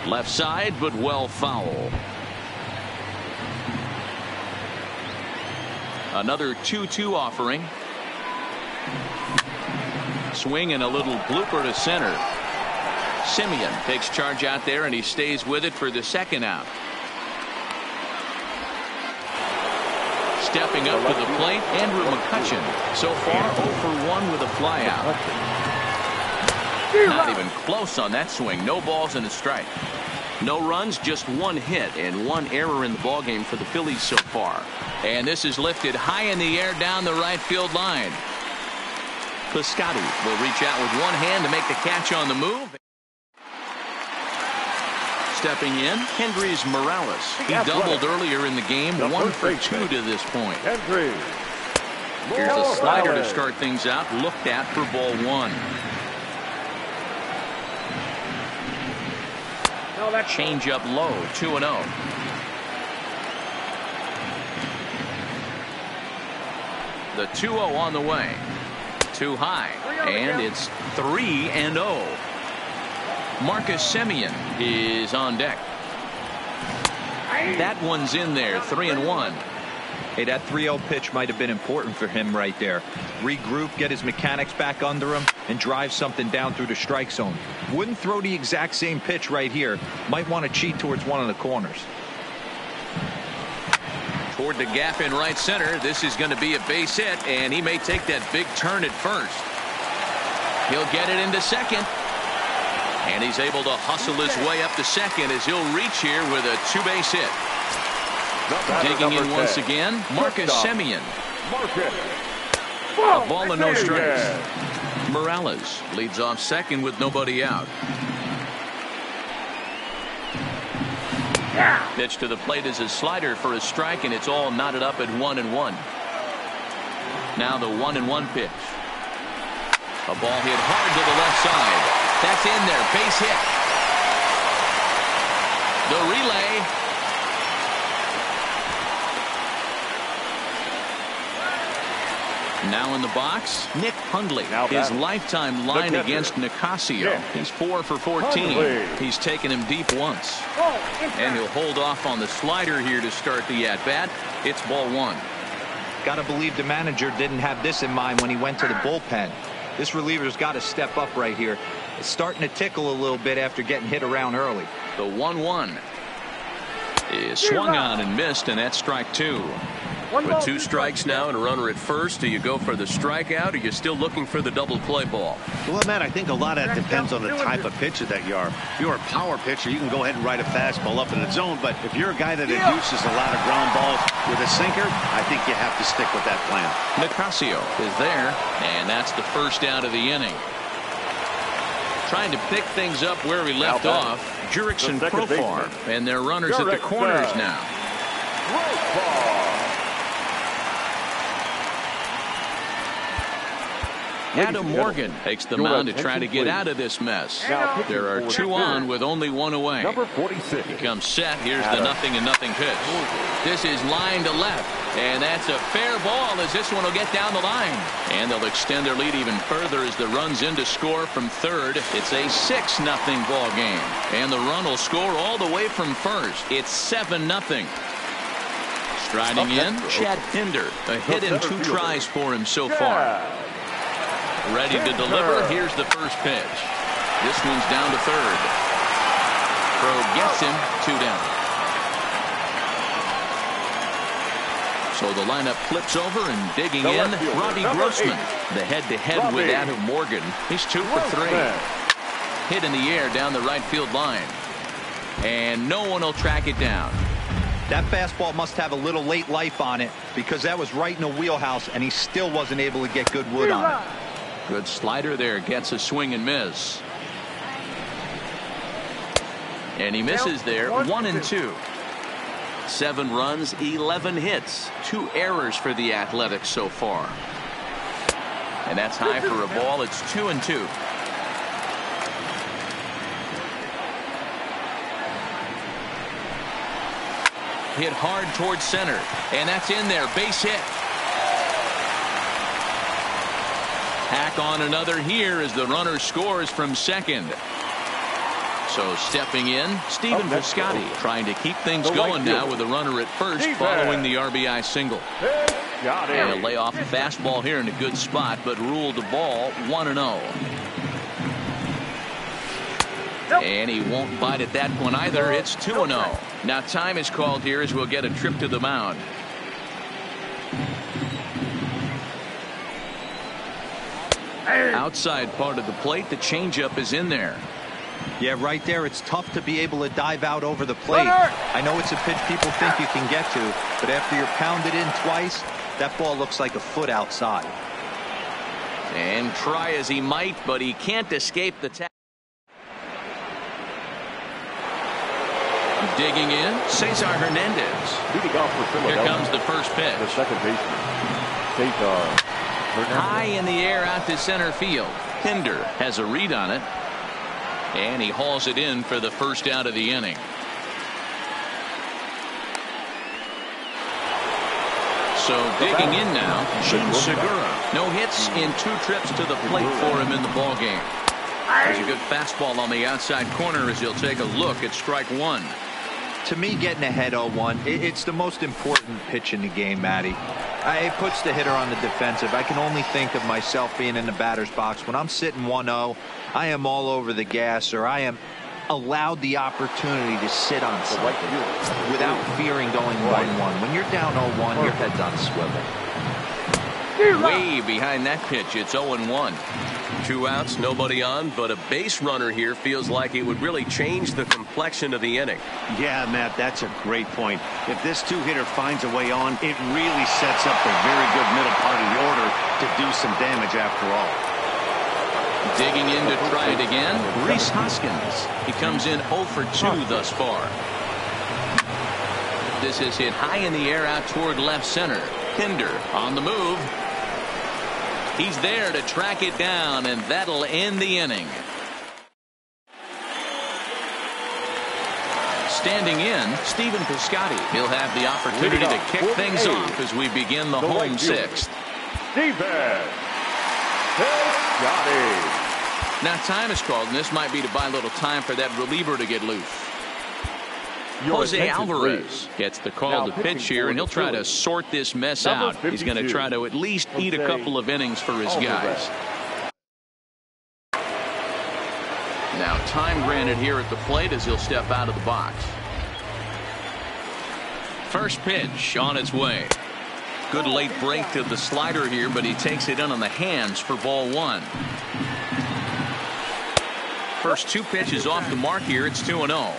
Left side, but well foul. Another 2-2 offering. Swing and a little blooper to center. Simeon takes charge out there, and he stays with it for the 2nd out. Stepping up to the plate, Andrew McCutchen. So far 0 for 1 with a flyout. Not even close on that swing. No balls and a strike. No runs, just 1 hit and 1 error in the ballgame for the Phillies so far. And this is lifted high in the air down the right field line. Piscotty will reach out with 1 hand to make the catch on the move. Stepping in, Hendrys Morales. He doubled earlier in the game, 1 for 2 to this point. Here's a slider to start things out, looked at for ball 1. Change up low, 2-0. The 2-0 on the way. Too high, and it's 3-0. Marcus Semien is on deck. That one's in there, 3-1. Hey, that 3-0 pitch might have been important for him right there. Regroup, get his mechanics back under him, and drive something down through the strike zone. Wouldn't throw the exact same pitch right here. Might want to cheat towards one of the corners. Toward the gap in right center. This is going to be a base hit, and he may take that big turn at first. He'll get it into second. And he's able to hustle his way up to second as he'll reach here with a 2-base hit. Taking in once again, Marcus Semien. A ball and no strikes. Morales leads off second with nobody out. Pitch to the plate is a slider for a strike, and it's all knotted up at 1-1. Now the 1-1 pitch. A ball hit hard to the left side. That's in there. Base hit. The relay. Now in the box, Nick Hundley. His lifetime line against Nicasio. He's 4 for 14. He's taken him deep once. And he'll hold off on the slider here to start the at-bat. It's ball 1. Got to believe the manager didn't have this in mind when he went to the bullpen. This reliever's got to step up right here. It's starting to tickle a little bit after getting hit around early. The 1-1 is swung on and missed, and that's strike 2. With 2 strikes now and a runner at first, do you go for the strikeout, or are you still looking for the double play ball? Well, Matt, I think a lot of that depends on the type of pitcher that you are. If you're a power pitcher, you can go ahead and ride a fastball up in the zone. But if you're a guy that induces a lot of ground balls with a sinker, I think you have to stick with that plan. Nicasio is there, and that's the first out of the inning. Trying to pick things up where we left off, Jurickson and Profar, and their runners at the corners now. Adam Morgan takes the mound to try to get out of this mess. There are 2 on with only 1 away. Number 46. He comes set. Here's the 0-0 pitch. This is line to left, and that's a fair ball as this one will get down the line. And they'll extend their lead even further as the run's in to score from third. It's a 6-0 ball game, and the run will score all the way from first. It's 7-0. Riding in, Chad Pinder. A hit in 2 tries for him so far. Ready to deliver. Here's the first pitch. This one's down to third. Throw gets him, 2 down. So the lineup flips over and digging in, Robbie Grossman. The head-to-head with Adam Morgan. He's 2 for 3. Hit in the air down the right field line. And no one will track it down. That fastball must have a little late life on it because that was right in the wheelhouse and he still wasn't able to get good wood on it. Good slider there, gets a swing and miss. And he misses there, 1-2. 7 runs, 11 hits, 2 errors for the Athletics so far. And that's high for a ball. It's 2-2. Hit hard towards center, and that's in there. Base hit. Hack on another here as the runner scores from second. So stepping in, Stephen Piscotty trying to keep things going now with a runner at first following the RBI single. And a layoff fastball here in a good spot, but ruled the ball 1-0. And he won't bite at that one either. It's 2-0. Now time is called here as we'll get a trip to the mound. Outside part of the plate, the changeup is in there. Yeah, right there, it's tough to be able to dive out over the plate. I know it's a pitch people think you can get to, but after you're pounded in twice, that ball looks like a foot outside. And try as he might, but he can't escape the tap. Digging in, Cesar Hernandez. Here comes the first pitch. The second baseman, Cesar Hernandez. High in the air out to center field. Pinder has a read on it. And he hauls it in for the first out of the inning. So digging in now, Shane Segura. No hits in 2 trips to the plate for him in the ball game. There's a good fastball on the outside corner as he'll take a look at strike 1. To me, getting ahead 0-1, it's the most important pitch in the game, Matty. It puts the hitter on the defensive. I can only think of myself being in the batter's box. When I'm sitting 1-0, I am all over the gas, or I am allowed the opportunity to sit on something without fearing going 1-1. When you're down 0-1, your head's on a swivel. Way behind that pitch, it's 0-1. 2 outs, nobody on, but a base runner here feels like it would really change the complexion of the inning. Yeah, Matt, that's a great point. If this 2-hitter finds a way on, it really sets up a very good middle part of the order to do some damage after all. Digging in to try it again, Rhys Hoskins. He comes in 0 for 2 thus far. This is hit high in the air out toward left center. Pinder on the move. He's there to track it down, and that'll end the inning. Standing in, Stephen Piscotty. He'll have the opportunity to kick things off as we begin the home 6th. Stephen Piscotty. Now time is called, and this might be to buy a little time for that reliever to get loose. Jose Alvarez gets the call to pitch here, and he'll try to sort this mess out. He's going to try to at least eat a couple of innings for his guys. Now time granted here at the plate as he'll step out of the box. First pitch on its way. Good late break to the slider here, but he takes it in on the hands for ball 1. First 2 pitches off the mark here. It's 2-0.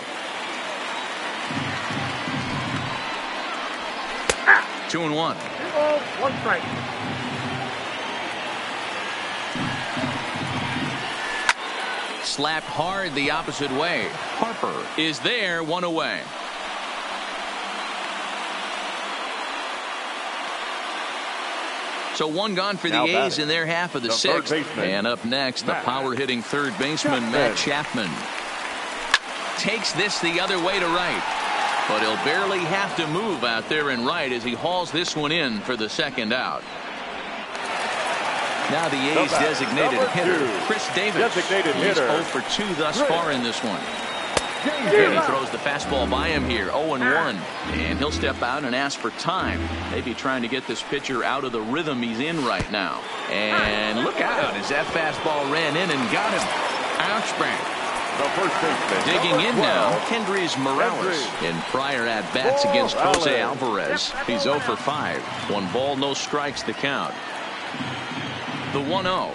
2-1. 1 strike. Slapped hard the opposite way. Harper is there, 1 away. So 1 gone for the A's in their half of the 6th. And up next, the power-hitting third baseman, Matt Chapman. Takes this the other way to right. But he'll barely have to move out there in right as he hauls this one in for the 2nd out. Now the A's designated hitter, Chris Davis. He's 0 for 2 thus far in this one. And he throws the fastball by him here, 0-1. And he'll step out and ask for time. Maybe trying to get this pitcher out of the rhythm he's in right now. And look out as that fastball ran in and got him. Ouch, bang. The first baseman. Digging in now, Kendrys Morales. In prior at-bats against Jose Alvarez, he's 0 for 5. 1 ball, no strikes the count. The 1-0.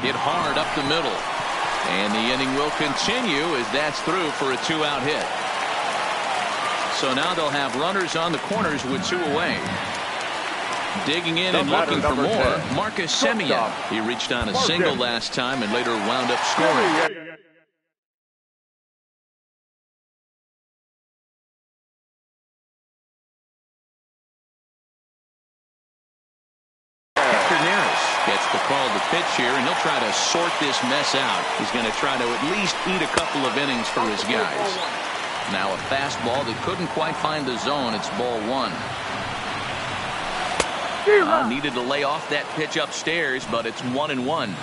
Hit hard up the middle. And the inning will continue as that's through for a 2-out hit. So now they'll have runners on the corners with 2 away. Digging in and looking for more, Marcus Semien. He reached on a single last time and later wound up scoring. Gets the call to pitch here, and he'll try to sort this mess out. He's going to try to at least eat a couple of innings for his guys. Now a fastball that couldn't quite find the zone. It's ball 1. Needed to lay off that pitch upstairs, but it's 1-1.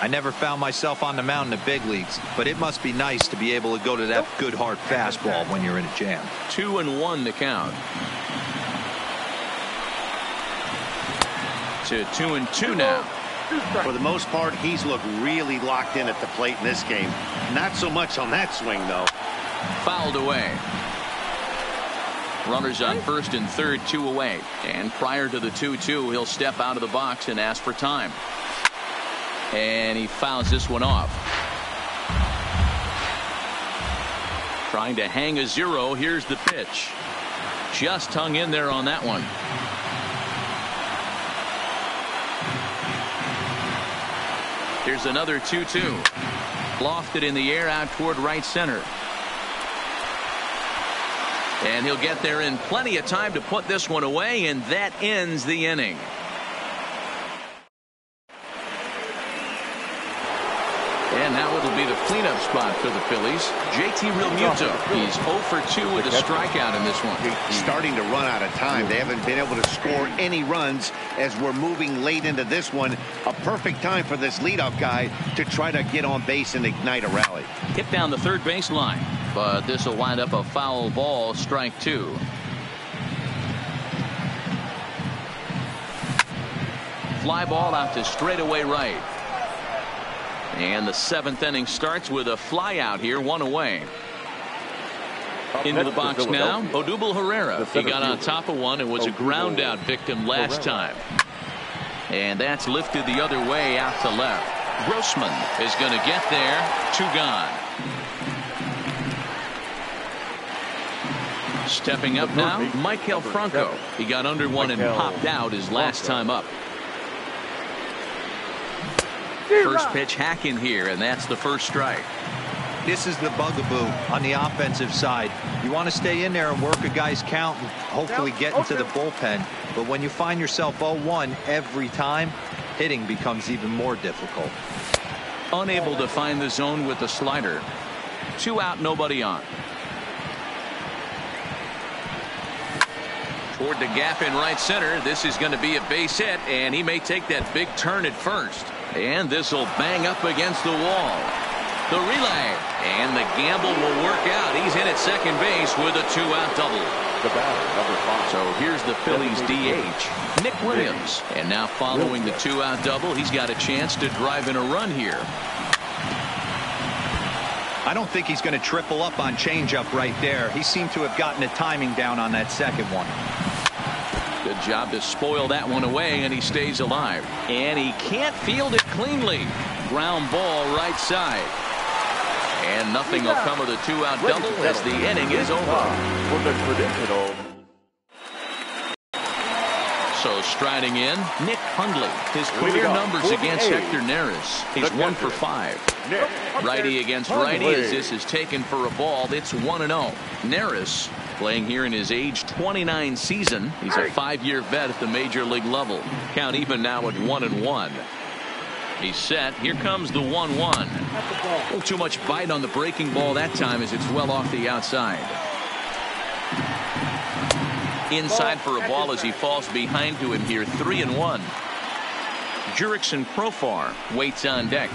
I never found myself on the mound in the big leagues, but it must be nice to be able to go to that good hard fastball when you're in a jam. 2-1 the count. To 2-2 now. For the most part, he's looked really locked in at the plate in this game. Not so much on that swing, though. Fouled away. Runners on first and third, 2 away. And prior to the 2-2, he'll step out of the box and ask for time. And he fouls this one off. Trying to hang a 0. Here's the pitch. Just hung in there on that one. Here's another 2-2. Lofted in the air out toward right center. And he'll get there in plenty of time to put this one away, and that ends the inning. And now it'll be the cleanup spot for the Phillies. JT Realmuto. He's 0 for 2 with a strikeout in this one. Starting to run out of time. They haven't been able to score any runs as we're moving late into this one. A perfect time for this leadoff guy to try to get on base and ignite a rally. Hit down the third baseline, but this will wind up a foul ball, strike 2. Fly ball out to straightaway right. And the 7th inning starts with a fly out here, 1 away. Into the box now, Odubel Herrera. He got on top of one and was a ground out victim last time. And that's lifted the other way out to left. Grossman is going to get there. 2 gone. Stepping up now, Maikel Franco. He got under one and popped out his last time up. First pitch hack in here, and that's the first strike. This is the bugaboo on the offensive side. You want to stay in there and work a guy's count and hopefully get into the bullpen. But when you find yourself 0-1 every time, hitting becomes even more difficult. Unable to find the zone with the slider. 2 out, nobody on. Toward the gap in right center. This is going to be a base hit, and he may take that big turn at first. And this will bang up against the wall. The relay, and the gamble will work out. He's in at second base with a 2-out double. The batter, number 5. So here's the Phillies DH, Nick Williams. And now following the 2-out double, he's got a chance to drive in a run here. I don't think he's going to triple up on changeup right there. He seemed to have gotten the timing down on that second one. Good job to spoil that one away, and he stays alive. And he can't field it cleanly. Ground ball right side. And nothing will come of the 2-out double as the inning is over. For the traditional. So striding in, Nick Hundley. His career numbers against Hector Neris. He's 1 for 5. Righty against righty as this is taken for a ball. It's 1-0. Neris playing here in his age 29 season. He's a 5-year vet at the major league level. Count even now at 1-1. He's set. Here comes the 1-1. A little too much bite on the breaking ball that time as it's well off the outside. Inside for a ball as he falls behind to him here. 3-1. Jurickson Profar waits on deck.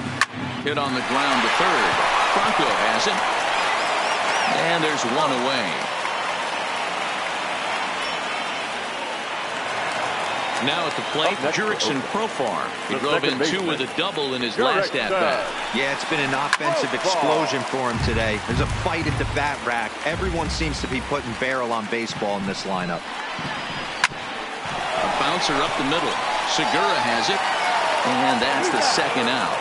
Hit on the ground to third. Franco has it. And there's one away. Now at the plate, Jurickson Profar. He drove in 2 with a double in his last at-bat. Yeah, it's been an offensive explosion for him today. There's a fight at the bat rack. Everyone seems to be putting barrel on baseball in this lineup. A bouncer up the middle. Segura has it. And that's the second out.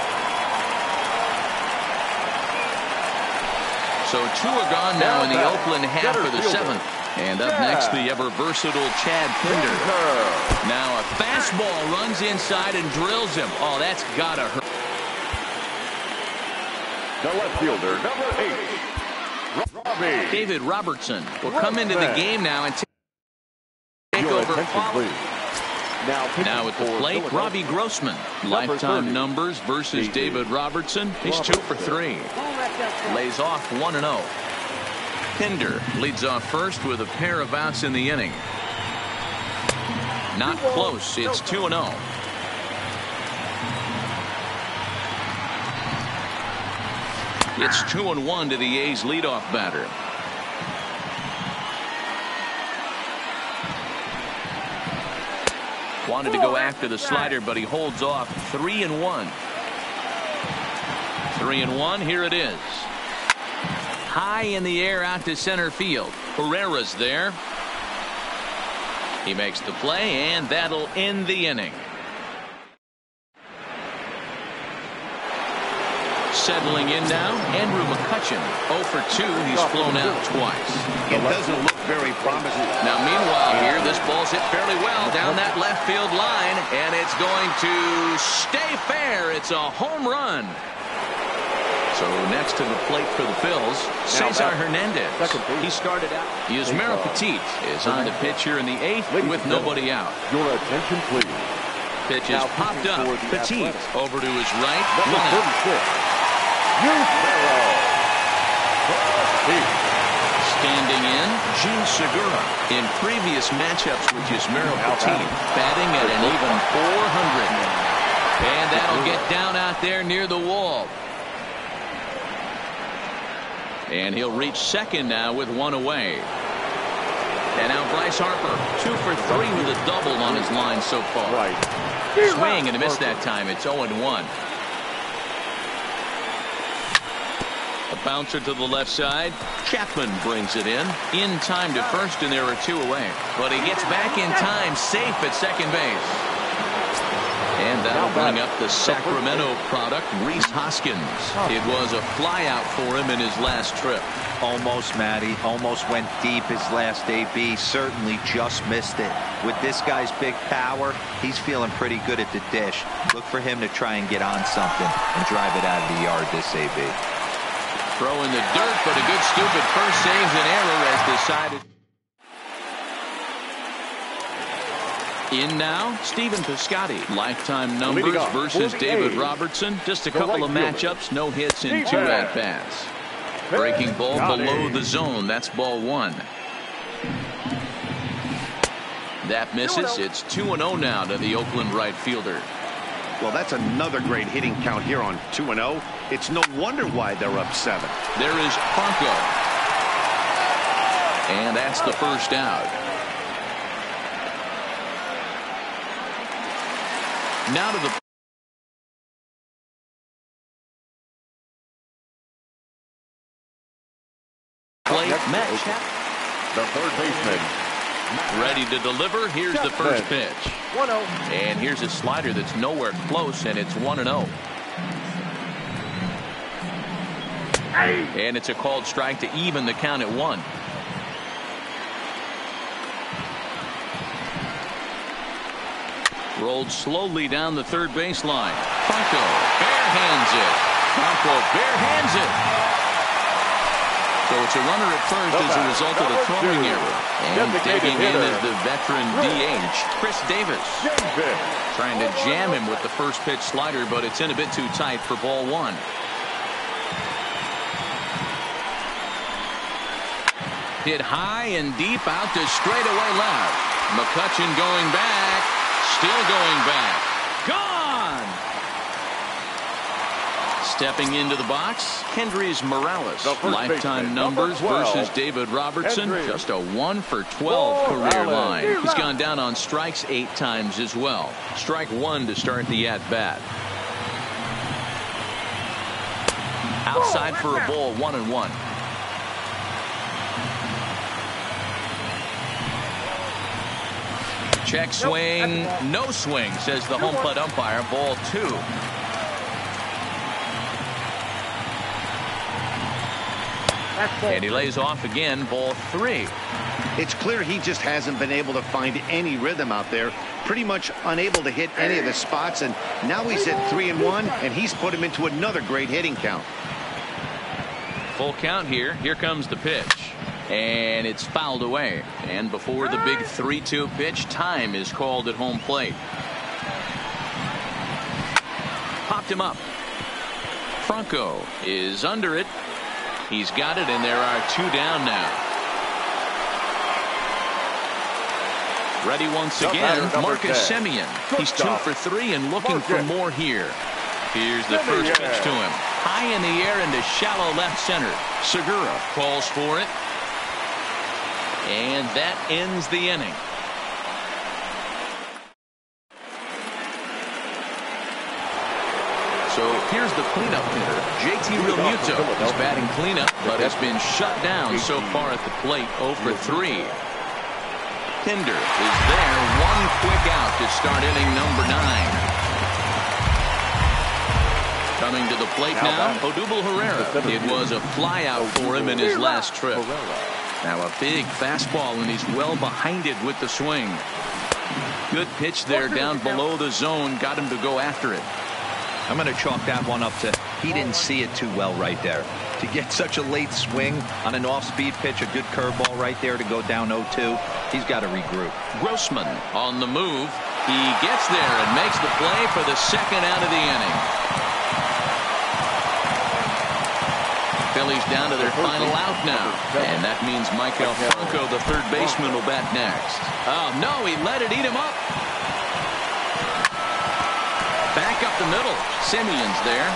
So 2 are gone now in the Oakland half for the 7th. And up next, the ever-versatile Chad Pinder. Now a fastball runs inside and drills him. Oh, that's gotta hurt. The left fielder, number 8, Robbie. David Robertson will come into the game now and take over. Now at the plate, Robbie Grossman. Lifetime numbers versus David Robertson. He's 2 for 3. Lays off 1-0. Pinder leads off first with a pair of outs in the inning. Not close. It's 2-0. It's 2-1 to the A's leadoff batter. Wanted to go after the slider, but he holds off. 3-1. 3-1. Here it is. High in the air out to center field. Herrera's there. He makes the play, and that'll end the inning. Settling in now, Andrew McCutchen. 0 for 2. He's flown out twice. It doesn't look very promising. Now, meanwhile here, this ball's hit fairly well down that left field line, and it's going to stay fair. It's a home run. So next to the plate for the Phils, Cesar Hernandez. He started out. Yusmeiro Petit is on the pitch here in the 8th with nobody out. Your attention, please. Pitch is popped up. Petit over to his right. Number 36, Yusmeiro. Standing in, Gene Segura. In previous matchups with Yusmeiro Petit, batting at an even .400. And that'll get down out there near the wall. And he'll reach second now with 1 away. And now Bryce Harper, 2 for 3 with a double on his line so far. Swing and a miss that time. It's 0-1. A bouncer to the left side. Chapman brings it in time to first, and there are 2 away. But he gets back in time, safe at second base. And that'll bring up the Sacramento product, Rhys Hoskins. It was a flyout for him in his last trip. Almost, Matty. Almost went deep his last AB. Certainly just missed it. With this guy's big power, he's feeling pretty good at the dish. Look for him to try and get on something and drive it out of the yard this AB. Throw in the dirt, but a good scoop at first saves an error as decided. In now, Stephen Piscotty. Lifetime numbers versus David Robertson. Just a couple of matchups, no hits in 2 at-bats. Breaking ball below the zone. That's ball 1. That misses. It's 2-0 now to the Oakland right fielder. Well, that's another great hitting count here on 2-0. It's no wonder why they're up 7. There is Franco. And that's the first out. Now to the plate, Matt Chapman. The third baseman. Ready to deliver. Here's the first pitch. 1-0. And here's a slider that's nowhere close, and it's 1-0. And it's a called strike to even the count at 1. Rolled slowly down the third baseline. Franco barehands it. Franco barehands it. So it's a runner at first as a result of the throwing error. And digging in is the veteran DH, Chris Davis. Trying to jam him with the first pitch slider, but it's in a bit too tight for ball 1. Hit high and deep out to straightaway left. McCutchen going back. Still going back. Gone! Stepping into the box, Kendrys Morales. The first Lifetime baseman, numbers number 12, versus David Robertson. Kendrys Just a 1 for 12 career Morales. line. He's gone down on strikes 8 times as well. Strike 1 to start the at-bat. Outside for a ball, 1-1. Check swing, no swing, says the home plate umpire. Ball 2. And he lays off again. Ball 3. It's clear he just hasn't been able to find any rhythm out there. Pretty much unable to hit any of the spots, and now he's at 3-1, and he's put him into another great hitting count. Full count here. Here comes the pitch. And it's fouled away. And before the big 3-2 pitch, time is called at home plate. Popped him up. Franco is under it. He's got it, and there are 2 down now. Ready once again, Marcus Semien. He's 2 for 3 and looking for more here. Here's the first pitch to him. High in the air into shallow left center. Segura calls for it. And that ends the inning. So here's the cleanup hitter, JT Realmuto. He's batting cleanup, but has been shut down so far at the plate, 0 for 3. Pinder is there, 1 quick out to start inning number 9. Coming to the plate now, Odubel Herrera. It was a fly out for him in his last trip. Now a big fastball, and he's well behind it with the swing. Good pitch there down below the zone. Got him to go after it. I'm going to chalk that one up to he didn't see it too well right there. To get such a late swing on an off-speed pitch, a good curveball right there to go down 0-2. He's got to regroup. Grossman on the move. He gets there and makes the play for the second out of the inning. Phillies down to their final out now. And that means Michael Franco, the third baseman, will bat next. Oh, no, he let it eat him up. Back up the middle. Semien's there.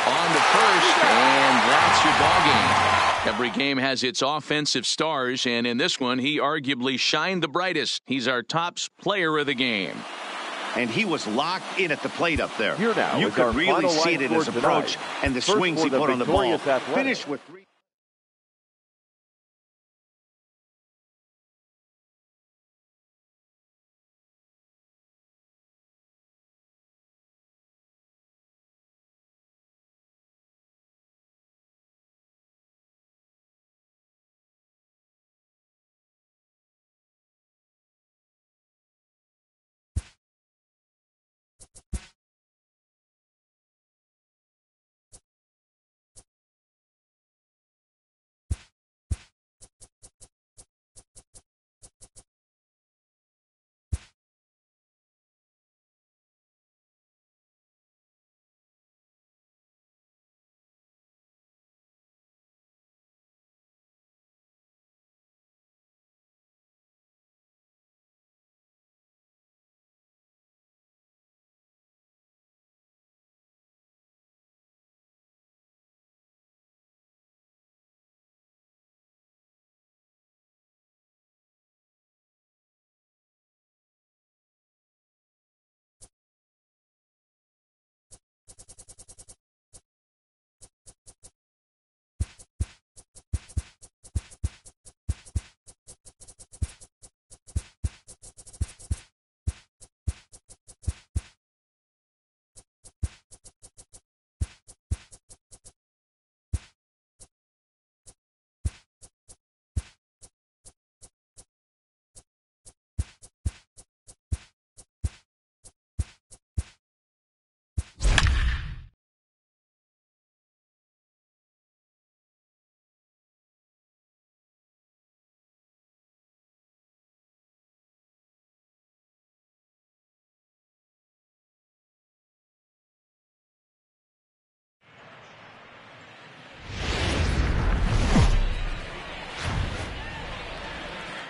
On to first, and that's your ballgame. Every game has its offensive stars, and in this one, he arguably shined the brightest. He's our top player of the game. And he was locked in at the plate up there. Here now You is our could really final see line it in his score approach tonight. and the First swings for he the put on the ball. victorious Athletics. Finished with 3.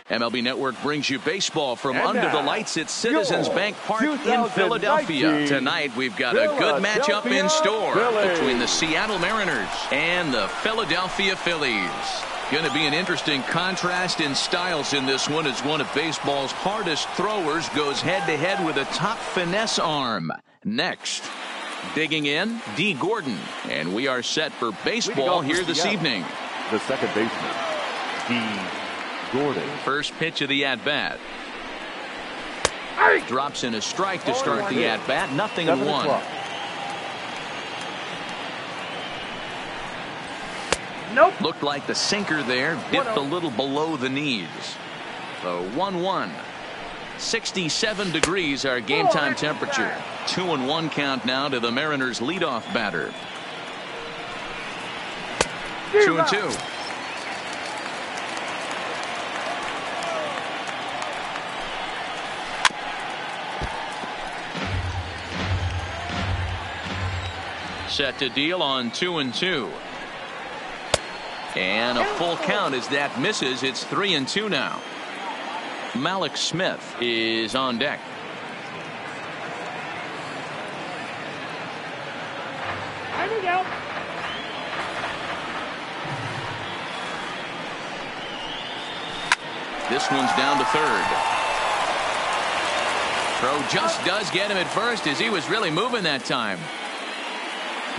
MLB Network brings you baseball from And under the now, lights at Citizens your Bank Park in 2019 Philadelphia. Tonight, we've got a good matchup in store Phillies. between the Seattle Mariners and the Philadelphia Phillies. Going to be an interesting contrast in styles in this one, as one of baseball's hardest throwers goes head-to-head with a top finesse arm. Next, digging in, D. Gordon. And we are set for baseball here this evening. The second baseman, D. Gordon. First pitch of the at-bat. Drops in a strike to start the at-bat. 0-1. Nope. Looked like the sinker there dipped a little below the knees. So 1-1. 67 degrees our game time temperature. 2-1 count now to the Mariners leadoff batter. 2-2. Set to deal on 2-2. And a full count as that misses. It's 3-2 now. Malik Smith is on deck. There we go. This one's down to third. Throw just does get him at first, as he was really moving that time.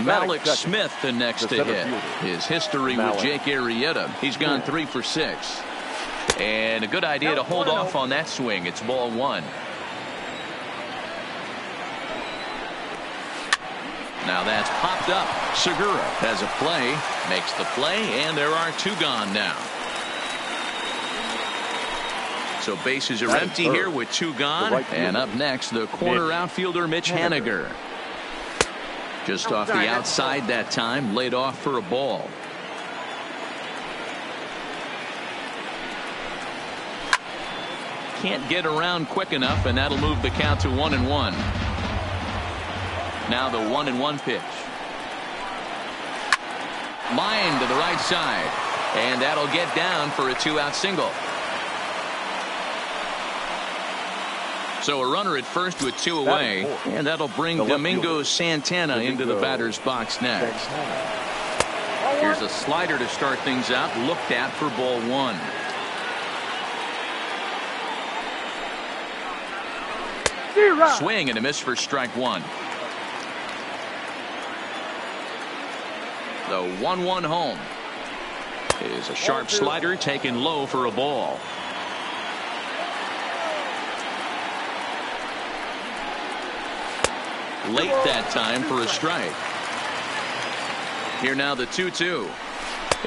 Malik Smith the next to hit. His history with Jake Arrieta. He's gone 3 for 6. And a good idea to hold off on that swing. It's ball 1. Now that's popped up. Segura has a play, makes the play, and there are 2 gone now. So bases are empty here with 2 gone. And up next, the corner outfielder Mitch Haniger. Just off the outside that time, laid off for a ball. Can't get around quick enough, and that'll move the count to 1-1. Now the 1-1 pitch. Line to the right side, and that'll get down for a 2-out single. So a runner at first with 2 away, and that'll bring Domingo Santana into the batter's box next. Here's a slider to start things out, looked at for ball 1. Swing and a miss for strike 1. The 1-1 home is a sharp slider taken low for a ball. Late that time for a strike. Here now the 2-2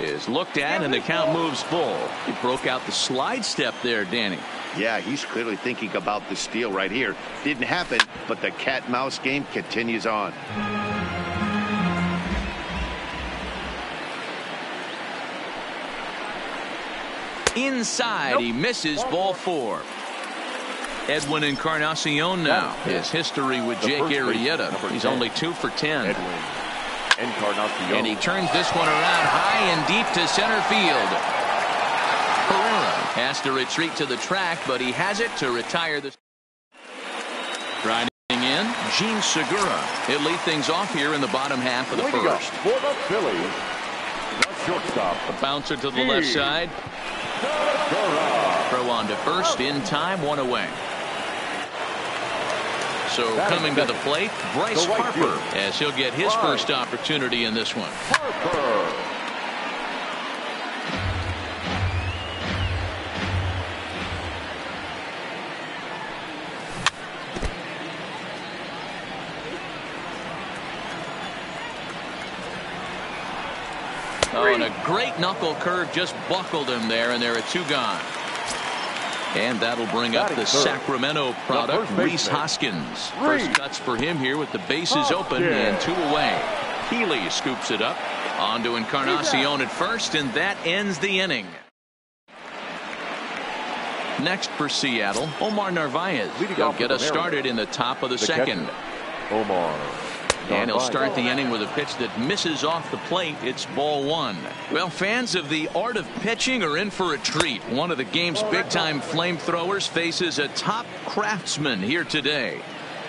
is looked at, and the count moves full. He broke out the slide step there, Danny. Yeah, he's clearly thinking about the steal right here. Didn't happen, but the cat-mouse game continues on. Inside, he misses ball 4. Edwin Encarnacion now. His history with Jake Arrieta. He's only 2 for 10. And he turns this one around high and deep to center field. Pereira has to retreat to the track, but he has it to retire the. Grinding in, Gene Segura. He'll lead things off here in the bottom half of the first. For the Phillies, the shortstop. A bouncer to the left side. Throw on to first in time, 1 away. So coming to the plate, Bryce Harper, as he'll get his first opportunity in this one. Harper. Oh, and a great knuckle curve just buckled him there, and there are 2 gone. And that'll bring up the Sacramento product, Rhys Hoskins. First cuts for him here with the bases open and 2 away. Healy scoops it up. On to Encarnacion at first, and that ends the inning. Next for Seattle, Omar Narvaez. They'll get us started in the top of the second. Omar And he'll start the inning with a pitch that misses off the plate. It's ball one. Well, fans of the art of pitching are in for a treat. One of the game's big-time flamethrowers faces a top craftsman here today.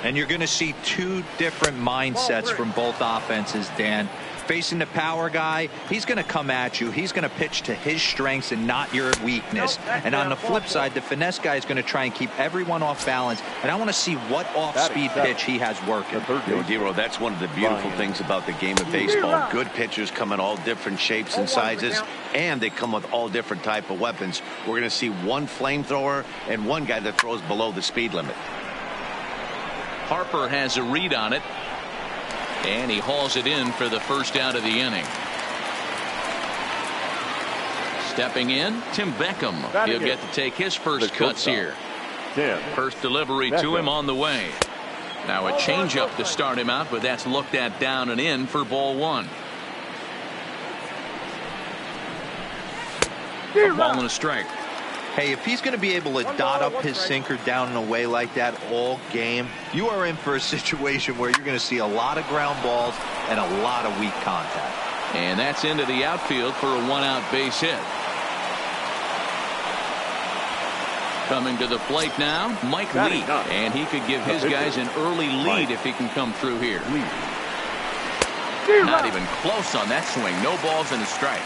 And you're going to see two different mindsets from both offenses, Dan. Facing the power guy, he's going to come at you. He's going to pitch to his strengths and not your weakness. And on the flip side, the finesse guy is going to try and keep everyone off balance. And I want to see what off-speed pitch he has working. D-Row, that's one of the beautiful things about the game of baseball. Good pitchers come in all different shapes and sizes, and they come with all different type of weapons. We're going to see one flamethrower and one guy that throws below the speed limit. Harper has a read on it, and he hauls it in for the first out of the inning. Stepping in, Tim Beckham. He'll get to take his first cuts here. First delivery to him on the way. Now a changeup to start him out, but that's looked at down and in for ball one. A ball and a strike. Hey, if he's going to be able to dot up his sinker down and away like that all game, you are in for a situation where you're going to see a lot of ground balls and a lot of weak contact. And that's into the outfield for a one-out base hit. Coming to the plate now, Mike Lee. And he could give his guys an early lead if he can come through here. Not even close on that swing. No balls and a strike.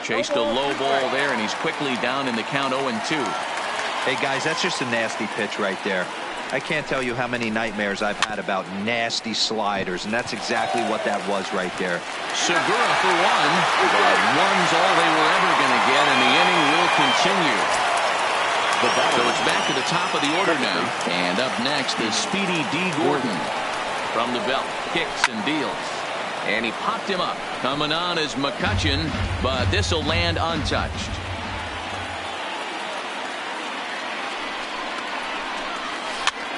Chased a low ball there, and he's quickly down in the count 0-2. Hey, guys, that's just a nasty pitch right there. I can't tell you how many nightmares I've had about nasty sliders, and that's exactly what that was right there. Segura for one, but one's all they were ever going to get, and the inning will continue. So it's back to the top of the order now. And up next is Speedy D. Gordon. From the belt, kicks and deals. And he popped him up. Coming on is McCutchen, but this will land untouched.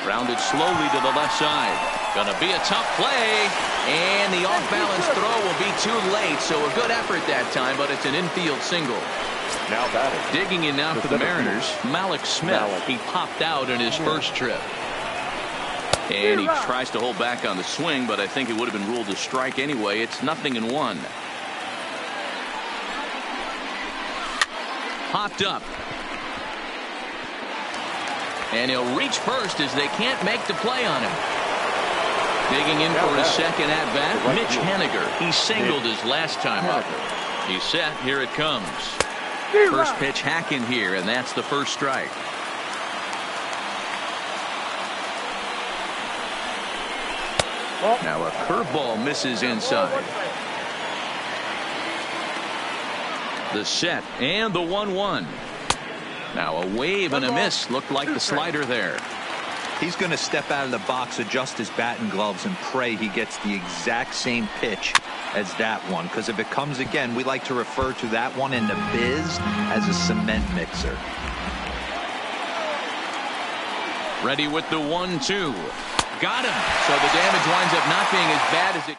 Grounded slowly to the left side. Going to be a tough play. And the off-balance throw will be too late. So a good effort that time, but it's an infield single. Now batting. Digging in now for the Mariners, Malik Smith. He popped out in his first trip. And he tries to hold back on the swing, but I think it would have been ruled a strike anyway. It's 0-1. Popped up. And he'll reach first as they can't make the play on him. Digging in for his second at-bat, Mitch Haniger. He singled his last time up. He's set. Here it comes. First pitch hack in here, and that's the first strike. Now a curveball misses inside. The set and the 1-1. Now a wave and a miss. Looked like the slider there. He's going to step out of the box, adjust his batting gloves, and pray he gets the exact same pitch as that one. Because if it comes again, we like to refer to that one in the biz as a cement mixer. Ready with the 1-2. Got him. So the damage winds up not being as bad as it.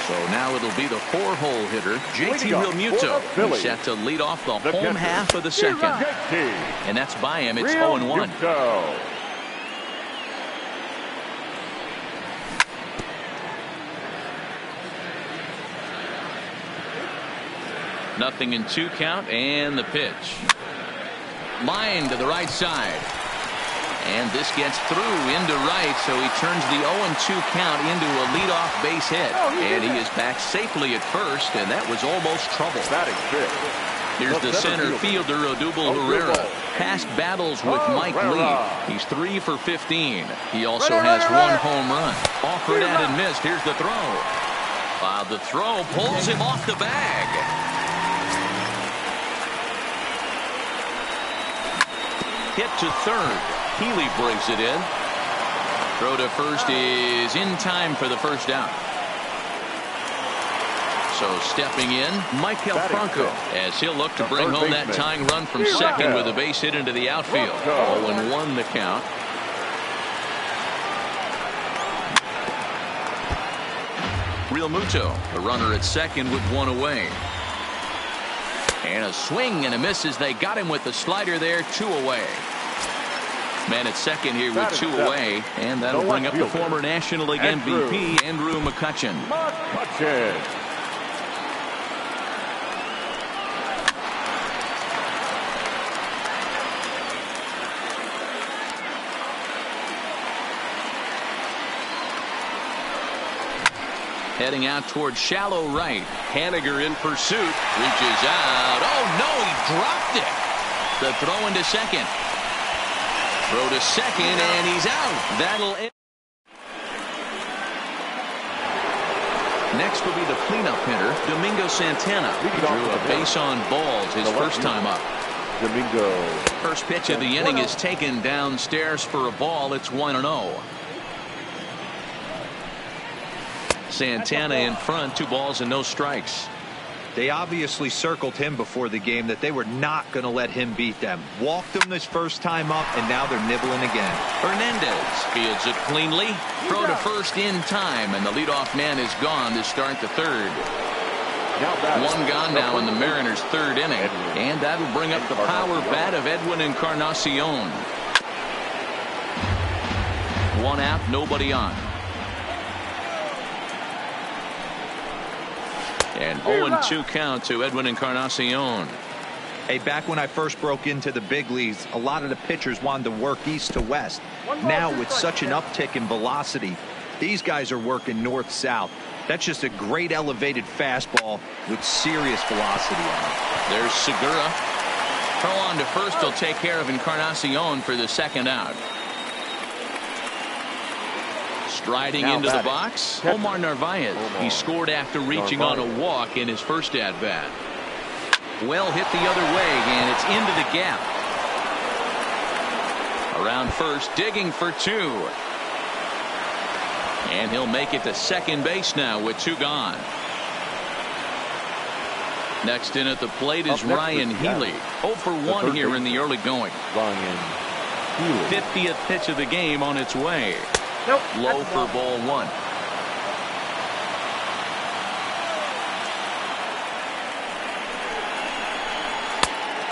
So now it'll be the 4-hole hitter, JT Realmuto. He's set to lead off the home half of the second. And that's by him. It's 0-1. Nothing in 2 count, and the pitch. Line to the right side. And this gets through into right, so he turns the 0-2 count into a leadoff base hit. And he is back safely at first, and that was almost trouble. Here's the center fielder, Odubel Herrera. Past battles with Mike Lee. He's 3 for 15. He also has 1 home run. Offered at and missed. Here's the throw. The throw pulls him off the bag. Hit to third. Healy brings it in. Throw to first is in time for the first out. So stepping in, Michael Franco, as he'll look to bring home that tying run from second with a base hit into the outfield. 0-1 the count. Realmuto, the runner at second with 1 away. And a swing and a miss as they got him with the slider there. 2 away. Man at second here with 2 away. And that'll bring up the former National League MVP, Andrew McCutchen. Heading out towards shallow right. Haniger in pursuit. Reaches out. Oh, no, he dropped it. The throw into second. Throw to second, and he's out. That'll end. Next will be the cleanup hitter, Domingo Santana. He drew a base on balls his first time up. Domingo. First pitch of the inning is taken downstairs for a ball. It's 1-0. Santana in front, 2 balls and no strikes. They obviously circled him before the game that they were not going to let him beat them. Walked him this first time up, and now they're nibbling again. Hernandez fields it cleanly. Throw to first in time, and the leadoff man is gone to start the third. 1 gone now in the Mariners' third inning, and that'll bring up the power bat of Edwin Encarnacion. 1 out, nobody on. And 0-2 count to Edwin Encarnacion. Hey, back when I first broke into the big leagues, a lot of the pitchers wanted to work east to west. Now, with such an uptick in velocity, these guys are working north-south. That's just a great elevated fastball with serious velocity on it. There's Segura. Throw on to first will take care of Encarnacion for the second out. Striding into the box, Omar Narvaez. He scored after reaching on a walk in his first at-bat. Well hit the other way, and it's into the gap. Around first, digging for 2. And he'll make it to second base now with 2 gone. Next in at the plate is Ryan Healy. 0 for 1 here in the early going. 50th pitch of the game on its way. Nope. Low for ball 1.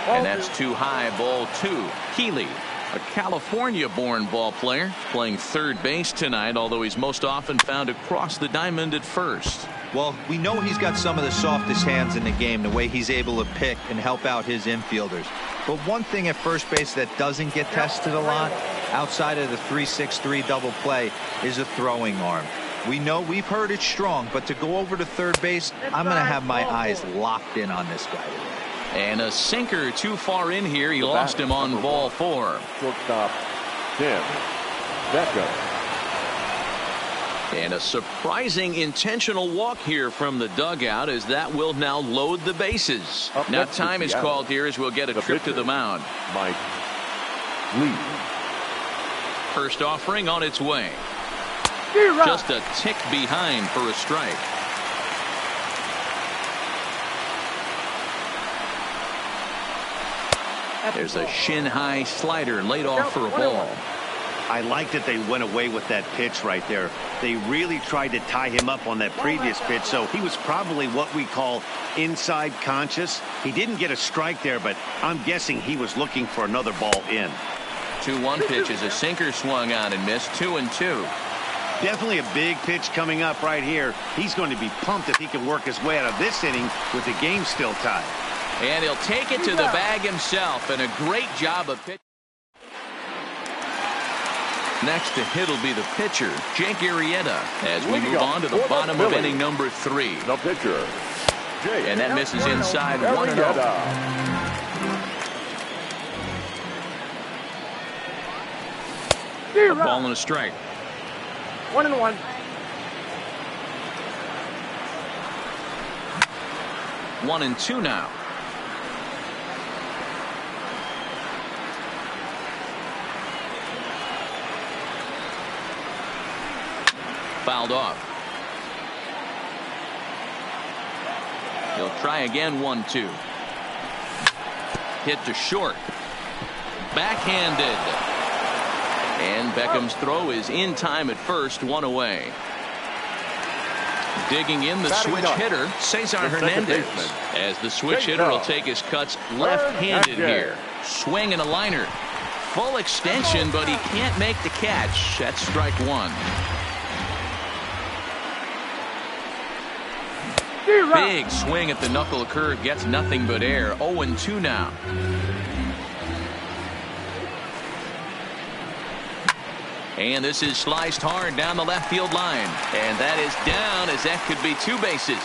And that's too high, ball 2. Healy, a California-born ball player, playing third base tonight, although he's most often found across the diamond at first. Well, we know he's got some of the softest hands in the game, the way he's able to pick and help out his infielders. But one thing at first base that doesn't get tested a lot, outside of the 3-6-3 double play, is a throwing arm. We know we've heard it's strong, but to go over to third base, I'm going to have my eyes locked in on this guy today. And a sinker too far in here. He lost him on ball 4. Shortstop, Tim Beckham. And a surprising intentional walk here from the dugout, as that will now load the bases. Now time is called here as we'll get a trip to the mound. Mike Lee. First offering on its way. Just a tick behind for a strike. There's a shin-high slider laid off for a ball. I like that they went away with that pitch right there. They really tried to tie him up on that previous pitch, so he was probably what we call inside conscious. He didn't get a strike there, but I'm guessing he was looking for another ball in. 2-1 pitch is a sinker swung on and missed. 2-2. Definitely a big pitch coming up right here. He's going to be pumped if he can work his way out of this inning with the game still tied. And he'll take it to the bag himself, and a great job of pitching. Next to hit will be the pitcher, Jake Arrieta, as we move on to the bottom of inning number 3. The pitcher, Jake. And that misses inside 1-0. A ball and a strike. 1-1. 1-2 now. Fouled off. He'll try again. 1-2. Hit to short. Backhanded. And Beckham's throw is in time at first. 1 away. Digging in the Batting switch up. hitter, Cesar The second Hernandez. baseman. As the switch Take hitter will off. take his cuts left-handed Hernandez. here. Swing and a liner. Full extension, but he can't make the catch. That's strike one. Big swing at the knuckle curve, gets nothing but air. 0-2 now. And this is sliced hard down the left field line. And that is down, as that could be 2 bases.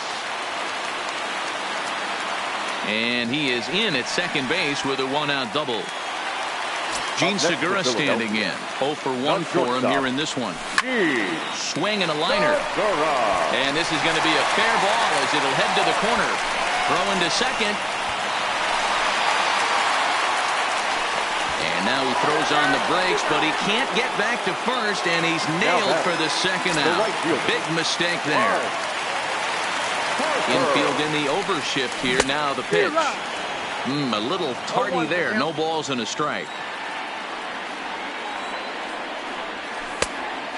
And he is in at second base with a 1-out double. Gene Segura standing in. 0 for 1 for him here in this one. Swing and a liner. And this is going to be a fair ball as it'll head to the corner. Throw into second. And now he throws on the brakes, but he can't get back to first, and he's nailed for the second out. Big mistake there. Infield in the overshift here. Now the pitch. A little tardy there. No balls and a strike.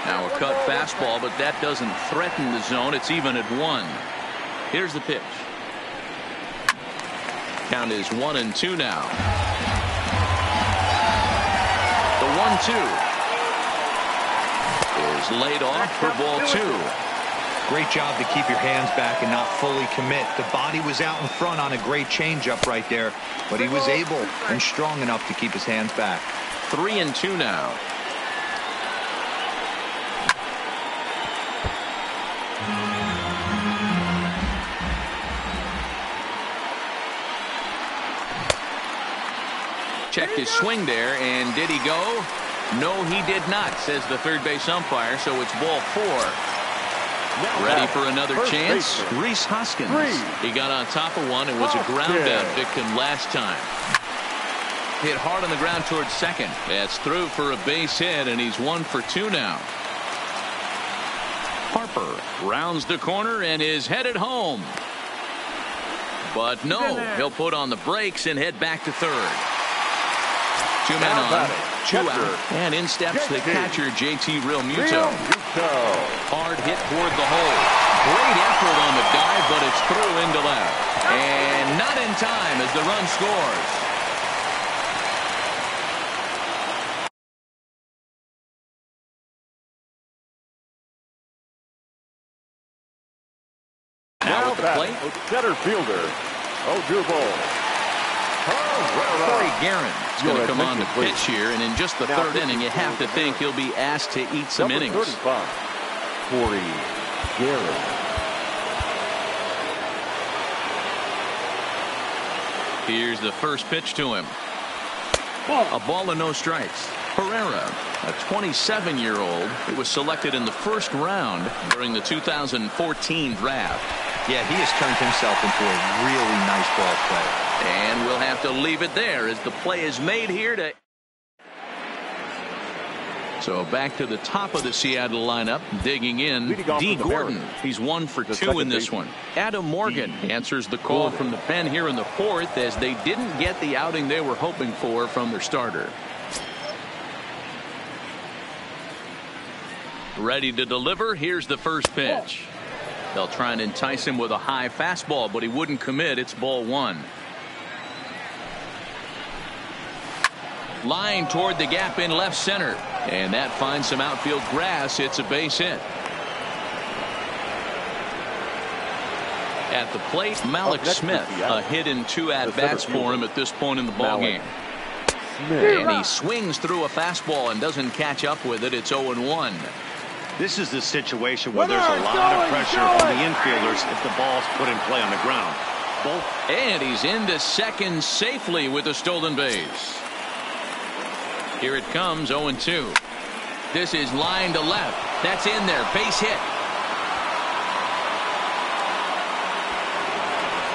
Now a cut fastball, but that doesn't threaten the zone. It's even at 1. Here's the pitch. Count is 1-2 now. The 1-2 is laid off for ball 2. Great job to keep your hands back and not fully commit. The body was out in front on a great changeup right there, but he was able and strong enough to keep his hands back. 3-2 now. Checked his swing there, and did he go? No, he did not, says the third base umpire, so it's ball 4. Ready for another chance? Rhys Hoskins. He got on top of one and was a ground out victim last time. Hit hard on the ground towards second. That's through for a base hit, and he's 1 for 2 now. Harper rounds the corner and is headed home. But no, he'll put on the brakes and head back to third. 2 men on, 2 out, and in steps the catcher, JT Realmuto. Hard hit toward the hole. Great effort on the dive, but it's through into left. And not in time as the run scores. Now at the plate, center fielder, Odubel. Corey Guerin is going to come on to pitch here, and in just the third inning, you have to think he'll be asked to eat some innings. Corey Guerin. Here's the first pitch to him. A ball and no strikes. Herrera, a 27-year-old who was selected in the first round during the 2014 draft. Yeah, he has turned himself into a really nice ball player. And we'll have to leave it there as the play is made here to. So back to the top of the Seattle lineup, digging in, D. Gordon. He's 1 for 2 in this one. Adam Morgan answers the call from the pen here in the 4th as they didn't get the outing they were hoping for from their starter. Ready to deliver. Here's the first pitch. They'll try and entice him with a high fastball, but he wouldn't commit. It's ball 1. Line toward the gap in left center, and that finds some outfield grass. It's a base hit. At the plate, Malik Smith, a hit in 2 at-bats for him at this point in the ballgame. And he swings through a fastball and doesn't catch up with it. It's 0-1. This is the situation where there's a lot of pressure on the infielders if the ball's put in play on the ground. And he's into second safely with a stolen base. Here it comes, 0-2. This is line to left. That's in there, base hit.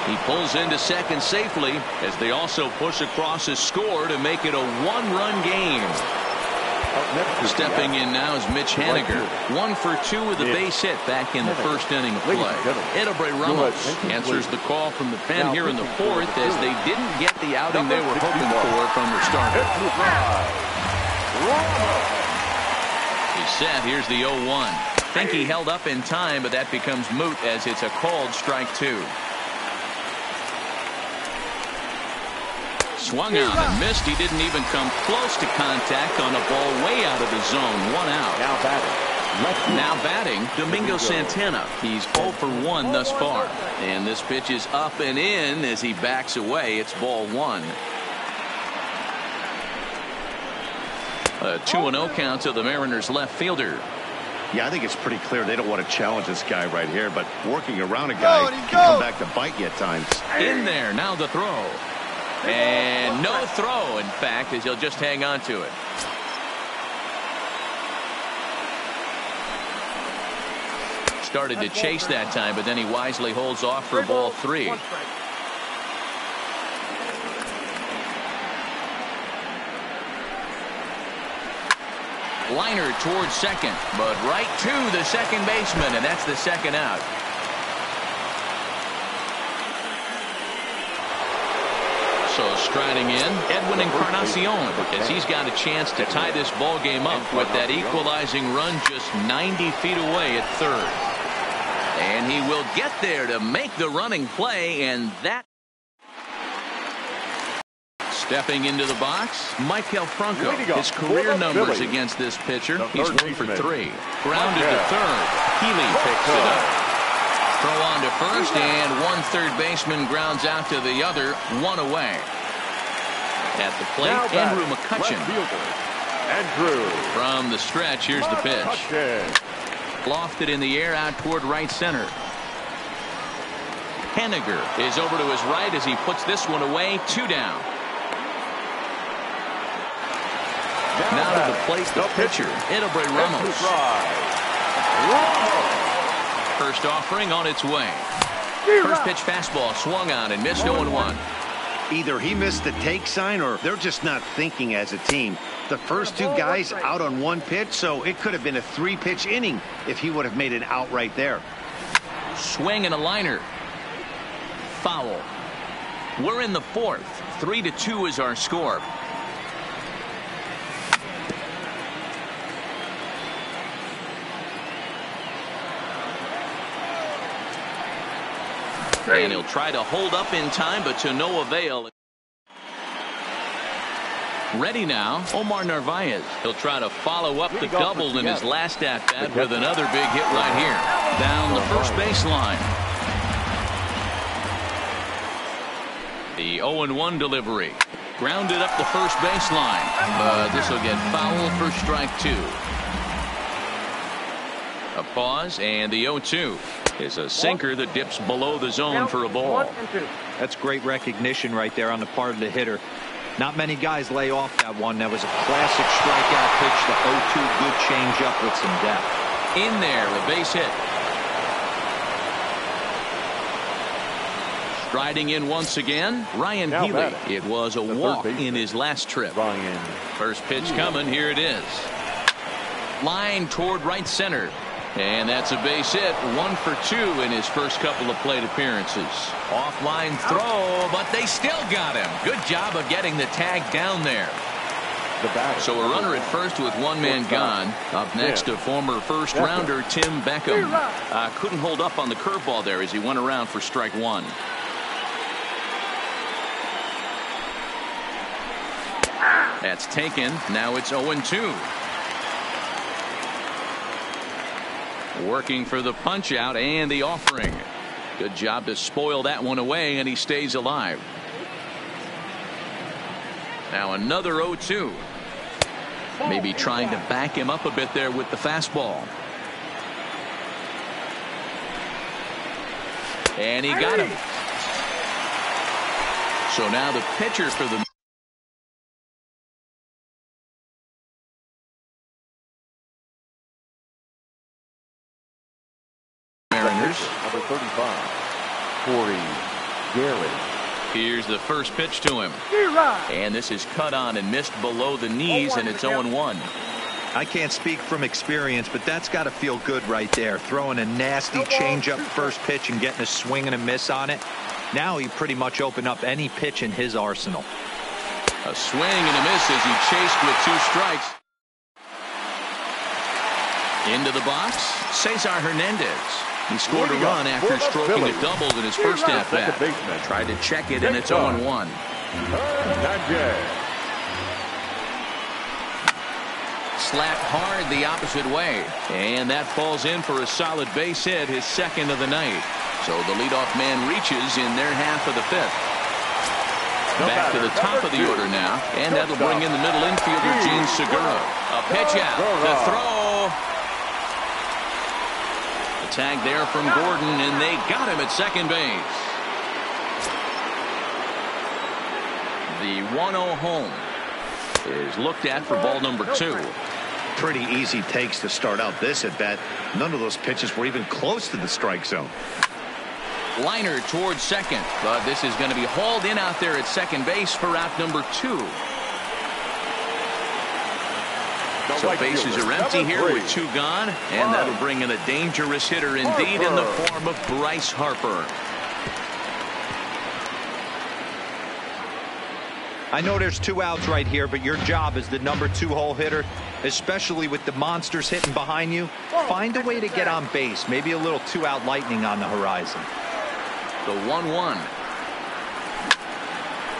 He pulls into second safely as they also push across a score to make it a 1-run game. Stepping in now is Mitch Haniger. 1 for 2 with a base hit back in the first inning of play. Edelbray Ramos answers the call from the pen here in the 4th as they didn't get the outing they were hoping for from their starter. He's set. Here's the 0-1. think he held up in time, but that becomes moot as it's a called strike 2. Swung out and missed. He didn't even come close to contact on a ball way out of the zone. 1 out. Now batting, Domingo Santana. He's 0 for 1 thus far. And this pitch is up and in as he backs away. It's ball 1. A 2-0 count to the Mariners left fielder. Yeah, I think it's pretty clear they don't want to challenge this guy right here, but working around a guy can come back to bite you at times. In there, now the throw. And no throw, in fact, as he'll just hang on to it. Started to chase that time, but then he wisely holds off for ball 3. Liner towards second, but right to the second baseman, and that's the second out. So striding in, Edwin Encarnacion, as he's got a chance to tie this ball game up with that equalizing run just 90 feet away at third. And he will get there to make the running play, and that. Stepping into the box, Maikel Franco. His career numbers against this pitcher. He's 1 for 3. Grounded to third. Healy picks it up. Throw on to first, and one third baseman grounds out to the other. 1 away. At the plate, Andrew McCutcheon. From the stretch, here's the pitch. Lofted in the air out toward right center. Henniger is over to his right as he puts this one away. 2 down. Now to the plate, the pitcher, Edobre Ramos. First offering on its way. First pitch fastball swung on and missed 0-1. Either he missed the take sign or they're just not thinking as a team. The first 2 guys out on 1 pitch, so it could have been a 3-pitch inning if he would have made it out right there. Swing and a liner. Foul. We're in the 4th. 3-2 is our score. And he'll try to hold up in time, but to no avail. Ready now, Omar Narvaez. He'll try to follow up the double in his last at-bat with another big hit right here. Down the first baseline. The 0-1 delivery. Grounded up the first baseline. But this will get foul for strike 2. A pause, and the 0-2 is a sinker that dips below the zone for a ball. That's great recognition right there on the part of the hitter. Not many guys lay off that one. That was a classic strikeout pitch. The 0-2, good changeup with some depth. In there, a base hit. Striding in once again, Ryan Healy. It was a walk in his last trip. First pitch coming, here it is. Line toward right center. And that's a base hit. 1 for 2 in his first couple of plate appearances. Offline throw, but they still got him. Good job of getting the tag down there. So a runner at first with 1 man gone. Up next, a former first rounder, Tim Beckham. Couldn't hold up on the curveball there as he went around for strike 1. That's taken. Now it's 0-2. Working for the punch out and the offering. Good job to spoil that one away, and he stays alive. Now another 0-2. Maybe trying to back him up a bit there with the fastball. And he got him. So now the pitcher for the Mariners. Number 35, Corey Garrett. Here's the first pitch to him. And this is cut on and missed below the knees, and it's 0-1. I can't speak from experience, but that's got to feel good right there. Throwing a nasty changeup first pitch and getting a swing and a miss on it. Now he pretty much opened up any pitch in his arsenal. A swing and a miss as he chased with 2 strikes. Into the box, Cesar Hernandez. He scored a run after stroking a double in his first at-bat. Tried to check it, and it's 0-1. Slapped hard the opposite way, and that falls in for a solid base hit, his second of the night. So the leadoff man reaches in their half of the fifth. Back to the top of the order now, and that'll bring in the middle infielder, Gene Segura. A pitch out, the throw. The tag there from Gordon, and they got him at second base. The 1-0 home is looked at for ball number 2. Pretty easy takes to start out this at bat. None of those pitches were even close to the strike zone. Liner towards second, but this is going to be hauled in out there at second base for out number 2. So bases are empty here with 2 gone, and that'll bring in a dangerous hitter indeed in the form of Bryce Harper. I know there's 2 outs right here, but your job as the number 2 hole hitter, especially with the monsters hitting behind you, find a way to get on base. Maybe a little 2-out lightning on the horizon. The 1-1.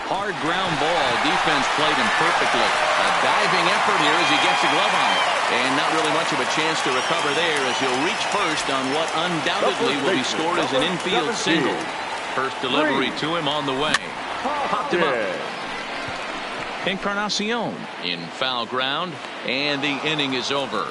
Hard ground ball. Defense played him perfectly. A diving effort here as he gets the glove on it. And not really much of a chance to recover there as he'll reach first on what undoubtedly will be scored as an infield single. First delivery to him on the way. Popped him up. Encarnacion in foul ground, and the inning is over.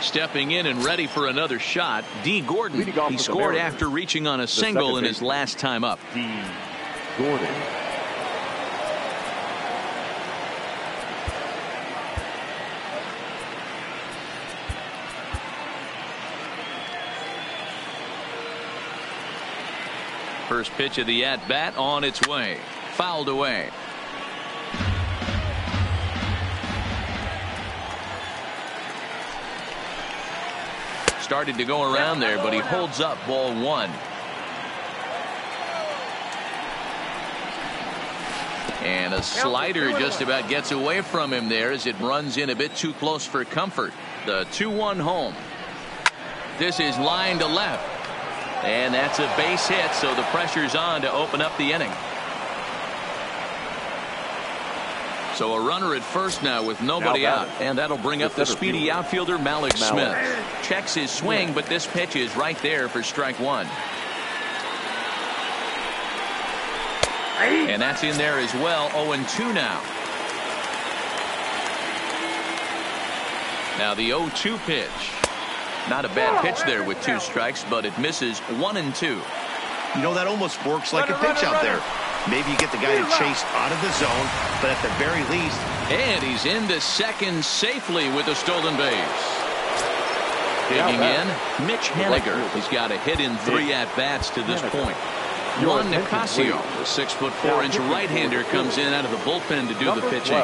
Stepping in and ready for another shot, D. Gordon. He scored after reaching on a single in his last time up. D. Gordon. First pitch of the at-bat on its way. Fouled away. Started to go around there, but he holds up ball 1. And a slider just about gets away from him there as it runs in a bit too close for comfort. The 2-1 home. This is line to left. And that's a base hit, so the pressure's on to open up the inning. So a runner at first now with nobody out, and that'll bring up the speedy outfielder Malik Smith. Checks his swing, but this pitch is right there for strike 1. And that's in there as well. 0-2 now. Now the 0-2 pitch. Not a bad pitch there with 2 strikes, but it misses 1-2. You know, that almost works like a pitch out there. Maybe you get the guy to chase out of the zone, but at the very least. And he's into second safely with a stolen base. Digging in, Mitch Haniger. He's got a hit in 3 at-bats to this point. Juan Nicasio, the 6'4" right-hander, comes in out of the bullpen to do the pitching.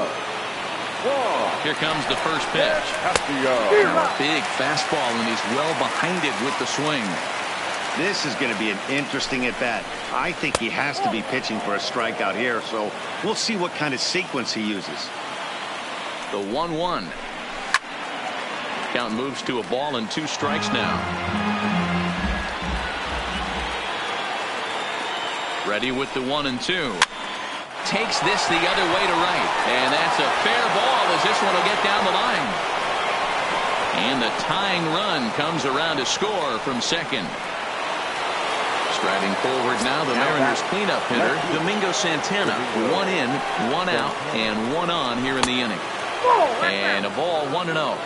Here comes the first pitch. A big fastball, and he's well behind it with the swing. This is going to be an interesting at-bat. I think he has to be pitching for a strikeout here, so we'll see what kind of sequence he uses. The 1-1. Count moves to a ball and 2 strikes now. Ready with the 1-2. Takes this the other way to right, and that's a fair ball as this one will get down the line. And the tying run comes around to score from second. Striding forward now, the Mariners cleanup hitter, Domingo Santana. 1 in, 1 out, and 1 on here in the inning. And a ball, 1-0.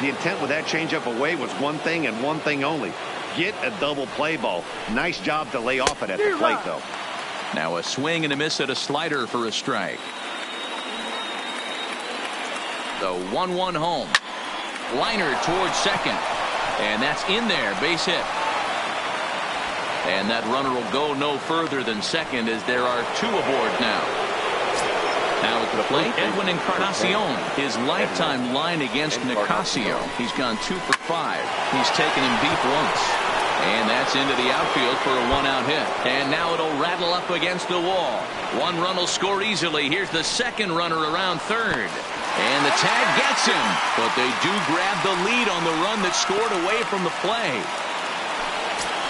The intent with that changeup away was one thing and one thing only. Get a double play ball. Nice job to lay off it at the plate, though. Now a swing and a miss at a slider for a strike. The 1-1 home. Liner towards second. And that's in there, base hit. And that runner will go no further than second as there are 2 aboard now. Now at the plate, Edwin Encarnacion. His lifetime line against Nicasio. He's gone 2 for 5. He's taken him deep once. And that's into the outfield for a 1-out hit. And now it'll rattle up against the wall. 1 run will score easily. Here's the second runner around third. And the tag gets him, but they do grab the lead on the run that scored away from the play.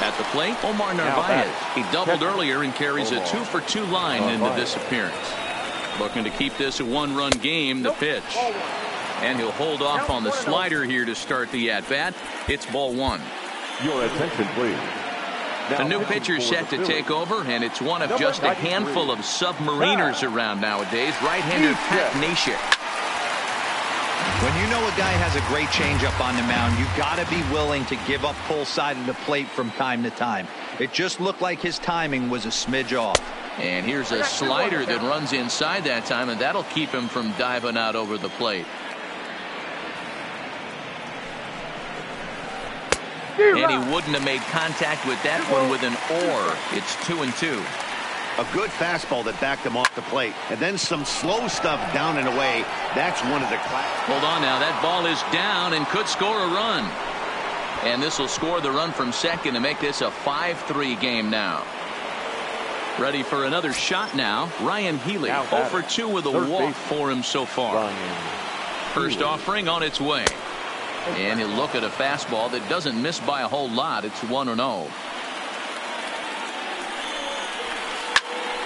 At the plate, Omar Narvaez. He doubled earlier and carries a 2-for-2 line into this appearance. Looking to keep this a one-run game, the pitch. And he'll hold off on the slider here to start the at-bat. It's ball one. Your attention, please. The new pitcher set to take over, and it's one of just a handful of submariners around nowadays. Right-hander Pat Neshek. When you know a guy has a great changeup on the mound, you've got to be willing to give up full side of the plate from time to time. It just looked like his timing was a smidge off. And here's a slider that runs inside that time, and that'll keep him from diving out over the plate. And he wouldn't have made contact with that one with an or. It's 2-2. A good fastball that backed him off the plate. And then some slow stuff down and away. That's one of the Hold on now. That ball is down and could score a run. And this will score the run from second to make this a 5-3 game now. Ready for another shot now. Ryan Healy. 0-for-2 with a walk for him so far. First offering on its way. And he'll look at a fastball that doesn't miss by a whole lot. It's 1-0.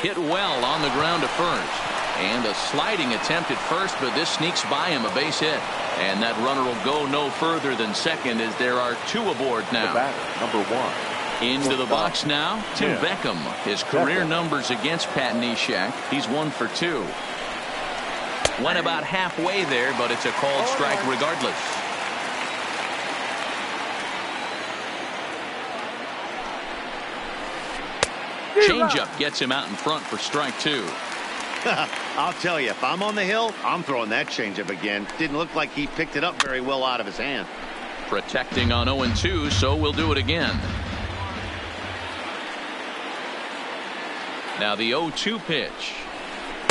Hit well on the ground to first. And a sliding attempt at first, but this sneaks by him, a base hit. And that runner will go no further than second as there are two aboard now. The batter, number one. Into the box now, Tim Beckham. His career numbers against Pat Neshek. He's 1-for-2. Went about halfway there, but it's a called strike regardless. Changeup gets him out in front for strike two. I'll tell you, if I'm on the hill, I'm throwing that changeup again. Didn't look like he picked it up very well out of his hand. Protecting on 0-2, so we'll do it again. Now the 0-2 pitch.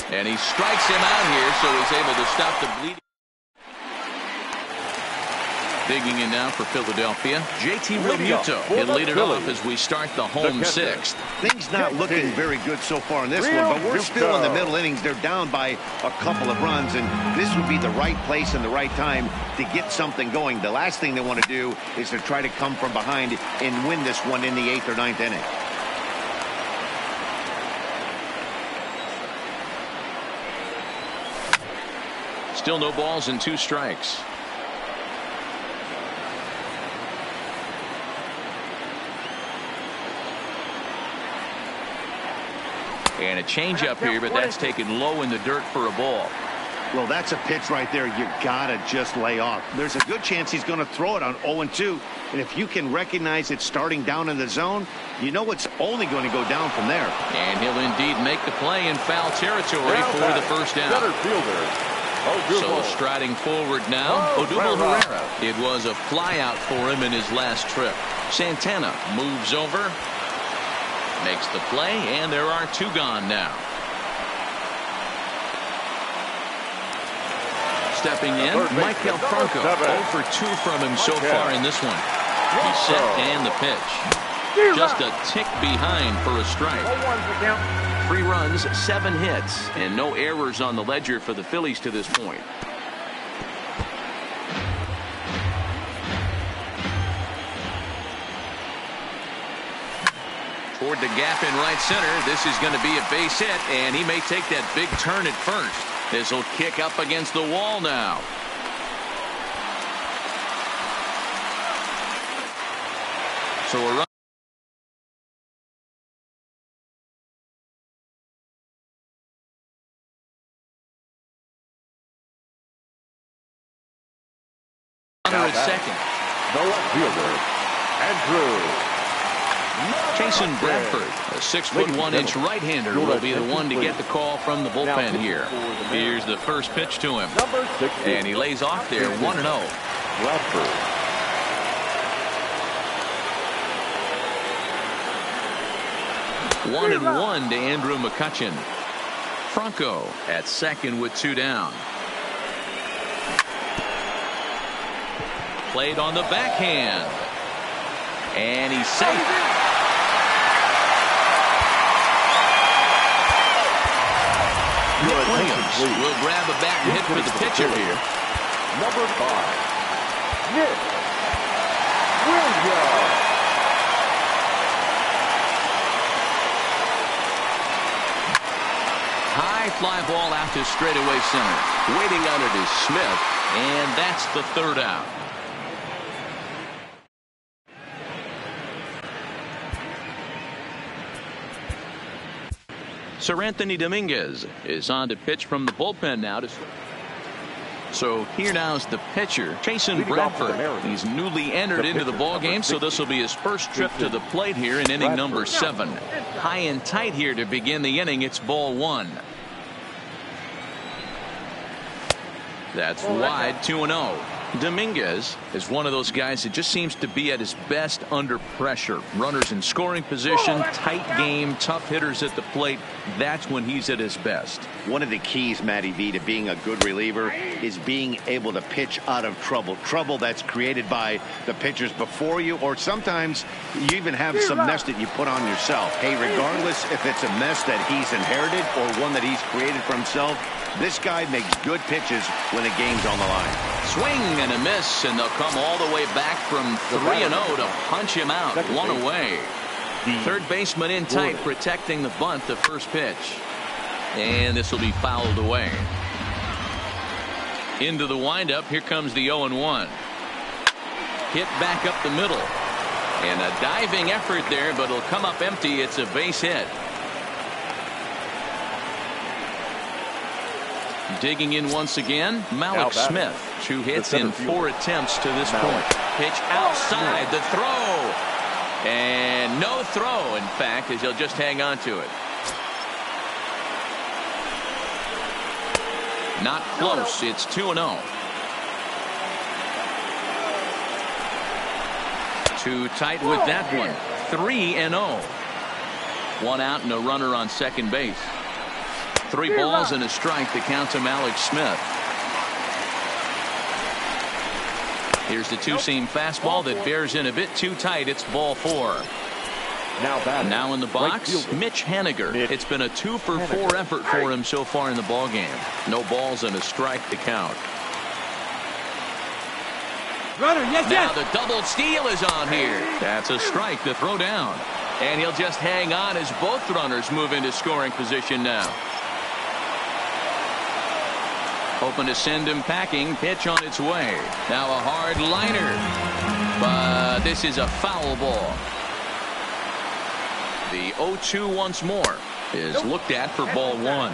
And he strikes him out here, so he's able to stop the bleeding. Digging in now for Philadelphia, JT Realmuto. He'll lead it off as we start the home sixth. Things not looking very good so far in this one, but we're still in the middle innings. They're down by a couple of runs, and this would be the right place and the right time to get something going. The last thing they want to do is to try to come from behind and win this one in the 8th or 9th inning. Still no balls and 2 strikes. And a changeup here, but that's taken low in the dirt for a ball. Well, that's a pitch right there you gotta just lay off. There's a good chance he's going to throw it on 0-2, and if you can recognize it starting down in the zone, you know it's only going to go down from there. And he'll indeed make the play in foul territory for the first down. So striding forward now, Odubel Herrera. It was a flyout for him in his last trip. Santana moves over, makes the play, and there are 2 gone now. Stepping in, Maikel Franco. 0-for-2 from him so far in this one. He's set and the pitch. Just a tick behind for a strike. 3 runs, 7 hits, and no errors on the ledger for the Phillies to this point. Toward the gap in right center. This is going to be a base hit, and he may take that big turn at first. This will kick up against the wall now. So a run. At second. The left fielder, Andrew Jason Bradford, a 6'1" right-hander, will be the one to get the call from the bullpen here. Here's the first pitch to him. And he lays off there, 1-0. Bradford. 1-1 to Andrew McCutchen. Franco at second with 2 down. Played on the backhand. And he's safe. Williams will grab a bat and hit for the pitcher here. Number 5, Nick Williams. High fly ball out to straightaway center. Waiting on it is Smith. And that's the third out. Sir Anthony Dominguez is on to pitch from the bullpen now. So here now is the pitcher, Jason Bradford. He's newly entered into the ball game, so this will be his first trip to the plate here in inning number 7. High and tight here to begin the inning. It's ball 1. That's wide, 2-0. Dominguez is one of those guys that just seems to be at his best under pressure. Runners in scoring position, tight game, tough hitters at the plate. That's when he's at his best. One of the keys, Matty V, to being a good reliever is being able to pitch out of trouble. Trouble that's created by the pitchers before you, or sometimes you even have some mess that you put on yourself. Hey, regardless if it's a mess that he's inherited or one that he's created for himself, this guy makes good pitches when the game's on the line. Swing and a miss, and they'll come all the way back from 3-0 to punch him out. One away. Third baseman in tight, protecting the bunt, the first pitch. And this will be fouled away. Into the windup, here comes the 0-1. Hit back up the middle. And a diving effort there, but it'll come up empty. It's a base hit. Digging in once again, Malik Smith. 2 hits in 4 attempts to this point. Pitch outside, the throw. And no throw, in fact, as he'll just hang on to it. Not close. It's 2-0. Too tight with that one. 3-0. 1 out and a runner on second base. 3 balls and a strike to count to Malik Smith. Here's the two-seam fastball that bears in a bit too tight. It's ball 4. Now in the box, Mitch Haniger. It's been a 2-for-4 effort for him so far in the ball game. No balls and a strike to count. Runner, now the double steal is on here. That's a strike to throw down. And he'll just hang on as both runners move into scoring position now. Hoping to send him packing. Pitch on its way. Now a hard liner. But this is a foul ball. The 0-2 once more is looked at for ball 1.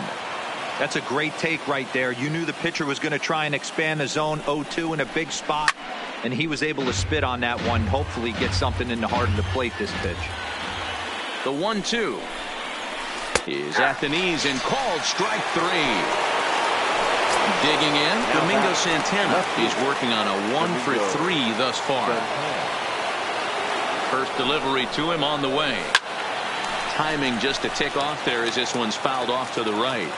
That's a great take right there. You knew the pitcher was going to try and expand the zone. 0-2 in a big spot. And he was able to spit on that one. Hopefully get something in the heart of the plate this pitch. The 1-2 is at the knees and called strike 3. Digging in, Domingo Santana. He's working on a 1-for-3 thus far. First delivery to him on the way. Timing just a tick off there as this one's fouled off to the right.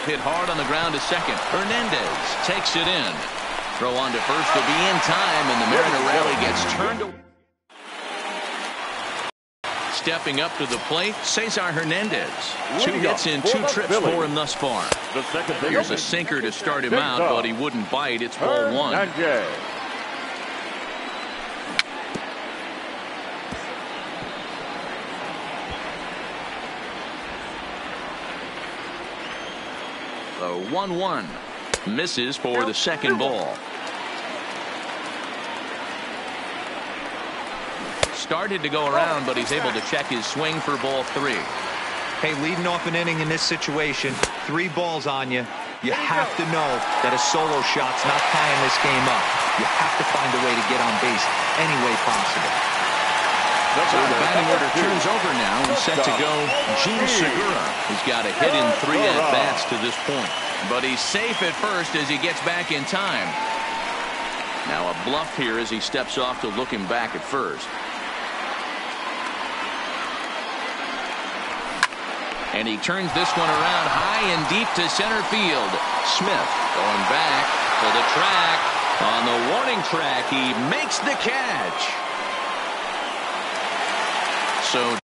Hit hard on the ground to second. Hernandez takes it in. Throw on to first will be in time, and the Mariner rally gets turned away. Stepping up to the plate, Cesar Hernandez. 2 hits in 2 trips for him thus far. Here's a sinker to start him out, but he wouldn't bite. It's ball 1. The 1-1 misses for the second ball. Started to go around, but he's able to check his swing for ball 3. Hey, leading off an inning in this situation, 3 balls on you. You have to know that a solo shot's not tying this game up. You have to find a way to get on base any way possible. So the batting order turns over now and set to go Gene Segura. He's got a hit in 3 at-bats to this point. But he's safe at first as he gets back in time. Now a bluff here as he steps off to look him back at first. And he turns this one around high and deep to center field. Smith going back to the track. On the warning track, he makes the catch. So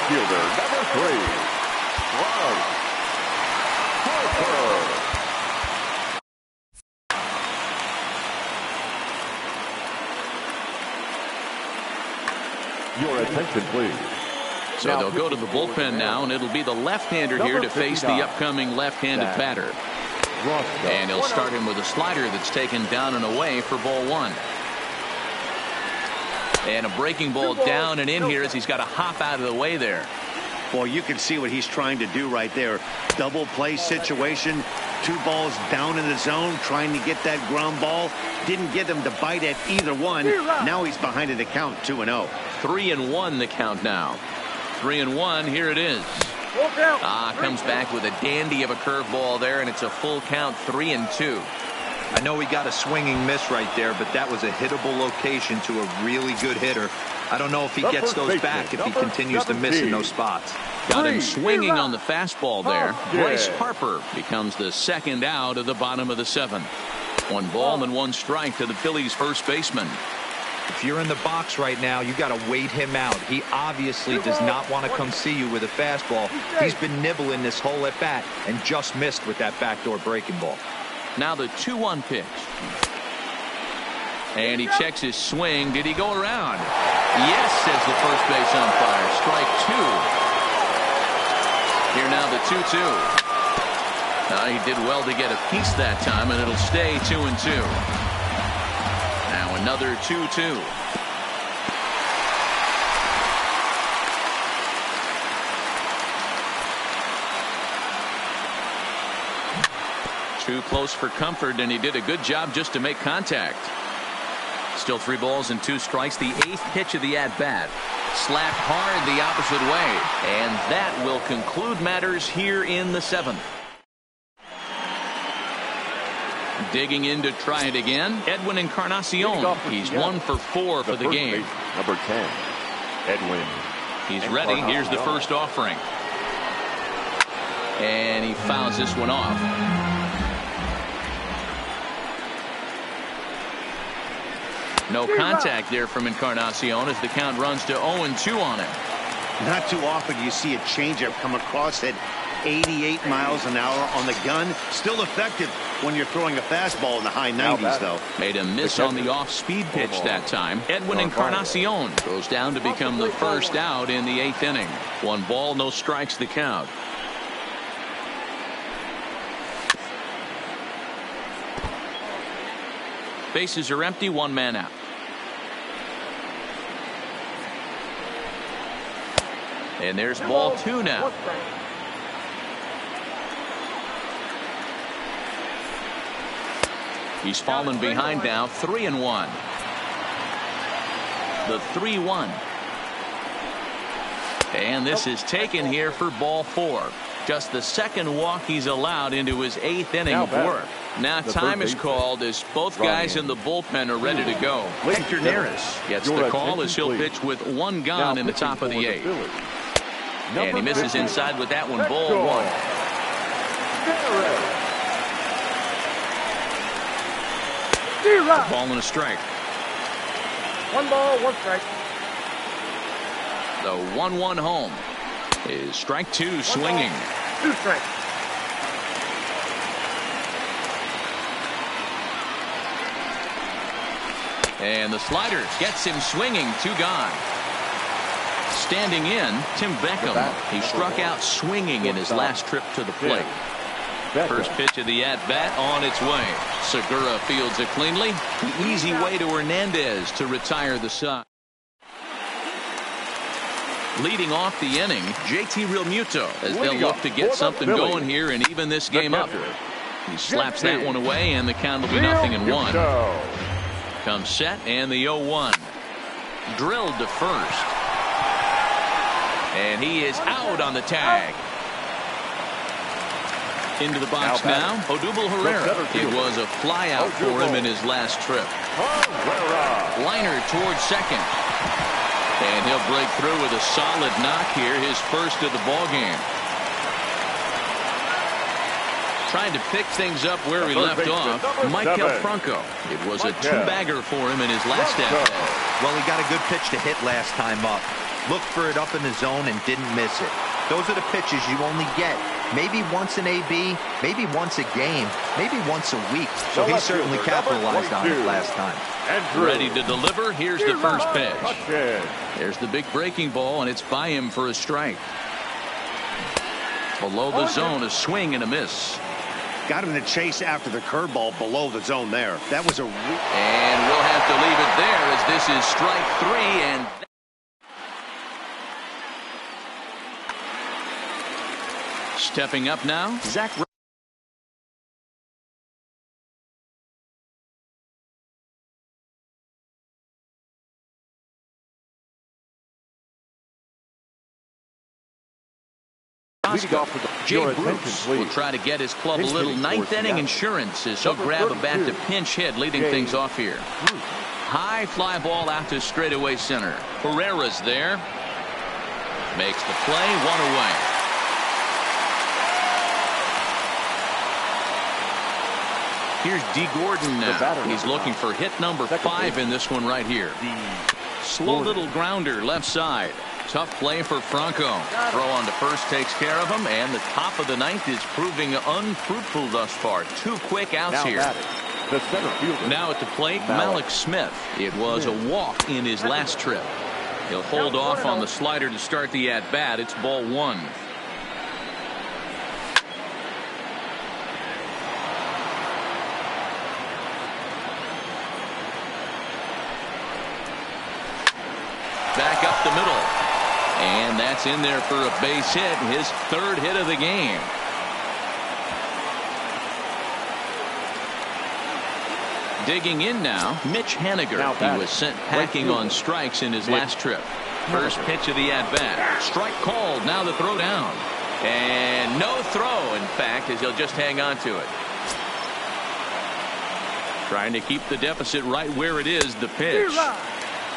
fielder, number 3, Bryce Harper. Your attention, please. So they'll go to the bullpen now, and it'll be the left-hander here to face the upcoming left-handed batter. And he'll start him with a slider that's taken down and away for ball 1. And a breaking ball down and in here as he's got to hop out of the way there. Boy, you can see what he's trying to do right there. Double play situation. 2 balls down in the zone, trying to get that ground ball. Didn't get him to bite at either one. Now he's behind in the count, 2-0. 3-1 the count now. 3-1. Here it is. Comes back with a dandy of a curveball there, and it's a full count, 3-2. I know he got a swinging miss right there, but that was a hittable location to a really good hitter. I don't know if he gets those back if he continues to miss in those spots. Got him swinging on the fastball there. Bryce Harper becomes the second out of the bottom of the 7th. 1 ball and 1 strike to the Phillies' first baseman. If you're in the box right now, you got to wait him out. He obviously does not want to come see you with a fastball. He's been nibbling this whole at bat and just missed with that backdoor breaking ball. Now the 2-1 pitch. And he checks his swing. Did he go around? Yes, says the first base umpire. Strike 2. Here now the 2-2. He did well to get a piece that time, and it'll stay 2-2. Now another 2-2. Too close for comfort, and he did a good job just to make contact. Still 3 balls and 2 strikes. The 8th pitch of the at-bat. Slapped hard the opposite way. And that will conclude matters here in the 7th. Digging in to try it again, Edwin Encarnacion. He's 1 for 4 for the game. Number 10, Edwin. He's ready. Here's the first offering. And he fouls this one off. No contact there from Encarnacion as the count runs to 0-2 on him. Not too often you see a changeup come across at 88 miles an hour on the gun. Still effective when you're throwing a fastball in the high 90s, though. Made a miss on the off-speed pitch that time. Edwin Encarnacion goes down to become the first out in the 8th inning. 1 ball, no strikes the count. Bases are empty, 1 man out. And there's ball 2 now. He's fallen behind now, 3-1. The 3-1. And this is taken here for ball 4. Just the 2nd walk he's allowed into his 8th inning of work. Now time is called as both guys in the bullpen are ready to go. Hector Neris gets the call as he'll pitch with 1 gone in the top of the 8th. And he misses inside with that one. Ball 1. Ball and a strike. 1 ball, 1 strike. The 1-1 home is strike 2 swinging. 2 strikes. And the slider gets him swinging. 2 gone. Standing in, Tim Beckham. He struck out swinging in his last trip to the plate. First pitch of the at-bat on its way. Segura fields it cleanly. The easy way to Hernandez to retire the side. Leading off the inning, JT Realmuto as they'll look to get something going here and even this game up. He slaps that one away, and the count will be 0-1. Comes set, and the 0-1. Drilled to first. And he is out on the tag. Into the box now, Odubel Herrera. It was a flyout for him in his last trip. Liner towards second. And he'll break through with a solid knock here, his first of the ball game. Trying to pick things up where he left off. Michael Franco. It was a two-bagger for him in his last at-bat. Well, he got a good pitch to hit last time up. Looked for it up in the zone and didn't miss it. Those are the pitches you only get maybe once in AB, maybe once a game, maybe once a week. So he certainly capitalized on it last time. Ready to deliver. Here's the first pitch. There's the big breaking ball, and it's by him for a strike. Below the zone, a swing and a miss. Got him to chase after the curveball below the zone there. That was a... And we'll have to leave it there as this is strike three. And stepping up now, Zach. Jay Bruce will try to get his club a little ninth inning insurance as he'll grab a bat to pinch hit, leading things off here. High fly ball out to straightaway center. Herrera's there. Makes the play, one away. Here's D. Gordon now. He's looking for hit number 5 in this one right here. Slow little grounder left side. Tough play for Franco. Throw on to first takes care of him, and the top of the ninth is proving unfruitful thus far. 2 quick outs here. The center fielder. Now at the plate, Malik Smith. It was a walk in his last trip. He'll hold off on the slider to start the at-bat. It's ball 1. Back up the middle. And that's in there for a base hit, his 3rd hit of the game. Digging in now, Mitch Haniger. He was sent packing on strikes in his last trip. First pitch of the at-bat. Strike called, now the throw down. And no throw, in fact, as he'll just hang on to it. Trying to keep the deficit right where it is, the pitch.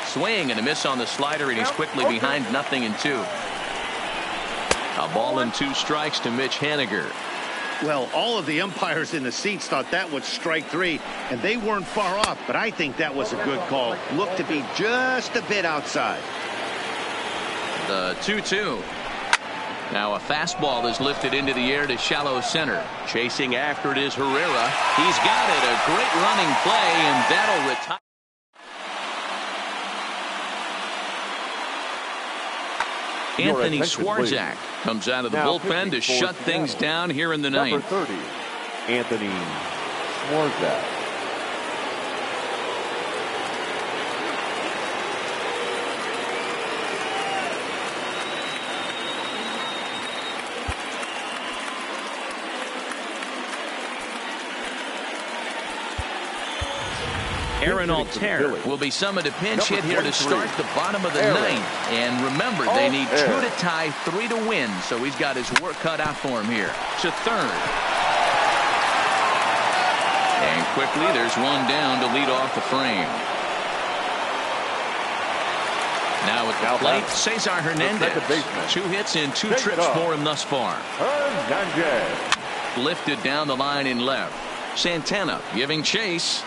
Swing and a miss on the slider, and he's quickly behind 0-2. A ball and 2 strikes to Mitch Haniger. Well, all of the umpires in the seats thought that was strike 3, and they weren't far off, but I think that was a good call. Looked to be just a bit outside. The 2-2. Now a fastball is lifted into the air to shallow center. Chasing after it is Herrera. He's got it. A great running play, and that'll retire. Anthony Swarzak comes out of the bullpen to shut things down here in the ninth. Number 30, Anthony Swarzak. Aaron Altair will be summoned to pinch hit here to start the bottom of the ninth. And remember, they need 2 to tie, 3 to win. So he's got his work cut out for him here. To third. And quickly, there's one down to lead off the frame. Now at the plate, Cesar Hernandez. 2 hits in 2 trips for him thus far. Lifted down the line in left. Santana giving chase.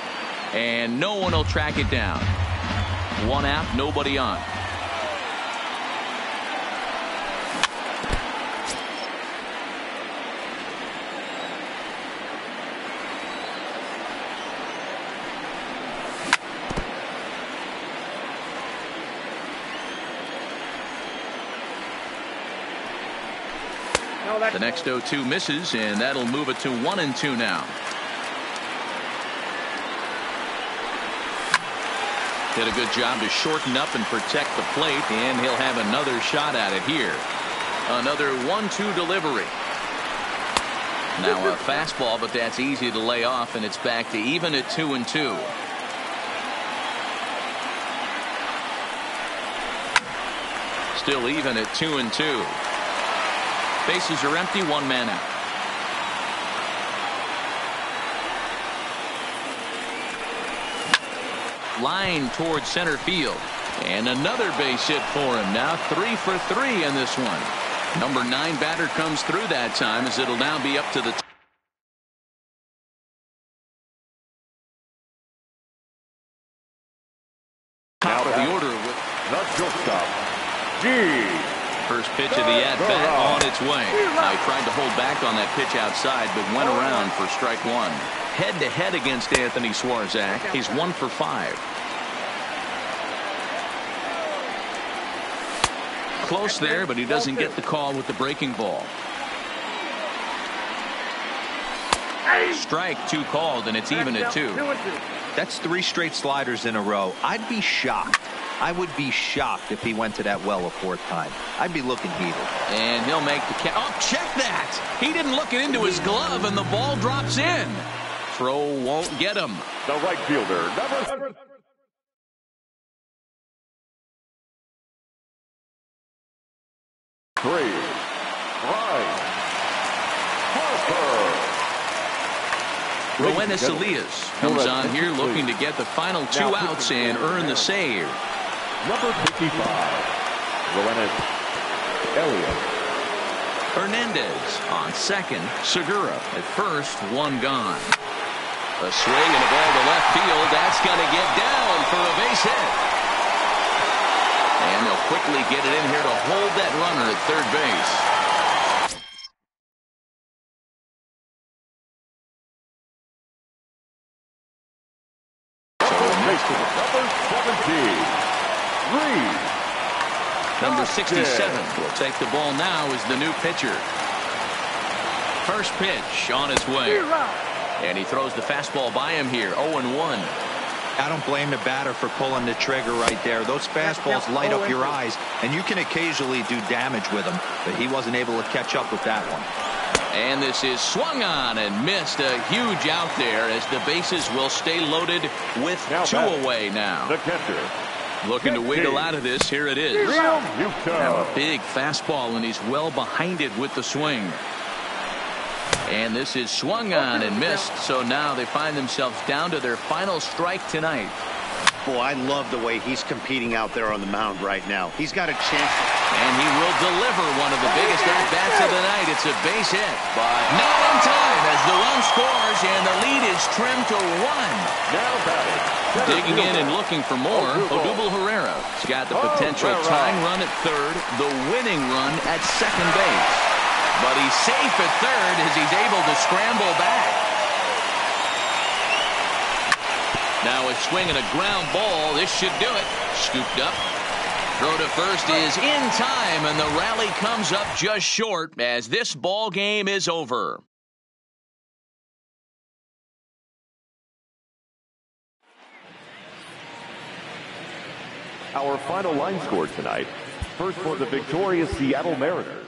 And no one will track it down. 1 out, nobody on. The next 0-2 misses, and that'll move it to 1-2 now. Did a good job to shorten up and protect the plate, and he'll have another shot at it here. Another 1-2 delivery. Now a fastball, but that's easy to lay off, and it's back to even at 2-2. Still even at 2-2. Bases are empty, 1 man out. Line towards center field, and another base hit for him. Now 3 for 3 in this one. Number 9 batter comes through that time, as it'll now be up to the The shortstop, G. First pitch of the at-bat on its way. Now he tried to hold back on that pitch outside, but went around for strike one. Head-to-head against Anthony Swarzak. He's 1 for 5. Close there, but he doesn't get the call with the breaking ball. Strike 2 called, and it's even at 2. That's 3 straight sliders in a row. I'd be shocked. I would be shocked if he went to that well a 4th time. I'd be looking heated. And he'll make the catch. Oh, check that! He didn't look it into his glove, and the ball drops in. Throw won't get him. The right fielder, number 3, Ryan Harper. Roenis Elias comes on here looking to get the final 2 outs and earn the save. Number 55, Roenis Elias. Hernandez on second. Segura at first. 1 gone. A swing and a ball to left field. That's going to get down for a base hit. And they'll quickly get it in here to hold that runner at third base. Number 67 will take the ball now as the new pitcher. First pitch on its way. And he throws the fastball by him here. 0-1. I don't blame the batter for pulling the trigger right there. Those fastballs light up your eyes, and you can occasionally do damage with them, but he wasn't able to catch up with that one. And this is swung on and missed. A huge out there as the bases will stay loaded with 2 away now. The catcher. Looking to wiggle out of this. Here it is. Now a big fastball, and he's well behind it with the swing. And this is swung on and missed. So now they find themselves down to their final strike tonight. Boy, I love the way he's competing out there on the mound right now. He's got a chance. And he will deliver one of the biggest at-bats of the night. It's a base hit, but not in time as the run scores and the lead is trimmed to 1. Now batting. Digging in and looking for more, Odubel Herrera. He's got the potential tying run at third, the winning run at second base. But he's safe at third as he's able to scramble back. Now a swing and a ground ball. This should do it. Scooped up. Throw to first is in time, and the rally comes up just short as this ball game is over. Our final line score tonight. First for the victorious Seattle Mariners.